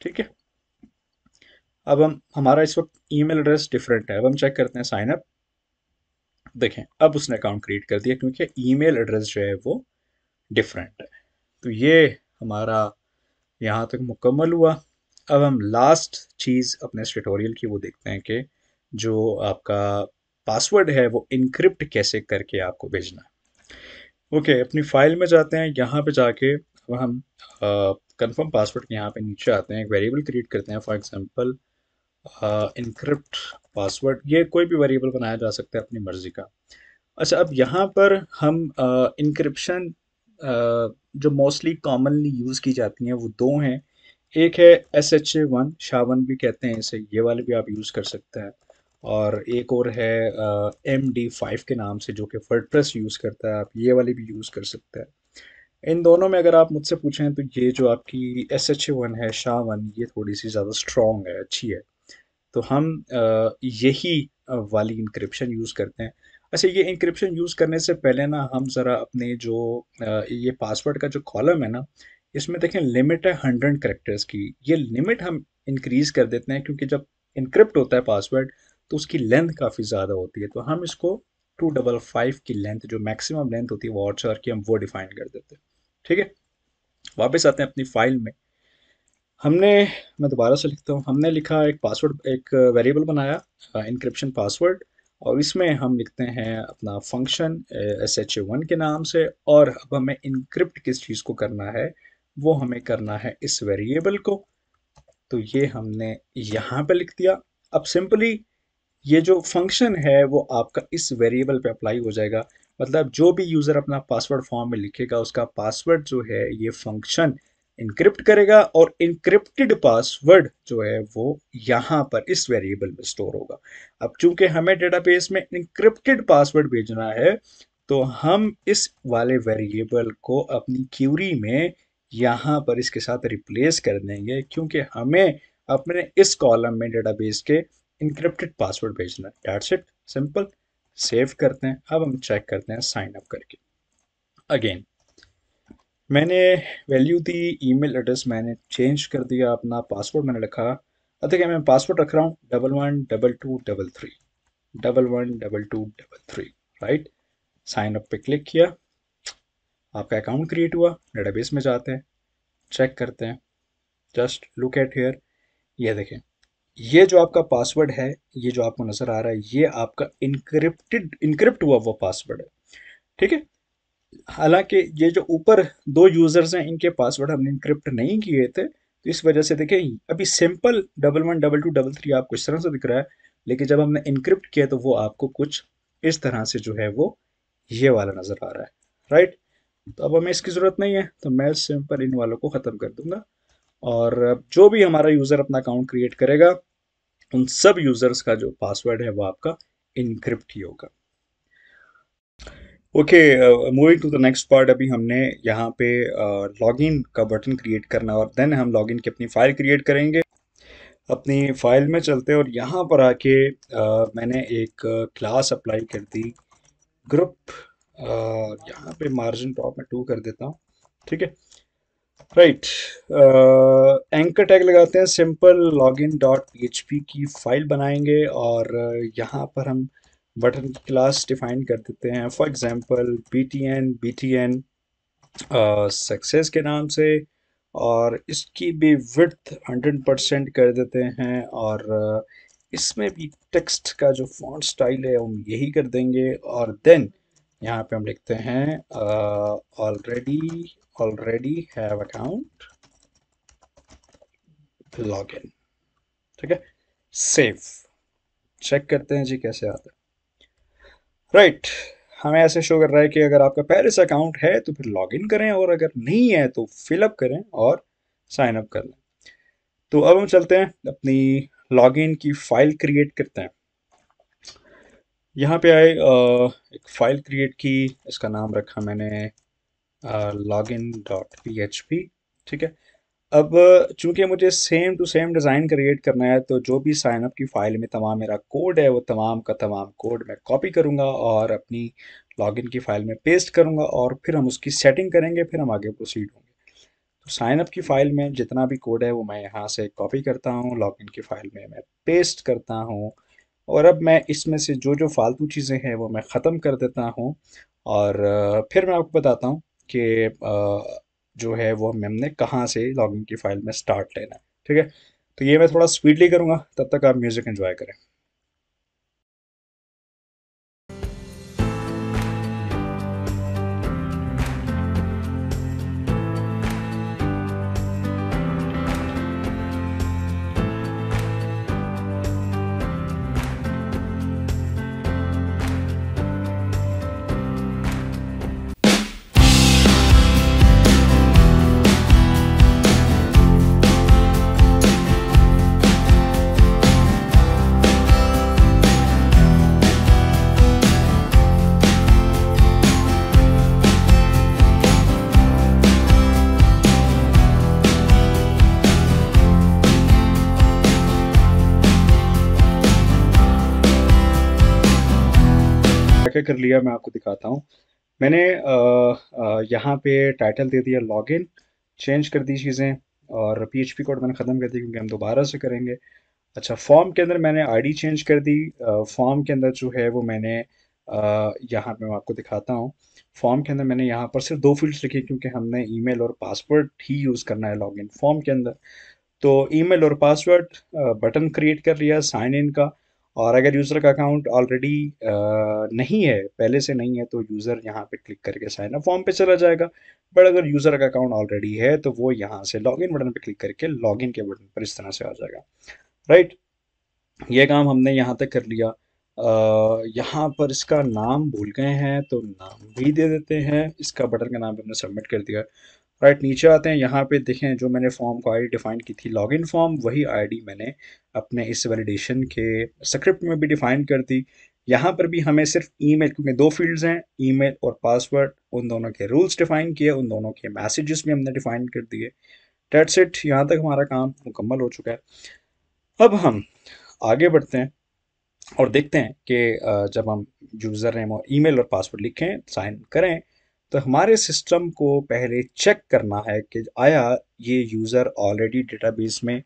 S1: ठीक है, अब हम हमारा इस वक्त ईमेल एड्रेस डिफरेंट है। अब हम चेक करते हैं साइन अप। देखें, अब उसने अकाउंट क्रिएट कर दिया क्योंकि ईमेल एड्रेस जो है वो डिफरेंट है। तो ये हमारा यहाँ तक मुकम्मल हुआ। अब हम लास्ट चीज़ अपने इस ट्यूटोरियल की वो देखते हैं कि जो आपका पासवर्ड है वो इनक्रिप्ट कैसे करके आपको भेजना है। ओके, अपनी फाइल में जाते हैं। यहाँ पे जाके अब हम कंफर्म पासवर्ड के यहाँ पे नीचे आते हैं, एक वेरिएबल क्रिएट करते हैं। फॉर एग्जांपल इनक्रिप्ट पासवर्ड, ये कोई भी वेरिएबल बनाया जा सकता है अपनी मर्जी का। अच्छा, अब यहाँ पर हम इनक्रिप्शन जो मोस्टली कॉमनली यूज़ की जाती हैं वो दो हैं। एक है SHA-1, SHA-1 भी कहते हैं इसे, ये वाले भी आप यूज़ कर सकते हैं। और एक और है MD5 के नाम से, जो कि वर्डप्रेस यूज़ करता है, आप ये वाली भी यूज़ कर सकते हैं। इन दोनों में अगर आप मुझसे पूछें तो ये जो आपकी SHA-1 है, SHA-1, ये थोड़ी सी ज़्यादा स्ट्रॉन्ग है, अच्छी है। तो हम यही वाली इंक्रिप्शन यूज़ करते हैं। अच्छा, ये इंक्रिप्शन यूज़ करने से पहले ना हम ज़रा अपने जो ये पासवर्ड का जो कॉलम है ना, इसमें देखें लिमिट है 100 कैरेक्टर्स की। ये लिमिट हम इंक्रीज़ कर देते हैं क्योंकि जब इनक्रिप्ट होता है पासवर्ड तो उसकी लेंथ काफ़ी ज़्यादा होती है। तो हम इसको 255 की लेंथ, जो मैक्सिमम लेंथ होती है वार्डचार की, हम वो डिफाइन कर देते हैं। ठीक है, वापस आते हैं अपनी फाइल में। हमने मैं दोबारा से लिखता हूँ। हमने लिखा एक पासवर्ड, एक वेरिएबल बनाया इनक्रिप्शन पासवर्ड, और इसमें हम लिखते हैं अपना फंक्शन SHA-1 के नाम से। और अब हमें इनक्रिप्ट किस चीज़ को करना है, वो हमें करना है इस वेरिएबल को। तो ये हमने यहाँ पे लिख दिया। अब सिंपली ये जो फंक्शन है वो आपका इस वेरिएबल पे अप्लाई हो जाएगा। मतलब जो भी यूज़र अपना पासवर्ड फॉर्म में लिखेगा उसका पासवर्ड जो है ये फंक्शन इनक्रिप्ट करेगा, और इनक्रिप्टेड पासवर्ड जो है वो यहाँ पर इस वेरिएबल में स्टोर होगा। अब चूंकि हमें डेटाबेस में इनक्रिप्टेड पासवर्ड भेजना है, तो हम इस वाले वेरिएबल को अपनी क्यूरी में यहाँ पर इसके साथ रिप्लेस कर देंगे, क्योंकि हमें अपने इस कॉलम में डेटाबेस के इनक्रिप्टेड पासवर्ड भेजना है। That's it, simple. सेव करते हैं। अब हम चेक करते हैं साइन अप करके। अगेन मैंने वैल्यू दी, ईमेल एड्रेस मैंने चेंज कर दिया, अपना पासवर्ड मैंने रखा। अब देखिए, मैं पासवर्ड रख रहा हूँ 112233, 112233। राइट, साइन अप पे क्लिक किया, आपका अकाउंट क्रिएट हुआ। डेटाबेस में जाते हैं, चेक करते हैं। जस्ट लुक एट हियर, ये देखें, ये जो आपका पासवर्ड है, ये जो आपको नजर आ रहा है, ये आपका इनक्रिप्ट हुआ वो पासवर्ड है। ठीक है, हालांकि ये जो ऊपर दो यूजर्स हैं, इनके पासवर्ड हमने इनक्रिप्ट नहीं किए थे, तो इस वजह से देखें अभी सिंपल 112233 आपको इस तरह से दिख रहा है, लेकिन जब हमने इनक्रिप्ट किया तो वो आपको कुछ इस तरह से जो है वो ये वाला नजर आ रहा है। राइट, तो अब हमें इसकी ज़रूरत नहीं है, तो मैं सिंपल इन वालों को ख़त्म कर दूंगा। और अब जो भी हमारा यूज़र अपना अकाउंट क्रिएट करेगा, उन सब यूजर्स का जो पासवर्ड है वो आपका इनक्रिप्ट ही होगा। Okay, moving to the next part. अभी हमने यहाँ पे लॉगिन का बटन क्रिएट करना, और देन हम लॉगिन की अपनी फाइल क्रिएट करेंगे। अपनी फाइल में चलते हैं और यहाँ पर आके मैंने एक क्लास अप्लाई कर दी, ग्रुप। यहाँ पे मार्जिन टॉप में 2 कर देता हूँ। ठीक है, राइट। एंकर टैग लगाते हैं, सिंपल लॉगिन डॉट पी की फाइल बनाएंगे, और यहाँ पर हम बटन की क्लास डिफाइन कर देते हैं। For example B T N success के नाम से, और इसकी भी विड्थ 100% कर देते हैं। और इसमें भी टेक्स्ट का जो फॉन्ट स्टाइल है हम यही कर देंगे। और देन यहाँ पे हम लिखते हैं already already have account login. ठीक है, सेव। चेक करते हैं जी कैसे आता है। राइट, हमें ऐसे शो कर रहा है कि अगर आपका पहले से अकाउंट है तो फिर लॉगिन करें, और अगर नहीं है तो फिलअप करें और साइन अप कर लें। तो अब हम चलते हैं अपनी लॉगिन की फाइल क्रिएट करते हैं। यहाँ पे आए, एक फाइल क्रिएट की, इसका नाम रखा मैंने लॉगिन डॉट php। ठीक है। अब चूंकि मुझे same to same design create करना है, तो जो भी साइन अप की फ़ाइल में तमाम मेरा कोड है, वो तमाम का तमाम कोड मैं कॉपी करूँगा और अपनी लॉगिन की फ़ाइल में पेस्ट करूँगा, और फिर हम उसकी सेटिंग करेंगे, फिर हम आगे प्रोसीड होंगे। तो साइन अप की फ़ाइल में जितना भी कोड है वो मैं यहाँ से कॉपी करता हूँ, लॉगिन की फ़ाइल में मैं पेस्ट करता हूँ, और अब मैं इसमें से जो जो फालतू चीज़ें हैं वो मैं ख़त्म कर देता हूँ। और फिर मैं आपको बताता हूँ कि जो है वो हमने कहाँ से लॉगिन की फ़ाइल में स्टार्ट लेना है। ठीक है। तो ये मैं थोड़ा स्पीडली करूँगा, तब तक आप म्यूज़िक एंजॉय करें। क्या क्या कर लिया मैं आपको दिखाता हूँ। मैंने यहाँ पे टाइटल दे दिया लॉगिन, चेंज कर दी चीज़ें, और पीएचपी कोड मैंने ख़त्म कर दी क्योंकि हम दोबारा से करेंगे। अच्छा, फॉर्म के अंदर मैंने आईडी चेंज कर दी। फॉर्म के अंदर जो है वो मैंने यहाँ पे मैं आपको दिखाता हूँ। फॉर्म के अंदर मैंने यहाँ पर सिर्फ दो फील्ड्स लिखी, क्योंकि हमने ईमेल और पासवर्ड ही यूज़ करना है लॉगिन फॉर्म के अंदर। तो ईमेल और पासवर्ड बटन क्रिएट कर लिया साइन इन का। और अगर यूज़र का अकाउंट ऑलरेडी नहीं है, पहले से नहीं है, तो यूज़र यहाँ पे क्लिक करके साइन अप फॉर्म पे चला जाएगा। बट अगर यूज़र का अकाउंट ऑलरेडी है, तो वो यहाँ से लॉगिन बटन पे क्लिक करके लॉगिन के बटन पर इस तरह से आ जाएगा। राइट। ये काम हमने यहाँ तक कर लिया। यहाँ पर इसका नाम भूल गए हैं, तो नाम भी दे देते हैं। इसका बटन का नाम हमने सबमिट कर दिया। राइट, नीचे आते हैं। यहाँ पे देखें, जो मैंने फॉर्म को आईडी डिफाइन की थी लॉगिन फॉर्म, वही आईडी मैंने अपने इस वैलिडेशन के स्क्रिप्ट में भी डिफाइन कर दी। यहाँ पर भी हमें सिर्फ ईमेल, क्योंकि दो फील्ड्स हैं, ईमेल और पासवर्ड, उन दोनों के रूल्स डिफाइन किए, उन दोनों के मैसेजेस भी हमने डिफाइन कर दिए। डेट्स इट, यहाँ तक हमारा काम मुकम्मल हो चुका है। अब हम आगे बढ़ते हैं और देखते हैं कि जब हम यूज़र नेम और ईमेल और पासवर्ड लिखें, साइन करें, तो हमारे सिस्टम को पहले चेक करना है कि आया ये यूज़र ऑलरेडी डेटाबेस में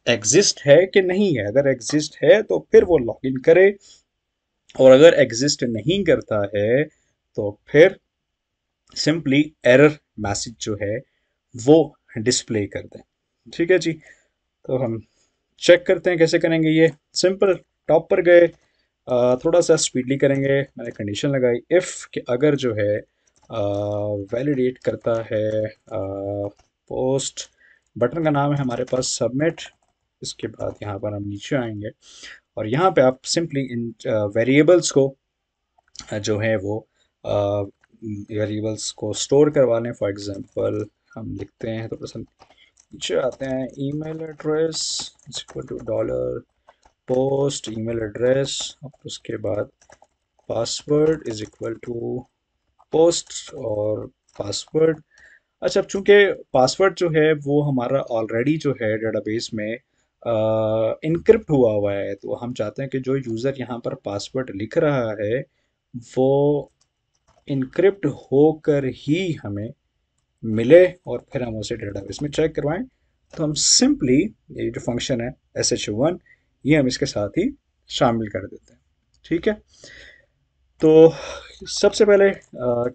S1: एग्जिस्ट है कि नहीं है। अगर एग्जिस्ट है तो फिर वो लॉगिन करे, और अगर एग्जिस्ट नहीं करता है तो फिर सिंपली एरर मैसेज जो है वो डिस्प्ले कर दें। ठीक है जी। तो हम चेक करते हैं कैसे करेंगे ये। सिंपल, टॉप पर गए, थोड़ा सा स्पीडली करेंगे। मैंने कंडीशन लगाई इफ़ कि अगर जो है वैलिडेट करता है पोस्ट, बटन का नाम है हमारे पास सबमिट। इसके बाद यहाँ पर हम नीचे आएंगे, और यहाँ पे आप सिंपली इन वेरिएबल्स को जो है वो वेरिएबल्स को स्टोर करवा लें। फॉर एग्जांपल हम लिखते हैं, तो पसंद नीचे आते हैं, email address is equal to dollar post email address, और उसके बाद password is equal to post और पासवर्ड। अच्छा, अब चूंकि पासवर्ड जो है वो हमारा ऑलरेडी जो है डेटाबेस में इनक्रिप्ट हुआ हुआ है, तो हम चाहते हैं कि जो यूज़र यहाँ पर पासवर्ड लिख रहा है वो इनक्रिप्ट होकर ही हमें मिले, और फिर हम उसे डेटाबेस में चेक करवाएं। तो हम सिंपली ये जो फंक्शन है sh1, ये हम इसके साथ ही शामिल कर देते हैं। ठीक है। तो सबसे पहले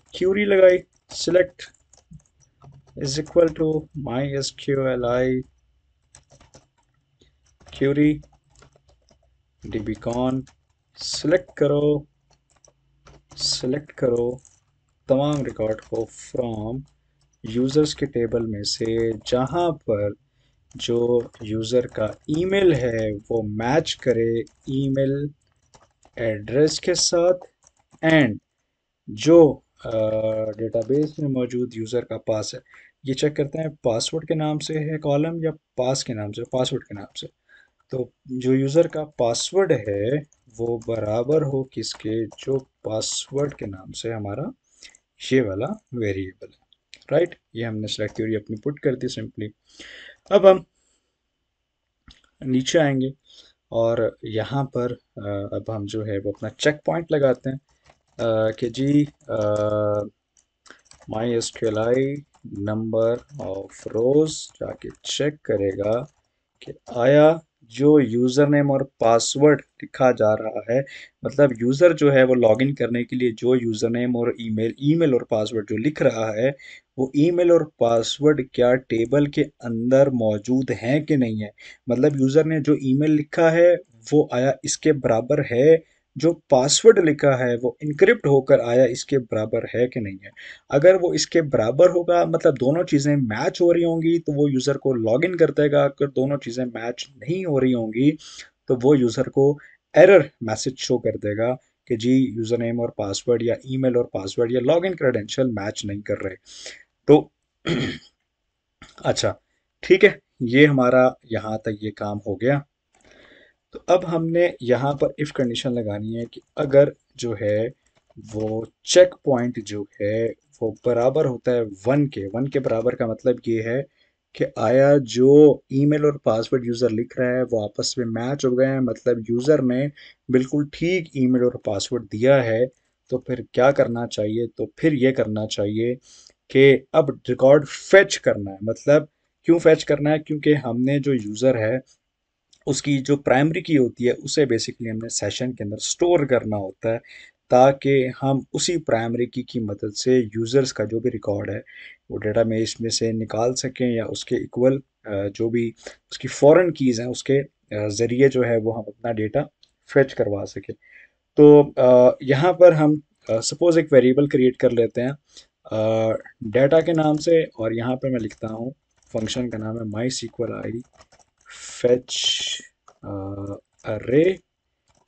S1: क्यूरी लगाई, select is equal to my S Q L I query dbcon, select करो तमाम रिकॉर्ड को फ्रॉम यूज़र्स के टेबल में से जहाँ पर जो यूज़र का ईमेल है वो मैच करे ईमेल एड्रेस के साथ, एंड जो डेटाबेस में मौजूद यूज़र का पास है, ये चेक करते हैं पासवर्ड के नाम से है कॉलम या पास के नाम से, पासवर्ड के नाम से। तो जो यूज़र का पासवर्ड है वो बराबर हो किसके, जो पासवर्ड के नाम से हमारा ये वाला वेरिएबल है। राइट, ये हमने सेलेक्ट थ्योरी अपनी पुट कर दी सिंपली। अब हम नीचे आएंगे और यहाँ पर अब हम जो है वो अपना चेक पॉइंट लगाते हैं कि जी my S Q L I number of rows जाके चेक करेगा कि आया जो यूज़र नेम और पासवर्ड लिखा जा रहा है, मतलब यूज़र जो है वो लॉगिन करने के लिए जो यूज़र नेम और ईमेल और पासवर्ड जो लिख रहा है, वो ईमेल और पासवर्ड क्या टेबल के अंदर मौजूद हैं कि नहीं है। मतलब यूज़र ने जो ईमेल लिखा है वो आया इसके बराबर है, जो पासवर्ड लिखा है वो इनक्रिप्ट होकर आया इसके बराबर है कि नहीं है। अगर वो इसके बराबर होगा, मतलब दोनों चीज़ें मैच हो रही होंगी, तो वो यूज़र को लॉगिन कर देगा। अगर दोनों चीज़ें मैच नहीं हो रही होंगी तो वो यूज़र को एरर मैसेज शो कर देगा कि जी यूज़र नेम और पासवर्ड या ईमेल और पासवर्ड या लॉगिन क्रेडेंशियल मैच नहीं कर रहे। तो अच्छा, ठीक है, ये हमारा यहाँ तक ये काम हो गया। तो अब हमने यहाँ पर इफ़ कंडीशन लगानी है कि अगर जो है वो चेक पॉइंट जो है वो बराबर होता है 1 के बराबर का मतलब ये है कि आया जो ईमेल और पासवर्ड यूज़र लिख रहा है वो आपस में मैच हो गए हैं, मतलब यूज़र ने बिल्कुल ठीक ईमेल और पासवर्ड दिया है। तो फिर क्या करना चाहिए, तो फिर ये करना चाहिए कि अब रिकॉर्ड फेच करना है। मतलब क्यों फेच करना है, क्योंकि हमने जो यूज़र है उसकी जो प्राइमरी की होती है उसे बेसिकली हमने सेशन के अंदर स्टोर करना होता है, ताकि हम उसी प्राइमरी की मदद से यूज़र्स का जो भी रिकॉर्ड है वो डेटा में इसमें से निकाल सकें, या उसके इक्वल जो भी उसकी फॉरेन कीज़ हैं उसके ज़रिए जो है वो हम अपना डेटा फेच करवा सकें। तो यहाँ पर हम सपोज़ एक वेरिएबल क्रिएट कर लेते हैं डेटा के नाम से, और यहाँ पर मैं लिखता हूँ फंक्शन का नाम है माई सीक्वल आई फेच अरे।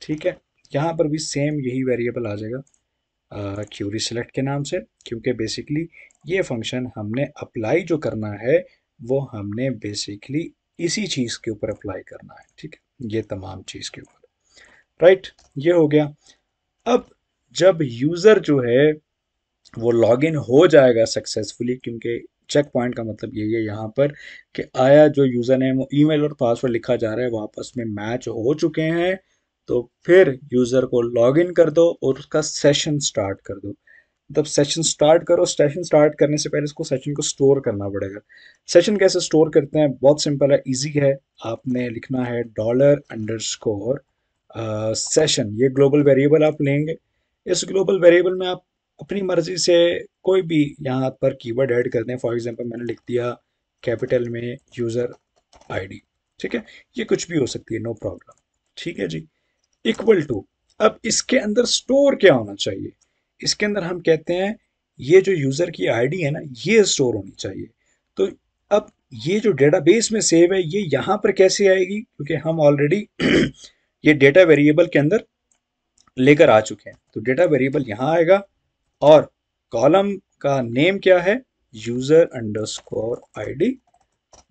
S1: ठीक है, यहाँ पर भी सेम यही वेरिएबल आ जाएगा क्यूरी सेलेक्ट के नाम से, क्योंकि बेसिकली ये फंक्शन हमने अप्लाई जो करना है वो हमने बेसिकली इसी चीज़ के ऊपर अप्लाई करना है। ठीक है, ये तमाम चीज़ के ऊपर, राइट, ये हो गया। अब जब यूज़र जो है वो लॉगिन हो जाएगा सक्सेसफुली, क्योंकि चेक पॉइंट का मतलब यही है यहाँ पर कि आया जो यूज़र नेम ईमेल और पासवर्ड लिखा जा रहा है वो आपस में मैच हो चुके हैं, तो फिर यूज़र को लॉगिन कर दो और उसका सेशन स्टार्ट कर दो। मतलब सेशन स्टार्ट करो, सेशन स्टार्ट करने से पहले उसको सेशन को स्टोर करना पड़ेगा। सेशन कैसे स्टोर करते हैं, बहुत सिंपल है, इजी है। आपने लिखना है डॉलर अंडरस्कोर सेशन, ये ग्लोबल वेरिएबल आप लेंगे। इस ग्लोबल वेरिएबल में आप अपनी मर्जी से कोई भी यहाँ पर कीवर्ड ऐड कर दें। फॉर एग्जांपल मैंने लिख दिया कैपिटल में यूज़र आईडी, ठीक है, ये कुछ भी हो सकती है, नो प्रॉब्लम। ठीक है जी, इक्वल टू, अब इसके अंदर स्टोर क्या होना चाहिए, इसके अंदर हम कहते हैं ये जो यूज़र की आईडी है ना ये स्टोर होनी चाहिए। तो अब ये जो डेटाबेस में सेव है ये यहाँ पर कैसे आएगी, क्योंकि हम ऑलरेडी ये डेटा वेरिएबल के अंदर लेकर आ चुके हैं। तो डेटा वेरिएबल यहाँ आएगा और कॉलम का नेम क्या है, user underscore ID,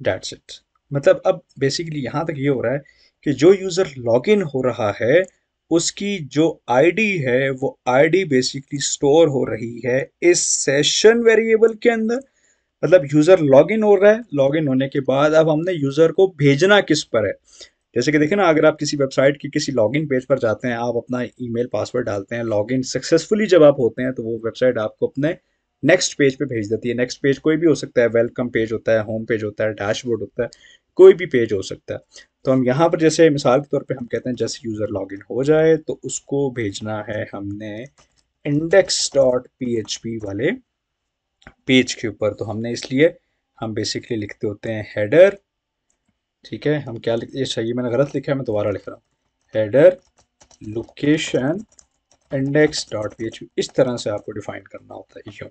S1: that's it. मतलब अब बेसिकली यहाँ तक ये हो रहा है कि जो यूज़र लॉगिन हो रहा है उसकी जो आईडी है वो आईडी बेसिकली स्टोर हो रही है इस सेशन वेरिएबल के अंदर। मतलब यूज़र लॉगिन हो रहा है, लॉगिन होने के बाद अब हमने यूज़र को भेजना किस पर है। जैसे कि देखें ना, अगर आप किसी वेबसाइट की किसी लॉगिन पेज पर जाते हैं, आप अपना ईमेल पासवर्ड डालते हैं, लॉगिन सक्सेसफुली जब आप होते हैं तो वो वेबसाइट आपको अपने नेक्स्ट पेज पे भेज देती है। नेक्स्ट पेज कोई भी हो सकता है, वेलकम पेज होता है, होम पेज होता है, डैशबोर्ड होता है, कोई भी पेज हो सकता है। तो हम यहाँ पर जैसे मिसाल के तौर पे हम कहते हैं जैसे यूज़र लॉगिन हो जाए तो उसको भेजना है हमने index dot P H P वाले पेज के ऊपर। तो हमने इसलिए हम बेसिकली लिखते होते हैं हेडर। ठीक है, हम क्या लिखते, ये सही मैंने गलत लिखा है, मैं दोबारा लिख रहा हूँ, header location index dot P H P, इस तरह से आपको डिफाइन करना होता है यूँ।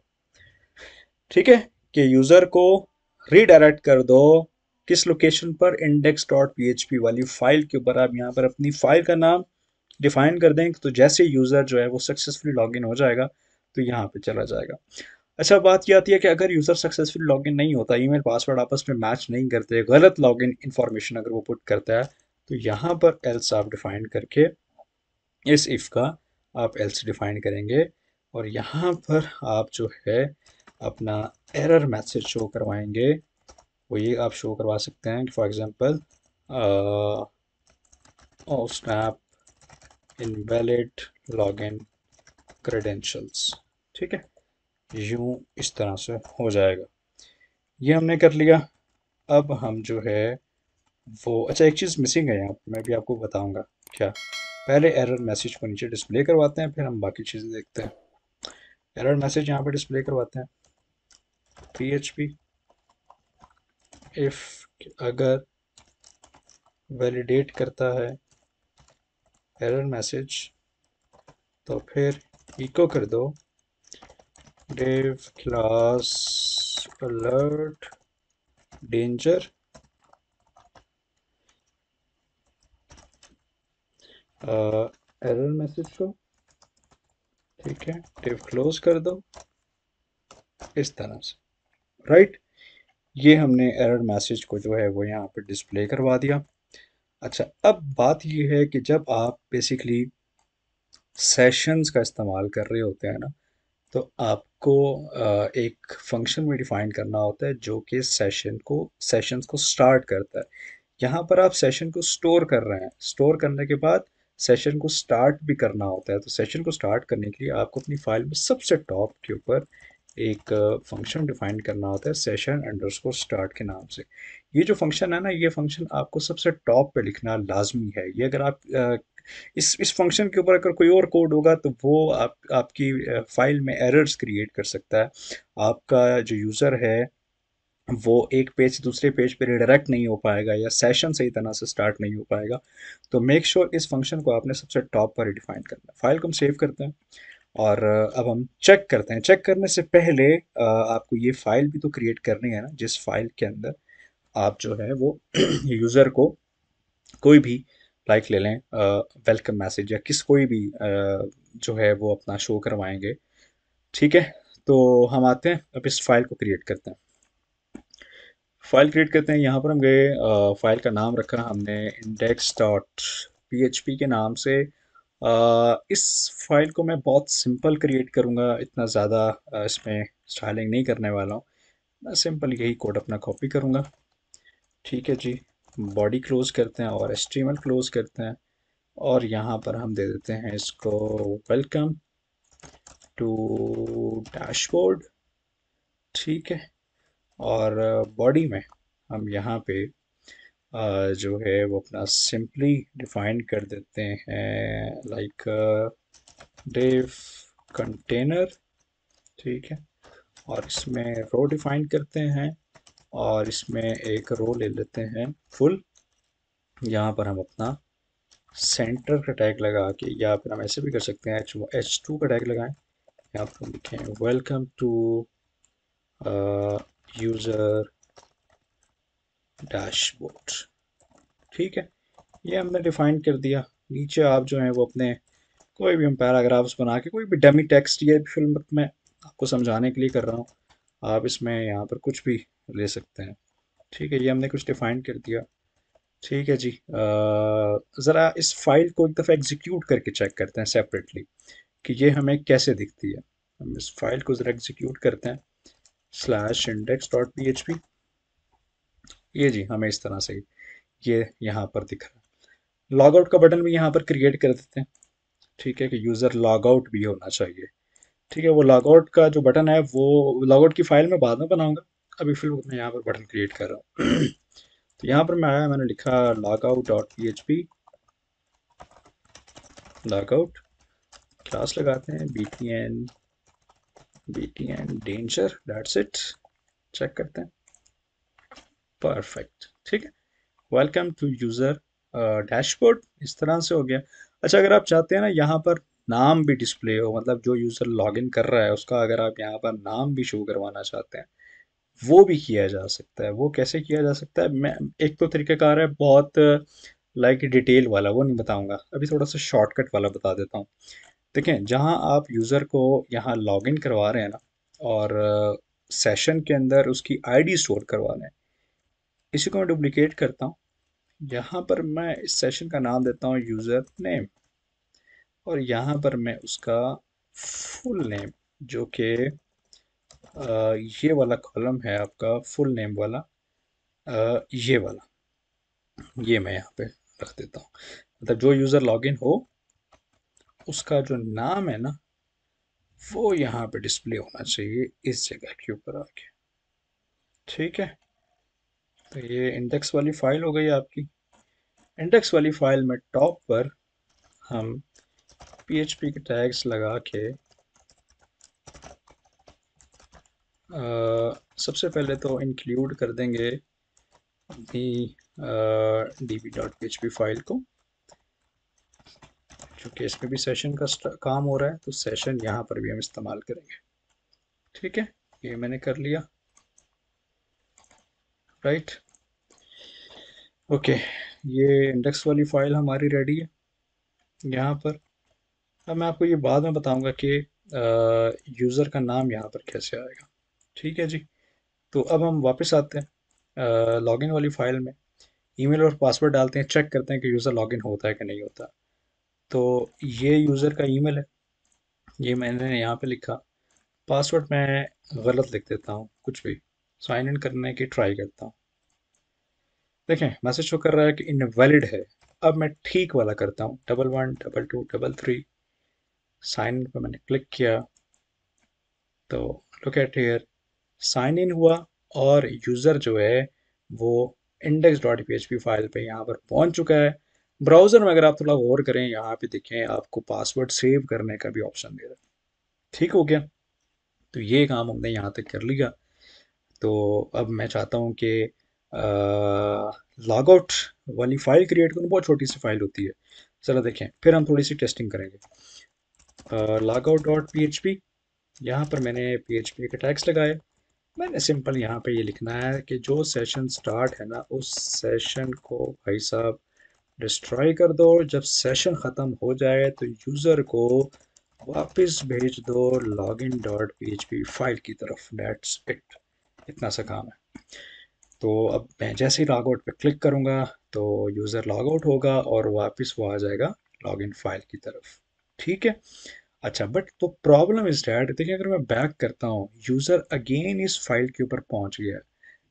S1: ठीक है, कि यूज़र को रीडायरेक्ट कर दो किस लोकेशन पर, index dot P H P वाली फाइल के ऊपर। आप यहाँ पर अपनी फाइल का नाम डिफाइन कर दें, तो जैसे यूज़र जो है वो सक्सेसफुली लॉगिन हो जाएगा तो यहाँ पे चला जाएगा। अच्छा, बात ये आती है कि अगर यूज़र सक्सेसफुल लॉगिन नहीं होता, ईमेल पासवर्ड आपस में मैच नहीं करते, गलत लॉगिन इन्फॉर्मेशन अगर वो पुट करता है, तो यहाँ पर एल्स आप डिफाइन करके इस इफ़ का आप एल्स डिफाइन करेंगे और यहाँ पर आप जो है अपना एरर मैसेज शो करवाएंगे, वो ये आप शो करवा सकते हैं कि for example oh snap invalid login credentials. ठीक है, यूं इस तरह से हो जाएगा। ये हमने कर लिया। अब हम जो है वो, अच्छा एक चीज़ मिसिंग है यहाँ पे, मैं भी आपको बताऊंगा क्या। पहले एरर मैसेज को नीचे डिस्प्ले करवाते हैं, फिर हम बाकी चीज़ें देखते हैं। एरर मैसेज यहाँ पे डिस्प्ले करवाते हैं। PHP इफ़ अगर वैलिडेट करता है एरर मैसेज, तो फिर इको कर दो div class alert danger error message को। ठीक है, div क्लोज कर दो इस तरह से। राइट, ये हमने एरर मैसेज को जो है वो यहाँ पे डिस्प्ले करवा दिया। अच्छा, अब बात ये है कि जब आप बेसिकली सेशंस का इस्तेमाल कर रहे होते हैं ना, तो आपको एक फंक्शन में डिफाइन करना होता है जो कि सेशंस को स्टार्ट करता है। यहाँ पर आप सेशन को स्टोर कर रहे हैं, स्टोर करने के बाद सेशन को स्टार्ट भी करना होता है। तो सेशन को स्टार्ट करने के लिए आपको अपनी फाइल में सबसे टॉप के ऊपर एक फंक्शन डिफाइन करना होता है सेशन अंडरस्कोर स्टार्ट के नाम से। ये जो फंक्शन है ना, ये फंक्शन आपको सबसे टॉप पे लिखना लाजमी है। ये अगर आप इस फंक्शन के ऊपर अगर कोई और कोड होगा तो वो आपकी फाइल में एरर्स क्रिएट कर सकता है। आपका जो यूज़र है वो एक पेज से दूसरे पेज पे रिडायरेक्ट नहीं हो पाएगा, या सेशन सही तरह से स्टार्ट नहीं हो पाएगा। तो मेक श्योर इस फंक्शन को आपने सबसे टॉप पर डिफाइन करना है। फाइल को हम सेव करते हैं और अब हम चेक करते हैं। चेक करने से पहले आपको ये फाइल भी तो क्रिएट करनी है ना, जिस फाइल के अंदर आप जो है वो यूज़र को कोई भी लाइक ले लें वेलकम मैसेज या किस कोई भी जो है वो अपना शो करवाएंगे। ठीक है, तो हम आते हैं अब इस फाइल को क्रिएट करते हैं। फाइल क्रिएट करते हैं, यहाँ पर हम गए, फाइल का नाम रखा हमने index.php के नाम से। इस फाइल को मैं बहुत सिंपल क्रिएट करूँगा, इतना ज़्यादा इसमें स्टाइलिंग नहीं करने वाला हूँ। मैं सिंपल यही कोड अपना कॉपी करूँगा। ठीक है जी, बॉडी क्लोज करते हैं और HTML क्लोज करते हैं, और यहाँ पर हम दे देते हैं इसको वेलकम टू डैशबोर्ड। ठीक है, और बॉडी में हम यहाँ पे जो है वो अपना सिंपली डिफाइन कर देते हैं लाइक डिव कंटेनर। ठीक है, और इसमें रो डिफाइन करते हैं, और इसमें एक रो ले लेते हैं फुल। यहाँ पर हम अपना सेंटर का टैग लगा के, या फिर हम ऐसे भी कर सकते हैं H2 का टैग लगाएं। यहाँ पर हम लिखें वेलकम टू यूज़र डैशबोर्ड। ठीक है, ये हमने डिफाइन कर दिया। नीचे आप जो है वो अपने कोई भी हम पैराग्राफ्स बना के, कोई भी डमी टेक्स्ट, ये फिल्म में आपको समझाने के लिए कर रहा हूँ, आप इसमें यहाँ पर कुछ भी ले सकते हैं। ठीक है, ये हमने कुछ डिफाइन कर दिया। ठीक है जी, ज़रा इस फाइल को एक दफ़ा एग्जीक्यूट करके चेक करते हैं सेपरेटली कि ये हमें कैसे दिखती है। हम इस फाइल को ज़रा एग्जीक्यूट करते हैं, /index.php। ये जी हमें इस तरह से ये यहाँ पर दिख रहा है। लॉग आउट का बटन भी यहाँ पर क्रिएट कर देते हैं। ठीक है, कि यूज़र लॉग आउट भी होना चाहिए। ठीक है, वो लॉग आउट का जो बटन है वो लॉग आउट की फाइल में बाद में बनाऊंगा, अभी फिलहाल मैं यहाँ पर बटन क्रिएट कर रहा हूँ। तो यहाँ पर मैं आया, मैंने लिखा log out dot P H P, log out, class लगाते हैं btn danger, that's it. Check करते हैं, परफेक्ट। ठीक है, वेलकम टू यूज़र डैशबोर्ड, इस तरह से हो गया। अच्छा, अगर आप चाहते हैं ना यहाँ पर नाम भी डिस्प्ले हो, मतलब जो यूज़र लॉगिन कर रहा है उसका अगर आप यहाँ पर नाम भी शो करवाना चाहते हैं, वो भी किया जा सकता है। वो कैसे किया जा सकता है, मैं एक तो तरीक़ाकार है बहुत लाइक डिटेल वाला, वो नहीं बताऊंगा अभी, थोड़ा सा शॉर्टकट वाला बता देता हूँ। देखें, जहाँ आप यूज़र को यहाँ लॉगिन करवा रहे हैं ना, और सेशन के अंदर उसकी आईडी स्टोर करवा रहे हैं, इसी को मैं डुप्लीकेट करता हूँ। यहाँ पर मैं इस सेशन का नाम देता हूँ यूज़र नेम, और यहाँ पर मैं उसका फुल नेम जो कि
S2: ये वाला कॉलम है आपका फुल नेम वाला। ये वाला, ये मैं यहाँ पे रख देता हूँ। मतलब जो यूज़र लॉगिन हो उसका जो नाम है ना, वो यहाँ पे डिस्प्ले होना चाहिए इस जगह के ऊपर आके। ठीक है, तो ये इंडेक्स वाली फाइल हो गई आपकी। इंडेक्स वाली फाइल में टॉप पर हम पीएचपी के टैग्स लगा के सबसे पहले तो इंक्लूड कर देंगे अपनी db dot P H P file को, क्योंकि इसमें भी सेशन का काम हो रहा है, तो सेशन यहाँ पर भी हम इस्तेमाल करेंगे। ठीक है, ये मैंने कर लिया। राइट, ओके, ये इंडेक्स वाली फाइल हमारी रेडी है यहाँ पर। अब मैं आपको ये बाद में बताऊंगा कि यूज़र का नाम यहाँ पर कैसे आएगा। ठीक है जी, तो अब हम वापस आते हैं लॉगिन वाली फाइल में। ईमेल और पासवर्ड डालते हैं, चेक करते हैं कि यूज़र लॉगिन होता है कि नहीं होता। तो ये यूज़र का ईमेल है, ये मैंने यहाँ पे लिखा। पासवर्ड मैं गलत लिख देता हूँ कुछ भी, साइन इन करने की ट्राई करता हूँ। देखें, मैसेज शो कर रहा है कि इनवैलिड है। अब मैं ठीक वाला करता हूँ, 11 12 23 साइन इन पर मैंने क्लिक किया, तो look at here, sign in हुआ और यूज़र जो है वो index dot P H P file पे यहाँ पर पहुँच चुका है। ब्राउज़र में अगर आप थोड़ा गौर करें, यहाँ पे देखें आपको पासवर्ड सेव करने का भी ऑप्शन दे रहा है। ठीक हो गया, तो ये काम हमने यहाँ तक कर लिया। तो अब मैं चाहता हूँ कि लॉग आउट वाली फ़ाइल क्रिएट करूँ, बहुत छोटी सी फाइल होती है। चलो देखें, फिर हम थोड़ी सी टेस्टिंग करेंगे। Log out dot P H P, यहाँ पर मैंने पी एच पी के टैग्स लगाए। मैंने सिंपल यहाँ पे ये लिखना है कि जो सेशन स्टार्ट है ना, उस सेशन को भाई साहब डिस्ट्रॉय कर दो। जब सेशन ख़त्म हो जाए तो यूज़र को वापस भेज दो login dot P H P file की तरफ। डेट्स इट, इतना सा काम है। तो अब मैं जैसे ही लॉग आउट पे क्लिक करूँगा तो यूज़र लॉग आउट होगा और वापस वो आ जाएगा लॉगिन फाइल की तरफ। ठीक है, अच्छा, बट तो प्रॉब्लम इज डैट, देखिए अगर मैं बैक करता हूँ, यूज़र अगेन इस फाइल के ऊपर पहुँच गया।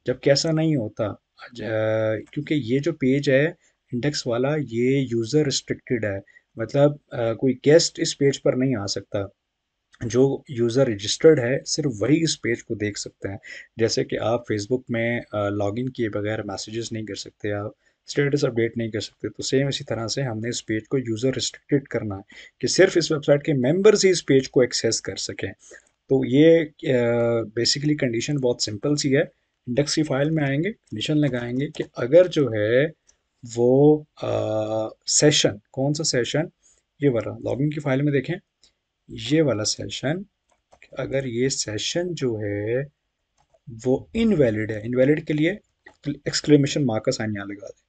S2: जब कैसा नहीं होता, क्योंकि ये जो पेज है इंडेक्स वाला, ये यूज़र रिस्ट्रिक्टेड है। मतलब कोई गेस्ट इस पेज पर नहीं आ सकता। जो यूज़र रजिस्टर्ड है सिर्फ वही इस पेज को देख सकते हैं। जैसे कि आप फेसबुक में लॉगिन किए बगैर मैसेजेस नहीं कर सकते, आप स्टेटस अपडेट नहीं कर सकते, तो सेम इसी तरह से हमने इस पेज को यूज़र रिस्ट्रिक्टेड करना है कि सिर्फ इस वेबसाइट के मेंबर्स ही इस पेज को एक्सेस कर सकें। तो ये बेसिकली कंडीशन बहुत सिंपल सी है। इंडेक्स की फाइल में आएंगे, कंडीशन लगाएंगे कि अगर जो है वो सेशन, कौन सा सेशन, ये वाला लॉगिन की फाइल में देखें, ये वाला सेशन, अगर ये सेशन जो है वो इनवैलिड है, इनवैलिड के लिए एक्सक्लेमेशन मार्क का साइन यहाँ लगा दें।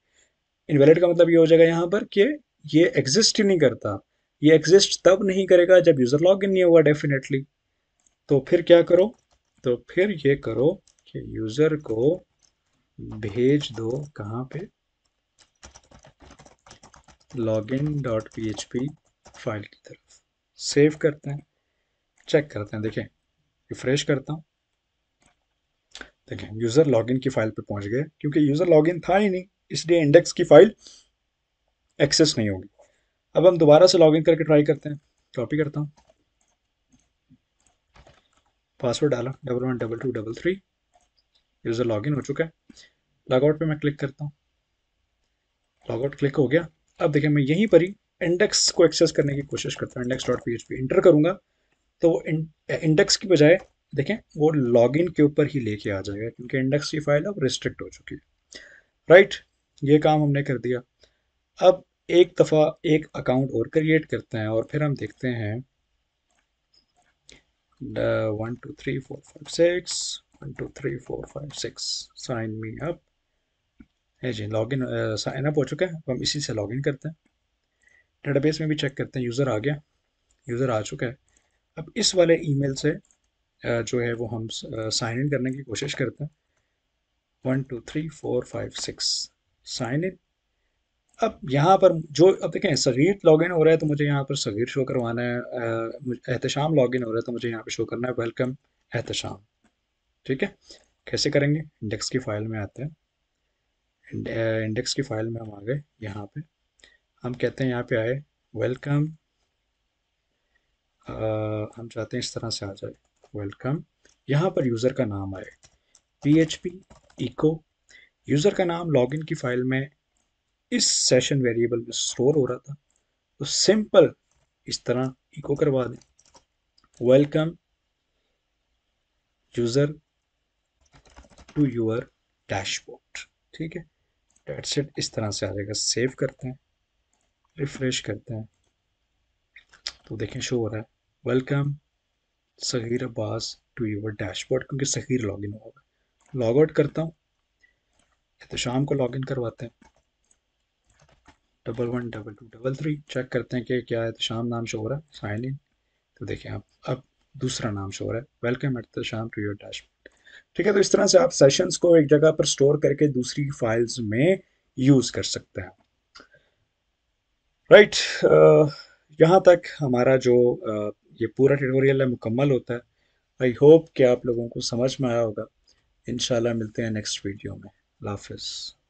S2: इनवैलिड का मतलब ये हो जाएगा यहाँ पर कि ये एग्जिस्ट ही नहीं करता। ये एग्जिस्ट तब नहीं करेगा जब यूज़र लॉग इन नहीं होगा डेफिनेटली। तो फिर क्या करो, तो फिर ये करो कि यूज़र को भेज दो कहाँ पे, login dot P H P file की तरफ। सेव करते हैं, चेक करते हैं, देखें रिफ्रेश करता हूँ। देखें यूज़र लॉगिन की फाइल पे पहुंच गए, क्योंकि यूज़र लॉगिन था ही नहीं, इसलिए इंडेक्स की फाइल एक्सेस नहीं होगी। अब हम दोबारा से लॉगिन करके ट्राई करते हैं। कॉपी करता हूँ, पासवर्ड डाला 11 12 23, यूज़र लॉगिन हो चुका है। लॉगआउट पे मैं क्लिक करता हूँ, लॉगआउट क्लिक हो गया। अब देखिए मैं यहीं पर ही इंडेक्स को एक्सेस करने की कोशिश करता हूँ। Index dot P H P inter करूँगा तो वो इंडेक्स की बजाय देखें वो लॉगिन के ऊपर ही लेके आ जाएगा, क्योंकि इंडेक्स की फाइल अब रिस्ट्रिक्ट हो चुकी है। राइट, ये काम हमने कर दिया। अब एक दफ़ा एक अकाउंट और क्रिएट करते हैं और फिर हम देखते हैं 1 2 3 4 5 6, 1 2 3 4 5 6, साइन मी अप है जी। लॉगिन साइन अप हो चुका है। अब हम इसी से लॉगिन करते हैं, डेटाबेस में भी चेक करते हैं, यूज़र आ गया, यूज़र आ चुका है। अब इस वाले ईमेल से जो है वो हम साइन इन करने की कोशिश करते हैं। 1 2 3 4 5 6 साइन इन। अब यहाँ पर जो, अब देखें सगीर लॉगिन हो रहा है तो मुझे यहाँ पर सगीर शो करवाना है। एहतशाम लॉगिन हो रहा है तो मुझे यहाँ पे शो करना है वेलकम एहतशाम। ठीक है, कैसे करेंगे? इंडेक्स की फाइल में आते हैं। इंडेक्स की फाइल में हम आ गए यहाँ पे। हम कहते हैं यहाँ पे आए वेलकम। हम चाहते हैं इस तरह से आ जाए वेलकम। यहाँ पर यूज़र का नाम आए PHP इको। यूज़र का नाम लॉगिन की फाइल में इस सेशन वेरिएबल में स्टोर हो रहा था, तो सिंपल इस तरह इको करवा दें welcome user to your dashboard. ठीक है, डेट्स इट। इस तरह से आ जाएगा। सेव करते हैं, रिफ्रेश करते हैं, तो देखें शो हो रहा है welcome Sagir Abbas to your dashboard, क्योंकि सगीर लॉगिन होगा। लॉग आउट करता हूँ, तो शाम को लॉगिन करवाते हैं। 111223 चेक करते हैं कि क्या है, तो शाम नाम शो हो रहा है। साइन इन, तो देखें अब दूसरा नाम शो हो रहा है वेलकम एट द शाम टू योर डैशबोर्ड। ठीक है, तो इस तरह से आप सेशंस को एक जगह पर स्टोर करके दूसरी फाइल्स में यूज कर सकते हैं। राइट, यहाँ तक हमारा जो ये पूरा ट्यूटोरियल है मुकम्मल होता है। आई होप कि आप लोगों को समझ में आया होगा। इंशाल्लाह मिलते हैं नेक्स्ट वीडियो में। अल्लाह हाफिज़।